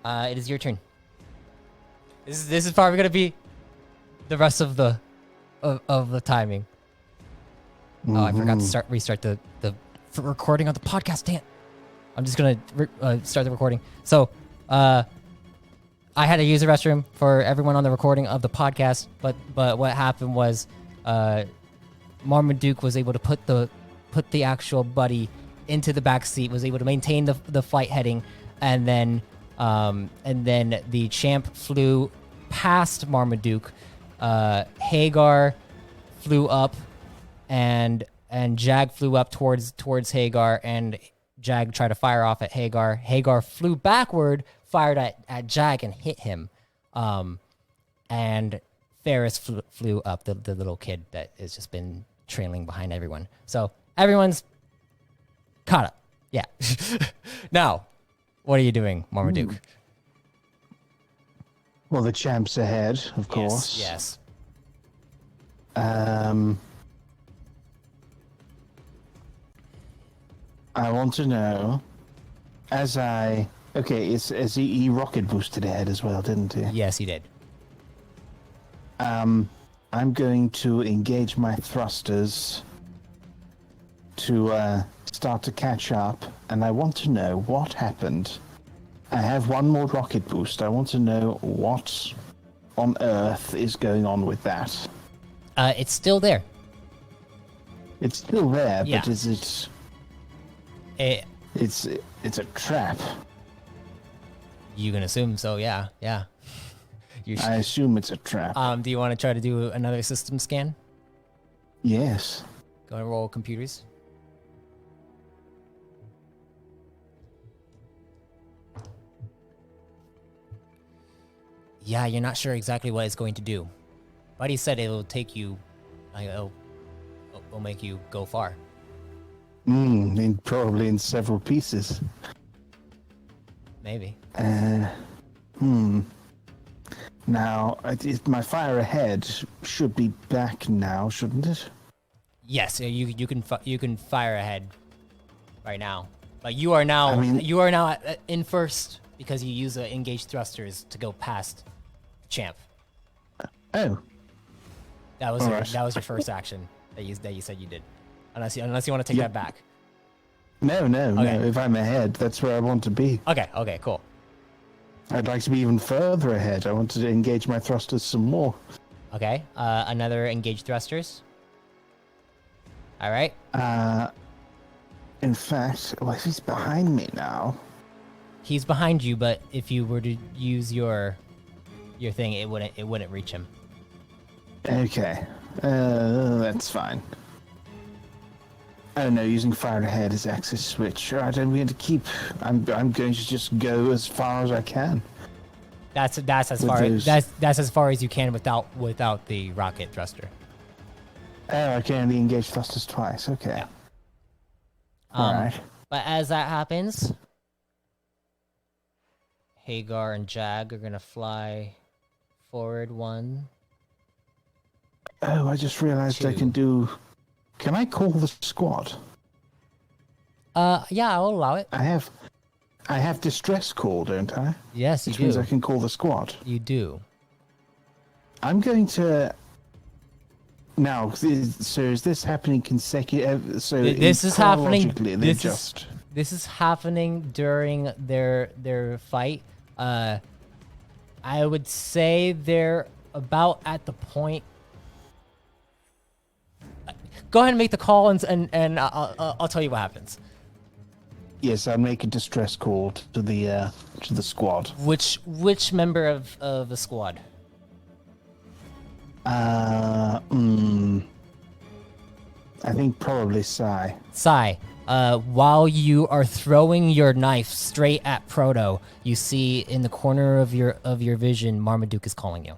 It is your turn. This is probably gonna be the rest of the timing. Oh, I forgot to restart the recording on the podcast. Damn. I'm just gonna start the recording. So, I had to use the restroom for everyone on the recording of the podcast, but what happened was, Marmaduke was able to put the actual buddy into the back seat, was able to maintain the flight heading, and then the champ flew past Marmaduke. Hagar flew up, and Jag flew up towards Hagar, and Jag tried to fire off at Hagar. Hagar flew backward, fired at Jag, and hit him. And Ferris flew up, the little kid that has just been trailing behind everyone. So everyone's caught up. Yeah. Now, what are you doing, Marmaduke? Well, the champ's ahead, of course. Yes. I want to know, as he rocket boosted ahead as well, didn't he? Yes, he did. I'm going to engage my thrusters to start to catch up, and I want to know what happened. I have one more rocket boost. I want to know what on earth is going on with that. It's still there. It's still there, Yeah. but is it? It's a trap. You can assume so, yeah. I assume it's a trap. Do you want to try to do another system scan? Yes. Go and roll computers. Yeah, you're not sure exactly what it's going to do. But he said it'll take you, it'll make you go far. Probably in several pieces. Maybe. Now, my fire ahead should be back now, shouldn't it? Yes, you can fire ahead right now. But you are now in first because you use the engaged thrusters to go past the champ. Oh. That was Alright. that was your first action that you said you did. Unless you want to take that back. No. Okay. If I'm ahead, that's where I want to be. Okay, cool. I'd like to be even further ahead. I want to engage my thrusters some more. Okay, another engaged thrusters. All right. In fact, if he's behind me now. He's behind you, but if you were to use your thing, it wouldn't reach him. Okay. That's fine. I don't know, using fire ahead as axis switch. Alright, I'm going to keep... I'm going to just go as far as I can. That's as far that's as far as you can without the rocket thruster. Oh, I can only engage thrusters twice. Okay. Yeah. Alright. But as that happens, Hagar and Jag are gonna fly forward one. Oh, I just realized I Two. can do... Can I call the squad? Yeah, I'll allow it. I have distress call, don't I? Yes, Which you means do. I can call the squad. You do. I'm going to... Now, so is this happening consecutive? So This is happening. chronologically, This is happening during their fight. I would say they're about at the point. Go ahead and make the call, and I'll tell you what happens. Yes, I'll make a distress call to the squad. Which member of the squad? I think probably Sai. Sai. While you are throwing your knife straight at Proto, you see in the corner of your vision, Marmaduke is calling you.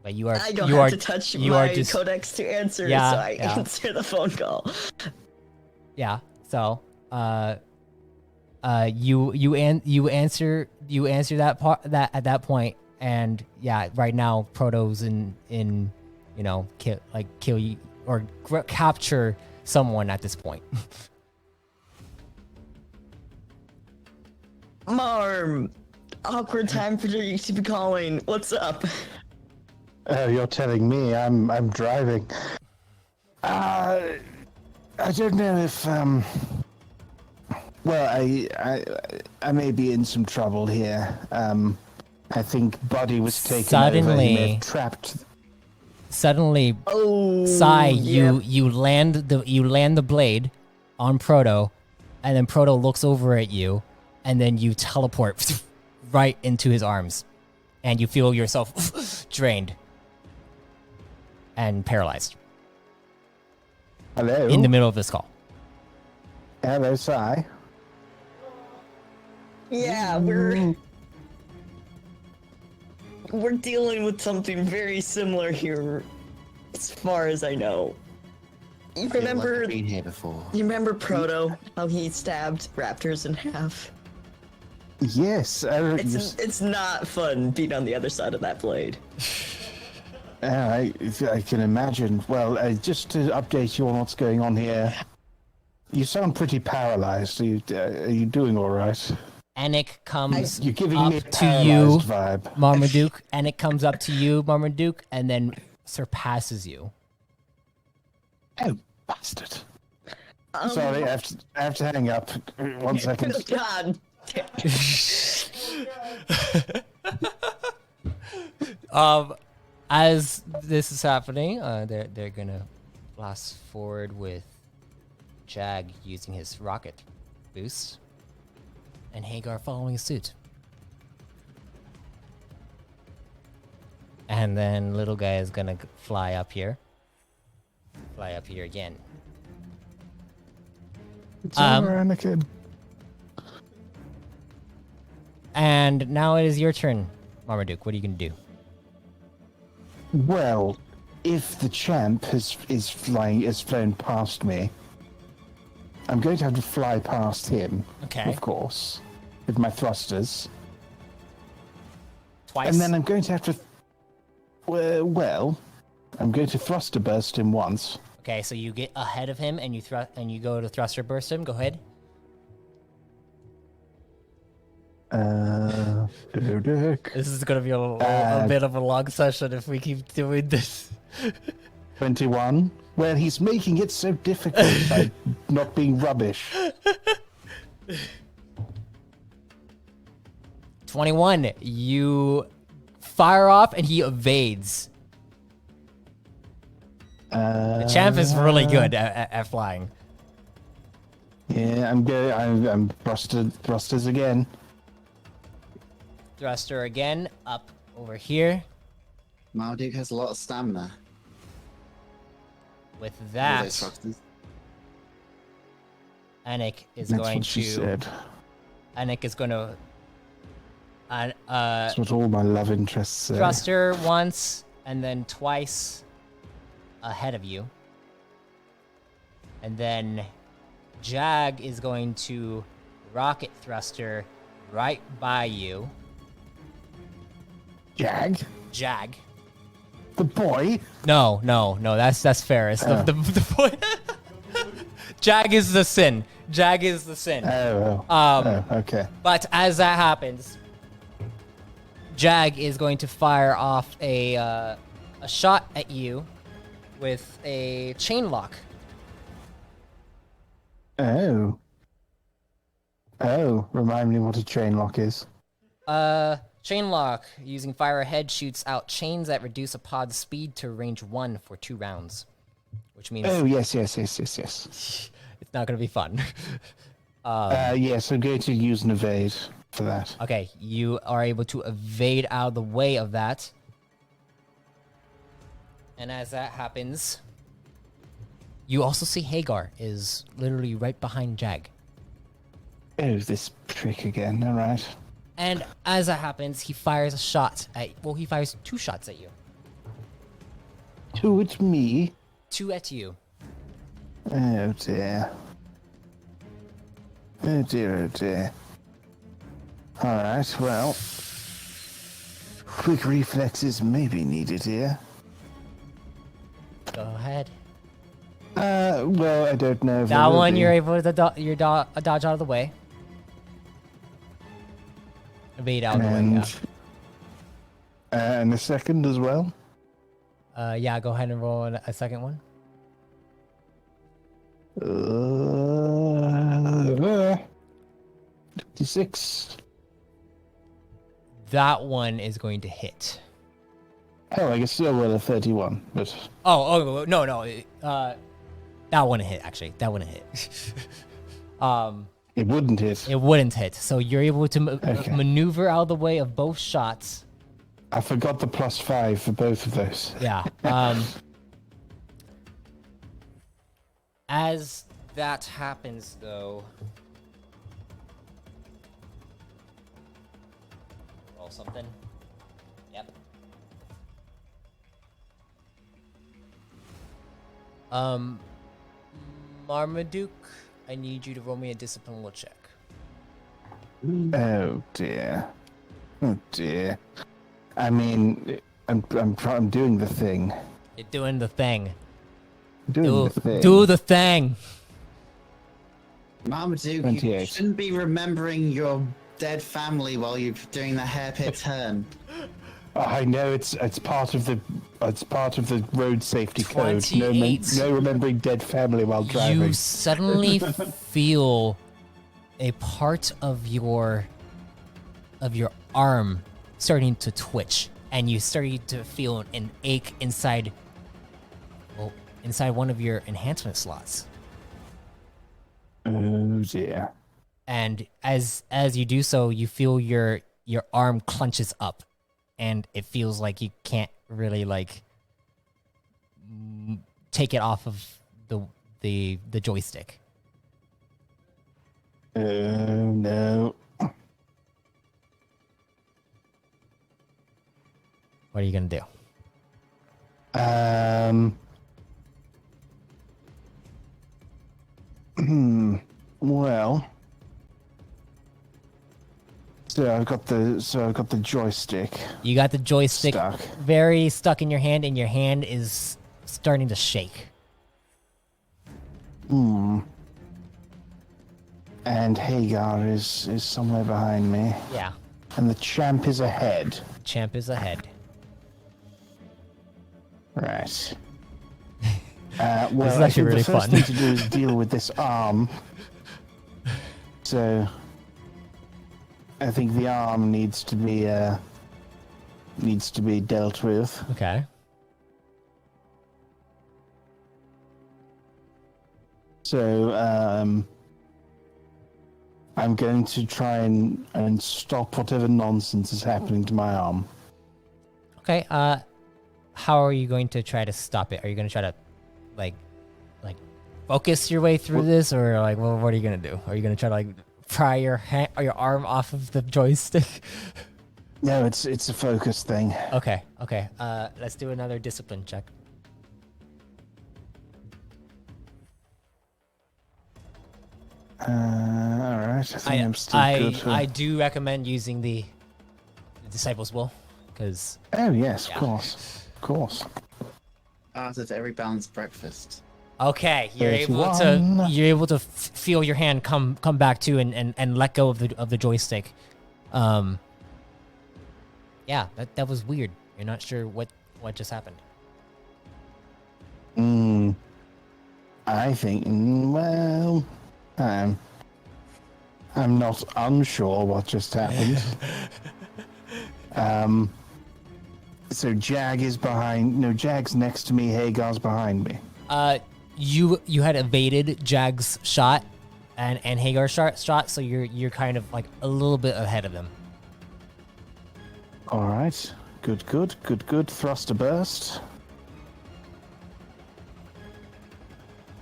But you are I don't you have are, to touch you my are just, codex to answer, Yeah, so I yeah. answer the phone call. Yeah. So, you answer that part that at that point, and yeah, right now Proto's in kill you or capture someone at this point. Marm, awkward time for you to be calling. What's up? Oh, you're telling me I'm driving. I don't know if well, I may be in some trouble here. I think Buddy was taken over. He may Suddenly- have trapped. Suddenly, Oh, Sai, yeah. you land the blade on Proto, and then Proto looks over at you, and then you teleport right into his arms, and you feel yourself drained and paralyzed Hello. in the middle of this call. Hello, Sai. Yeah, we're dealing with something very similar here, as far as I know. You I feel like remember? I've been here before. You remember Proto? How he stabbed raptors in half? Yes. It's not fun being on the other side of that blade. I can imagine. Well, just to update you on what's going on here, you sound pretty paralyzed. Are you doing all right? Anik comes You're giving up me a to you, paralyzed vibe. Marmaduke. Anik comes up to you, Marmaduke, and then surpasses you. Oh, bastard. Sorry, I have to hang up. 1 second. God. As this is happening, they're gonna blast forward with Jag using his rocket boost, and Hagar following suit. And then little guy is gonna fly up here. Fly up here again. It's over, Anakin. And now it is your turn, Marmaduke. What are you gonna do? Well, if the champ is flown past me, I'm going to have to fly past him. Okay. Of course, with my thrusters, Twice. and then I'm going to have to. Well, I'm going to thruster burst him once. Okay, so you get ahead of him and you go to thruster burst him. Go ahead. This is gonna be a bit of a long session if we keep doing this. 21. Well, he's making it so difficult by not being rubbish. 21. You fire off and he evades. The champ is really good at flying. Yeah, I'm thrusters again. Thruster again, up over here. Marmaduke has a lot of stamina. With All that, those thrusters. Anik is That's going what she to. said. Anik is going to. That's what all my love interests say. Thruster once and then twice ahead of you. And then Jag is going to rocket thruster right by you. Jag? Jag. The boy? No, that's Ferris. The boy. Jag is the sin. Jag is the sin. Okay. But as that happens, Jag is going to fire off a shot at you with a chain lock. Oh, remind me what a chain lock is. Chain lock, using fire ahead, shoots out chains that reduce a pod's speed to range 1 for 2 rounds. Which means Oh, yes. it's not going to be fun. Yes, I'm going to use an evade for that. Okay, you are able to evade out of the way of that. And as that happens, You also see Hagar is literally right behind Jag. Oh, this prick again. All right. And as that happens, he fires a shot at. Well, he fires 2 shots at you. 2 at me. 2 at you. Oh dear. Oh dear, oh dear. Alright, well. Quick reflexes may be needed here. Go ahead. Well, I don't know if That I will one be. you're able to dodge out of the way. Evade out of the way, yeah. And the second as well. Yeah, go ahead and roll a second one. 56. That one is going to hit. Oh, I guess still with a 31, but Oh, no. That wouldn't hit, actually. That wouldn't hit. it wouldn't hit. It wouldn't hit. So you're able to Okay. maneuver out of the way of both shots. I forgot the +5 for both of those. Yeah. As that happens, though... Roll something. Yep. Marmaduke, I need you to roll me a disciplinary check. Oh dear. Oh dear. I mean, I'm doing the thing. You're doing the thing. Doing the thing. Do the thing. Marmaduke, you 28. shouldn't be remembering your dead family while you're doing the hairpin turn. I know it's part of the road safety code. 28. No remembering dead family while driving. You suddenly feel a part of your arm starting to twitch, and you starting to feel an ache inside one of your enhancement slots. Oh dear. And as you do so, you feel your arm clenches up, and it feels like you can't really take it off of the joystick. Oh no. What are you gonna do? Well. So I've got the joystick You got the joystick stuck. very stuck in your hand, and your hand is starting to shake. And Hagar is somewhere behind me. Yeah, And the champ is ahead. champ is ahead. Right. Well, This is I actually think really the first fun. thing to do is deal with this arm. So, I think the arm needs to be dealt with. Okay. So, I'm going to try and stop whatever nonsense is happening to my arm. Okay. How are you going to try to stop it? Are you going to try to, like focus your way through this, or what are you going to do? Are you going to try to pry your your arm off of the joystick? No, it's a focus thing. Okay. Let's do another discipline check. All right. I think I'm still good for... I do recommend using the disciples will, because Oh yes, Yeah. of course. Part of every balanced breakfast. okay, you're able 31. to feel your hand come back to and let go of the joystick. Yeah, that was weird. You're not sure what just happened. I think, well, I'm not unsure what just happened. So Jag is behind. No, Jag's next to me. Hagar's behind me. You had evaded Jag's shot and Hagar's shot, so you're kind of a little bit ahead of them. All right. Good. Thruster burst.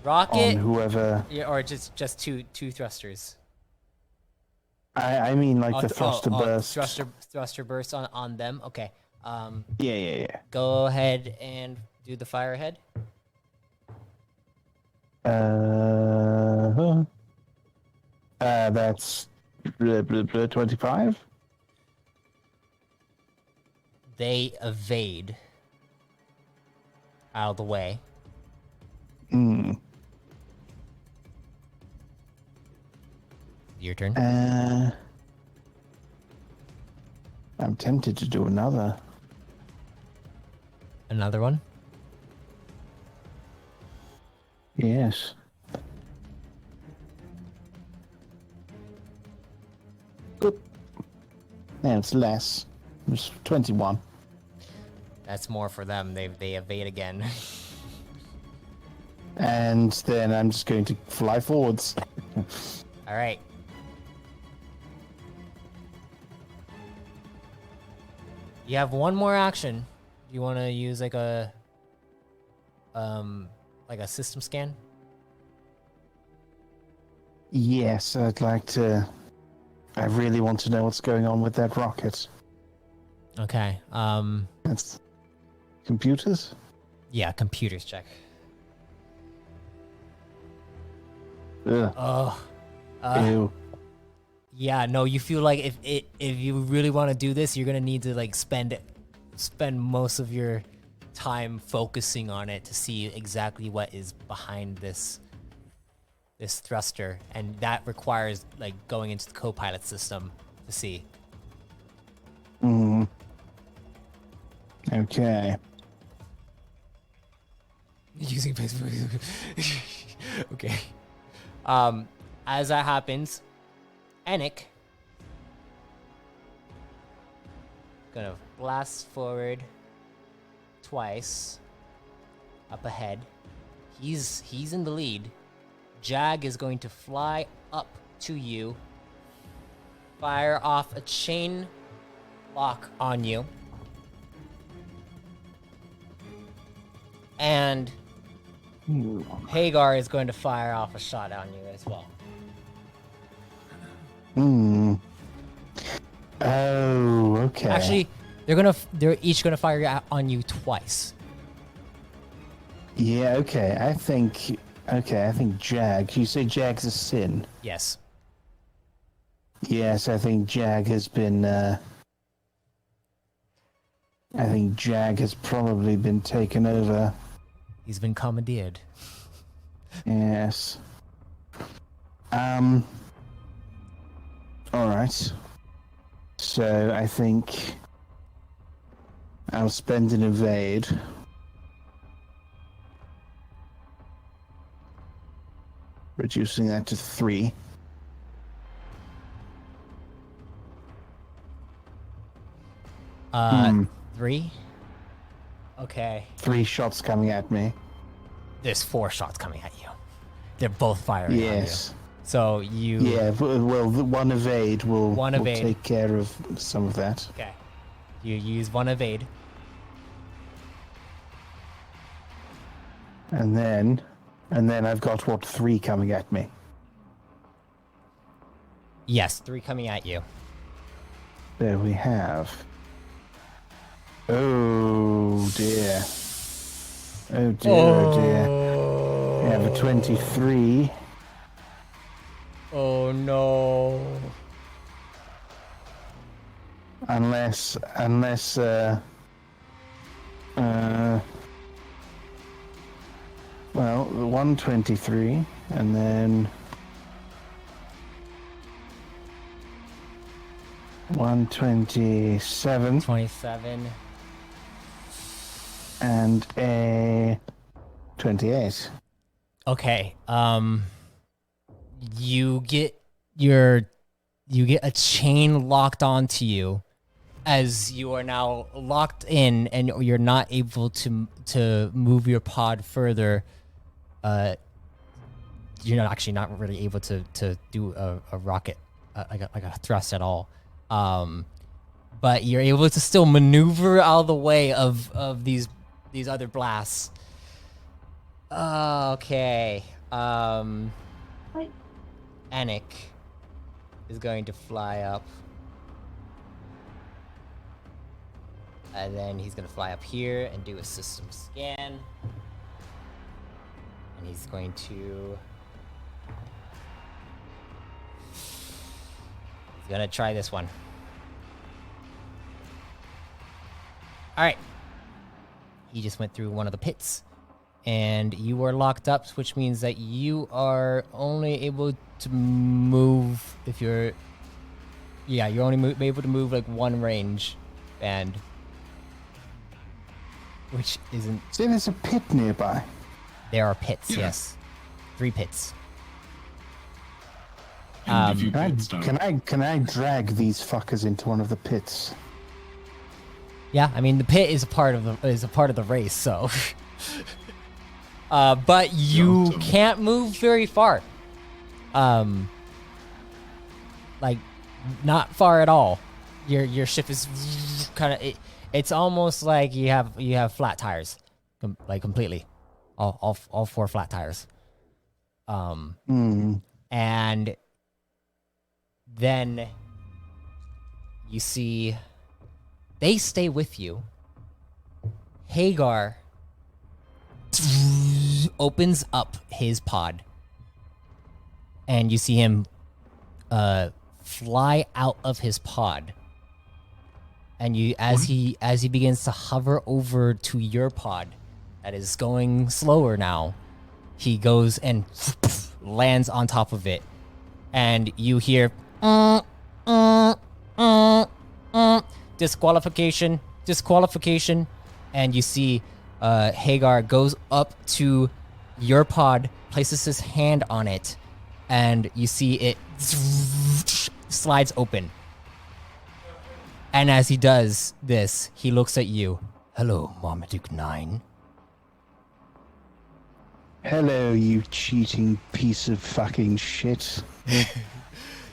Rocket, whoever. yeah, or just two thrusters. I mean, like the thruster burst. Thruster burst on them. Okay. Yeah. Go ahead and do the fire ahead. That's 25. They evade out of the way. Hmm. Your turn. I'm tempted to do another. Another one. Yes. Good. Yeah, it's less. It's 21. That's more for them. They evade again. And then I'm just going to fly forwards. All right. You have one more action. You want to use like a system scan? Yes, I'd like to. I really want to know what's going on with that rocket. Okay. That's computers? Yeah, computers check. Ugh. Oh. Ew. Yeah, no, you feel like if you really want to do this, you're gonna need to like spend most of your time focusing on it to see exactly what is behind this thruster, and that requires like going into the co-pilot system to see. Okay. Using Facebook. Okay. As that happens, Enoch gonna blast forward twice up ahead. He's in the lead. Jag is going to fly up to you, fire off a chain lock on you, and Hagar is going to fire off a shot on you as well. Oh, okay. Actually, they're each gonna fire on you twice. Yeah, okay. I think Jag. You say Jag's a sin. Yes. Yes, I think Jag has been. I think Jag has probably been taken over. He's been commandeered. Yes. All right. So I think I'll spend an evade. Reducing that to 3. Three? Okay. 3 shots coming at me. There's 4 shots coming at you. They're both firing Yes. on you. So you... Yeah, well, the one evade will evade. take care of some of that. Okay. You use one evade. And then I've got, 3 coming at me? Yes, 3 coming at you. There we have. Oh dear. Oh dear, oh dear. We have a 23. Oh no. Unless, well, 123, and then 127, 27. and a 28. Okay. You get a chain locked onto you as you are now locked in and you're not able to move your pod further. You're not really able to do a rocket like a thrust at all. But you're able to still maneuver out of the way of these other blasts. Okay. Anik is going to fly up. And then he's going to fly up here and do a system scan. And he's going to... He's going to try this one. Alright. He just went through one of the pits. And you are locked up, which means that you are only able to move if you're... Yeah, you're only able to move like one range band. Which isn't... See, there's a pit nearby. There are pits, yes. 3 pits. And if you pit stop. Can I drag these fuckers into one of the pits? Yeah, I mean the pit is a part of the race, so... but you Awesome. can't move very far. Like, not far at all. Your ship is kind of... It's almost like you have flat tires, like completely, all 4 flat tires. And then you see they stay with you. Hagar opens up his pod, and you see him fly out of his pod. And as he begins to hover over to your pod, that is going slower now, he goes and lands on top of it, and you hear disqualification, and you see Hagar goes up to your pod, places his hand on it, and you see it slides open. And as he does this, he looks at you. Hello, Marmaduke 9. Hello, you cheating piece of fucking shit.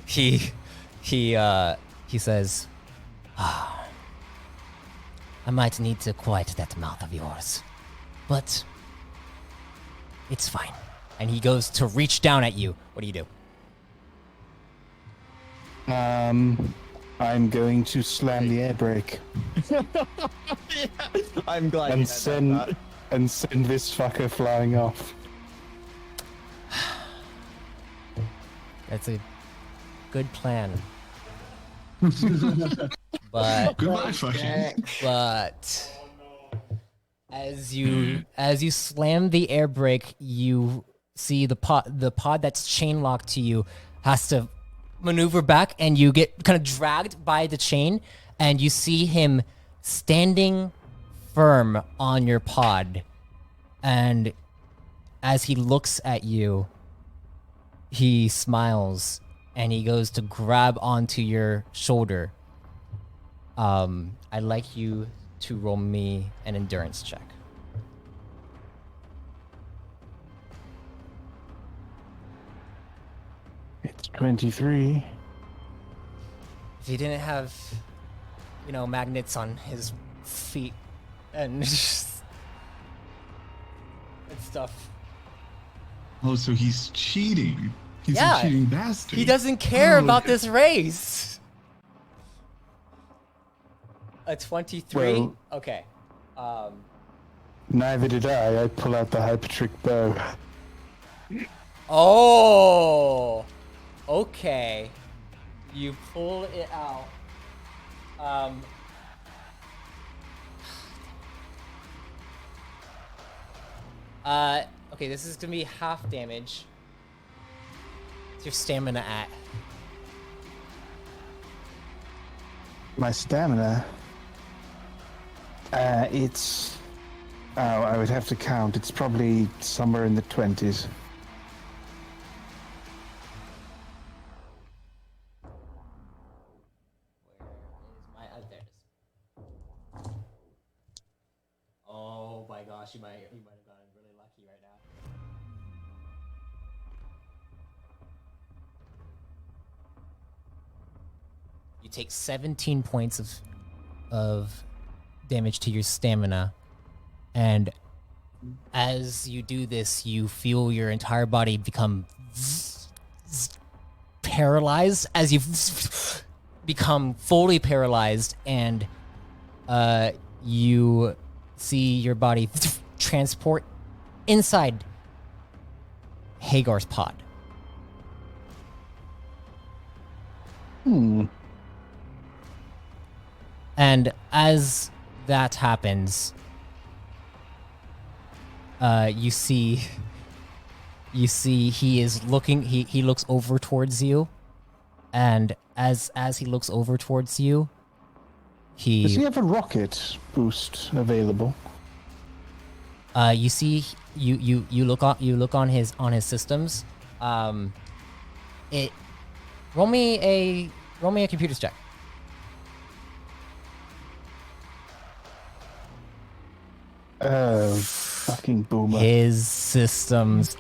He says, I might need to quiet that mouth of yours, but it's fine. And he goes to reach down at you. What do you do? I'm going to slam the air brake I'm glad and you said that. send this fucker flying off. That's a good plan. But Goodbye, fucking. But as you slam the air brake, you see the pod that's chain locked to you has to maneuver back, and you get kind of dragged by the chain, and you see him standing firm on your pod. And as he looks at you, he smiles and he goes to grab onto your shoulder. I'd like you to roll me an endurance check. It's 23. If he didn't have, magnets on his feet and and stuff. Oh, so he's cheating. He's Yeah, a cheating bastard. He doesn't care Oh, about okay. this race. A 23? Well- Okay. Neither did I. I pull out the hypertrick bow. Oh! Okay. You pull it out. Okay, this is gonna be half damage. What's your stamina at? My stamina. It's. Oh, I would have to count. It's probably somewhere in the 20s. There it is. Oh my gosh, you might have gotten really lucky right now. You take 17 points of damage to your stamina, and as you do this, you feel your entire body become paralyzed as you become fully paralyzed, and you see your body transport inside Hagar's pod. And as that happens, you see he is looking, he looks over towards you, and as he looks over towards you, Does he have a rocket boost available? you see you look on his systems. It roll me a computers check. Fucking boomer. His systems.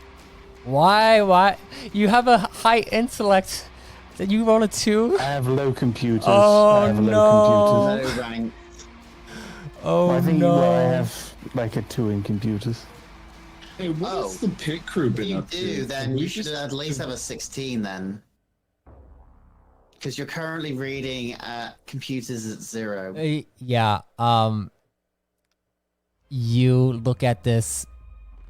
Why? You have a high intellect. Did you roll a 2? I have low computers. Oh, I have no. low computers. No rank. Oh, I think no. I have like a 2 in computers. Hey, what Oh. has the pit crew been If you up to? do, then We you should just- at least have a 16 then. Because you're currently reading computers at 0. Yeah. You look at this,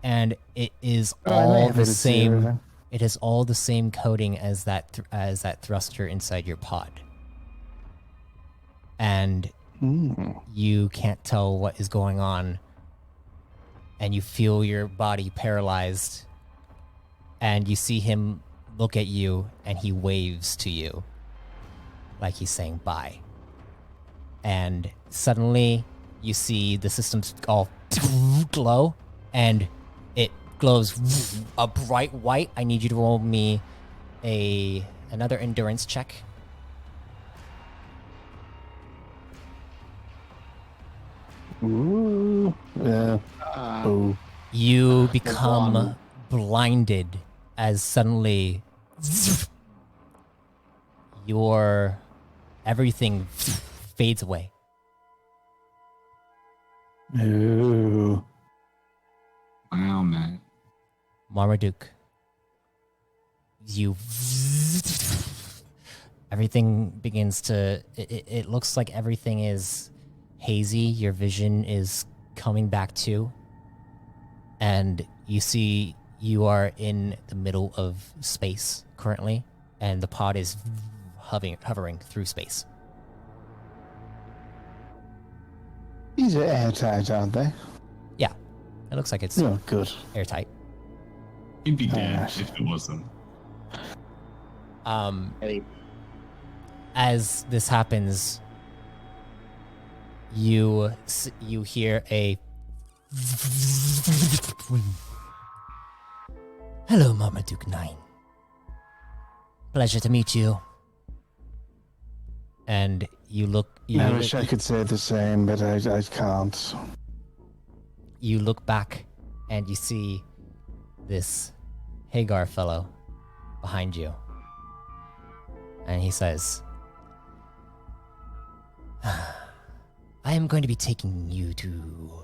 and it is Oh, I may all have the it at 0 same. then. It is all the same coding as that thruster inside your pod, and you can't tell what is going on, and you feel your body paralyzed, and you see him look at you, and he waves to you like he's saying bye. And suddenly you see the systems all glow, and it glows a bright white. I need you to roll me another endurance check. Ooh. Yeah. Oh. You become one. blinded as suddenly your everything fades away. Ooh. Wow, man. Marmaduke, you everything begins to it looks like everything is hazy. Your vision is coming back to, and you see you are in the middle of space currently, and the pod is hovering through space. These are airtight, aren't they? Yeah, it looks like it's Oh, good. airtight. He'd be dead Yes. if it wasn't. Hey, As this happens, you hear a hello, Marmaduke 9. Pleasure to meet you. And you look I wish I could say the same, but I can't. you look back and you see this Hagar fellow behind you. And he says, I am going to be taking you to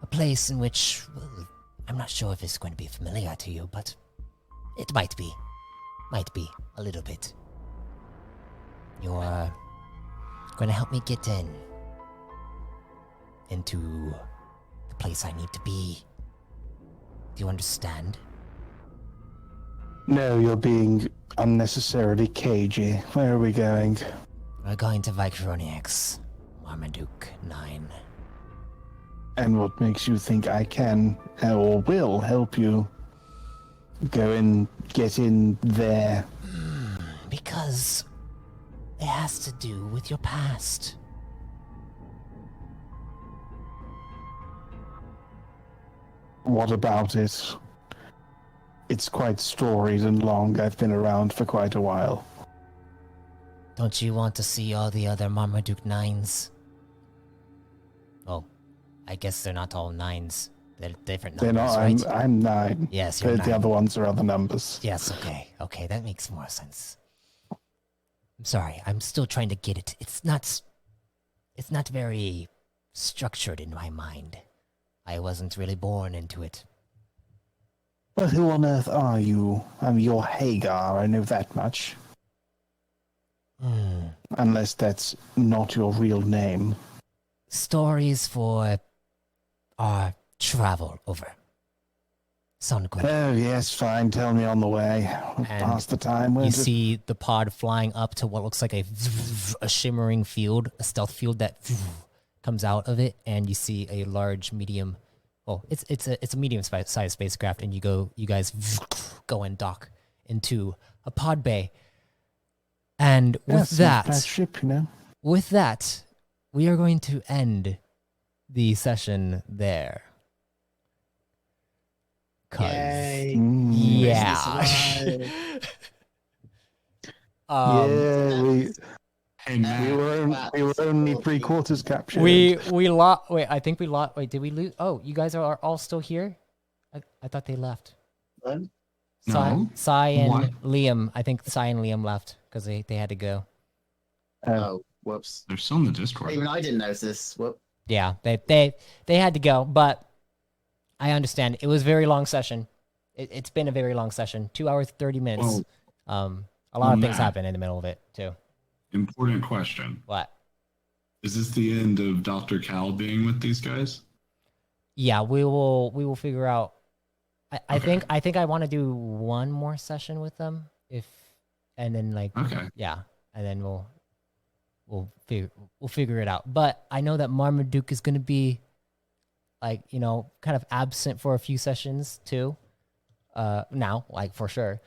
a place in which, well, I'm not sure if it's going to be familiar to you, but it might be. Might be, a little bit. You're going to help me get into the place I need to be. Do you understand? No, you're being unnecessarily cagey. Where are we going? We're going to Vicroniax, Marmaduke 9. And what makes you think I can or will help you go and get in there? Because it has to do with your past. What about it? It's quite storied and long. I've been around for quite a while. Don't you want to see all the other Marmaduke 9s? Oh, I guess they're not all 9s. They're different They're numbers, not. right? I'm 9. Yes, you're But the 9. other ones are other numbers. Yes, okay. Okay, that makes more sense. I'm sorry, I'm still trying to get it. It's not very structured in my mind. I wasn't really born into it. Well, who on earth are you? You're Hagar, I know that much. Hmm. Unless that's not your real name. Stories for our travel over. Sound good? Oh, yes, fine. Tell me on the way. We'll And pass the time, You won't it? see the pod flying up to what looks like a shimmering field, a stealth field that comes out of it, and you see a large, medium. Well, it's a medium sized spacecraft, and you guys go and dock into a pod bay. And with that ship, you know. with that, we are going to end the session there. 'Cause- Yay. Yeah. Yeah, Hey, Matt. we were only 3/4 captured. We lost. Wait, I think we lost. Wait, did we lose? Oh, you guys are all still here? I thought they left. Then? No. Sai and What? Liam. I think Sai and Liam left because they had to go. Oh, whoops. They're still in the Discord. Even I didn't notice this. Whoop. Yeah, they had to go, but I understand. It was a very long session. It's been a very long session. 2 hours 30 minutes. Well, a lot of things Matt. happen in the middle of it too. Important question. What? Is this the end of Dr. Cal being with these guys? Yeah, we will figure out. I Okay. think I want to do one more session with them and then Okay. yeah, and then we'll figure it out. But I know that Marmaduke is gonna be kind of absent for a few sessions too. Now, for sure.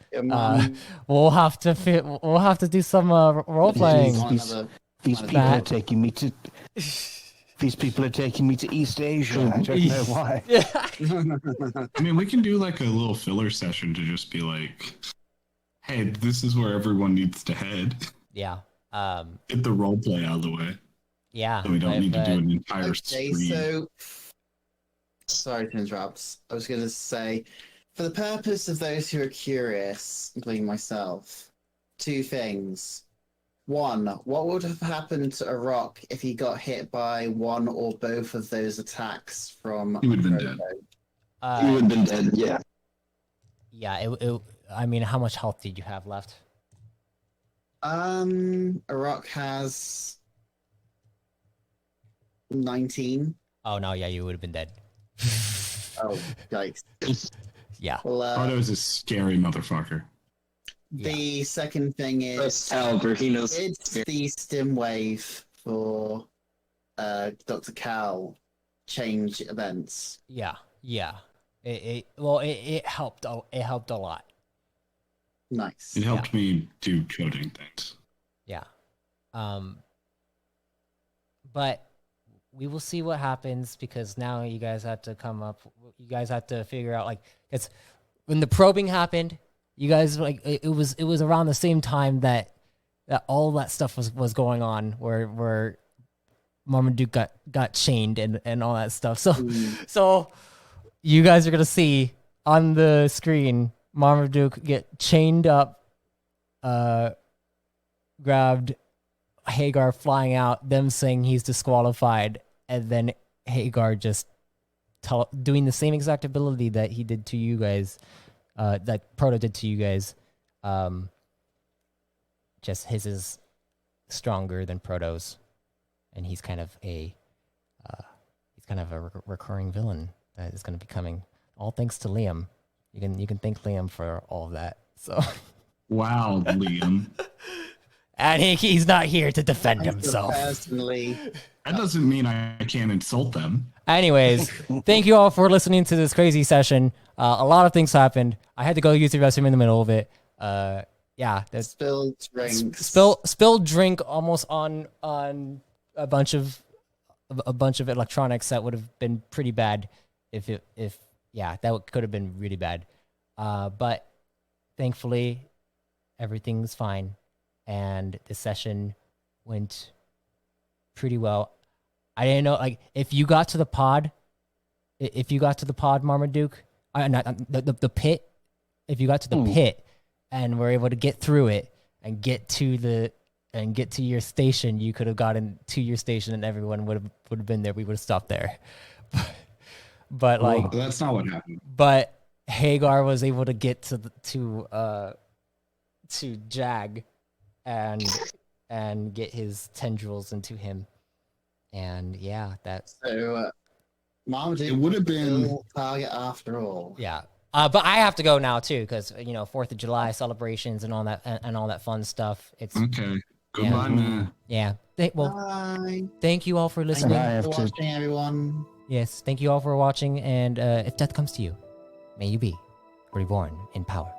We'll have to do some role playing. These people are taking me to. These people are taking me to East Asia. I don't know why. I mean, we can do like a little filler session to just be like, hey, this is where everyone needs to head. Yeah. Get the role play out of the way. Yeah. So we don't need to do an entire Okay, screen. so sorry to interrupt. I was going to say, for the purpose of those who are curious, including myself, two things. One, what would have happened to a rock if he got hit by one or both of those attacks from He would have been Proto? dead. He would have been dead. Yeah. Yeah. I mean, how much health did you have left? A rock has 19. Oh no, yeah, you would have been dead. Oh, yikes. Yeah. Well, Proto's a scary motherfucker. the second thing That's is, Caliber. He knows. did the stim wave for Dr. Cal change events? Yeah. It helped. It helped a lot. Nice. It helped me do coding things. Yeah. But we will see what happens because now you guys have to come up. You guys have to figure out it's when the probing happened. You guys it was around the same time that all that stuff was going on where Marmaduke got chained and all that stuff. So you guys are gonna see on the screen Marmaduke get chained up, grabbed Hagar flying out, them saying he's disqualified, and then Hagar just doing the same exact ability that he did to you guys, that Proto did to you guys. Just his is stronger than Proto's, and he's kind of a recurring villain that is going to be coming. All thanks to Liam. You can thank Liam for all of that. So. Wow, Liam. And he's not here to defend himself. Personally, That doesn't mean I can't insult them. Anyways, thank you all for listening to this crazy session. A lot of things happened. I had to go use the restroom in the middle of it. Yeah, there's spilled drinks. spilled drink almost on a bunch of electronics that would have been pretty bad if that could have been really bad. But thankfully everything's fine and the session went pretty well. I didn't know if you got to the pod, Marmaduke, not the pit. If you got to the pit and were able to get through it and get to your station, you could have gotten to your station and everyone would have been there. We would have stopped there. but like, That's not what happened. but Hagar was able to get to Jag and get his tendrils into him, and yeah, that's So, Marmaduke It would have been. still target after all. yeah. But I have to go now too, because 4th of July celebrations and all that fun stuff. It's Okay. Goodbye, man. yeah. Well, Bye. thank you all for listening. I Thank you have for to- watching, everyone. Yes, thank you all for watching, and if death comes to you, may you be reborn in power.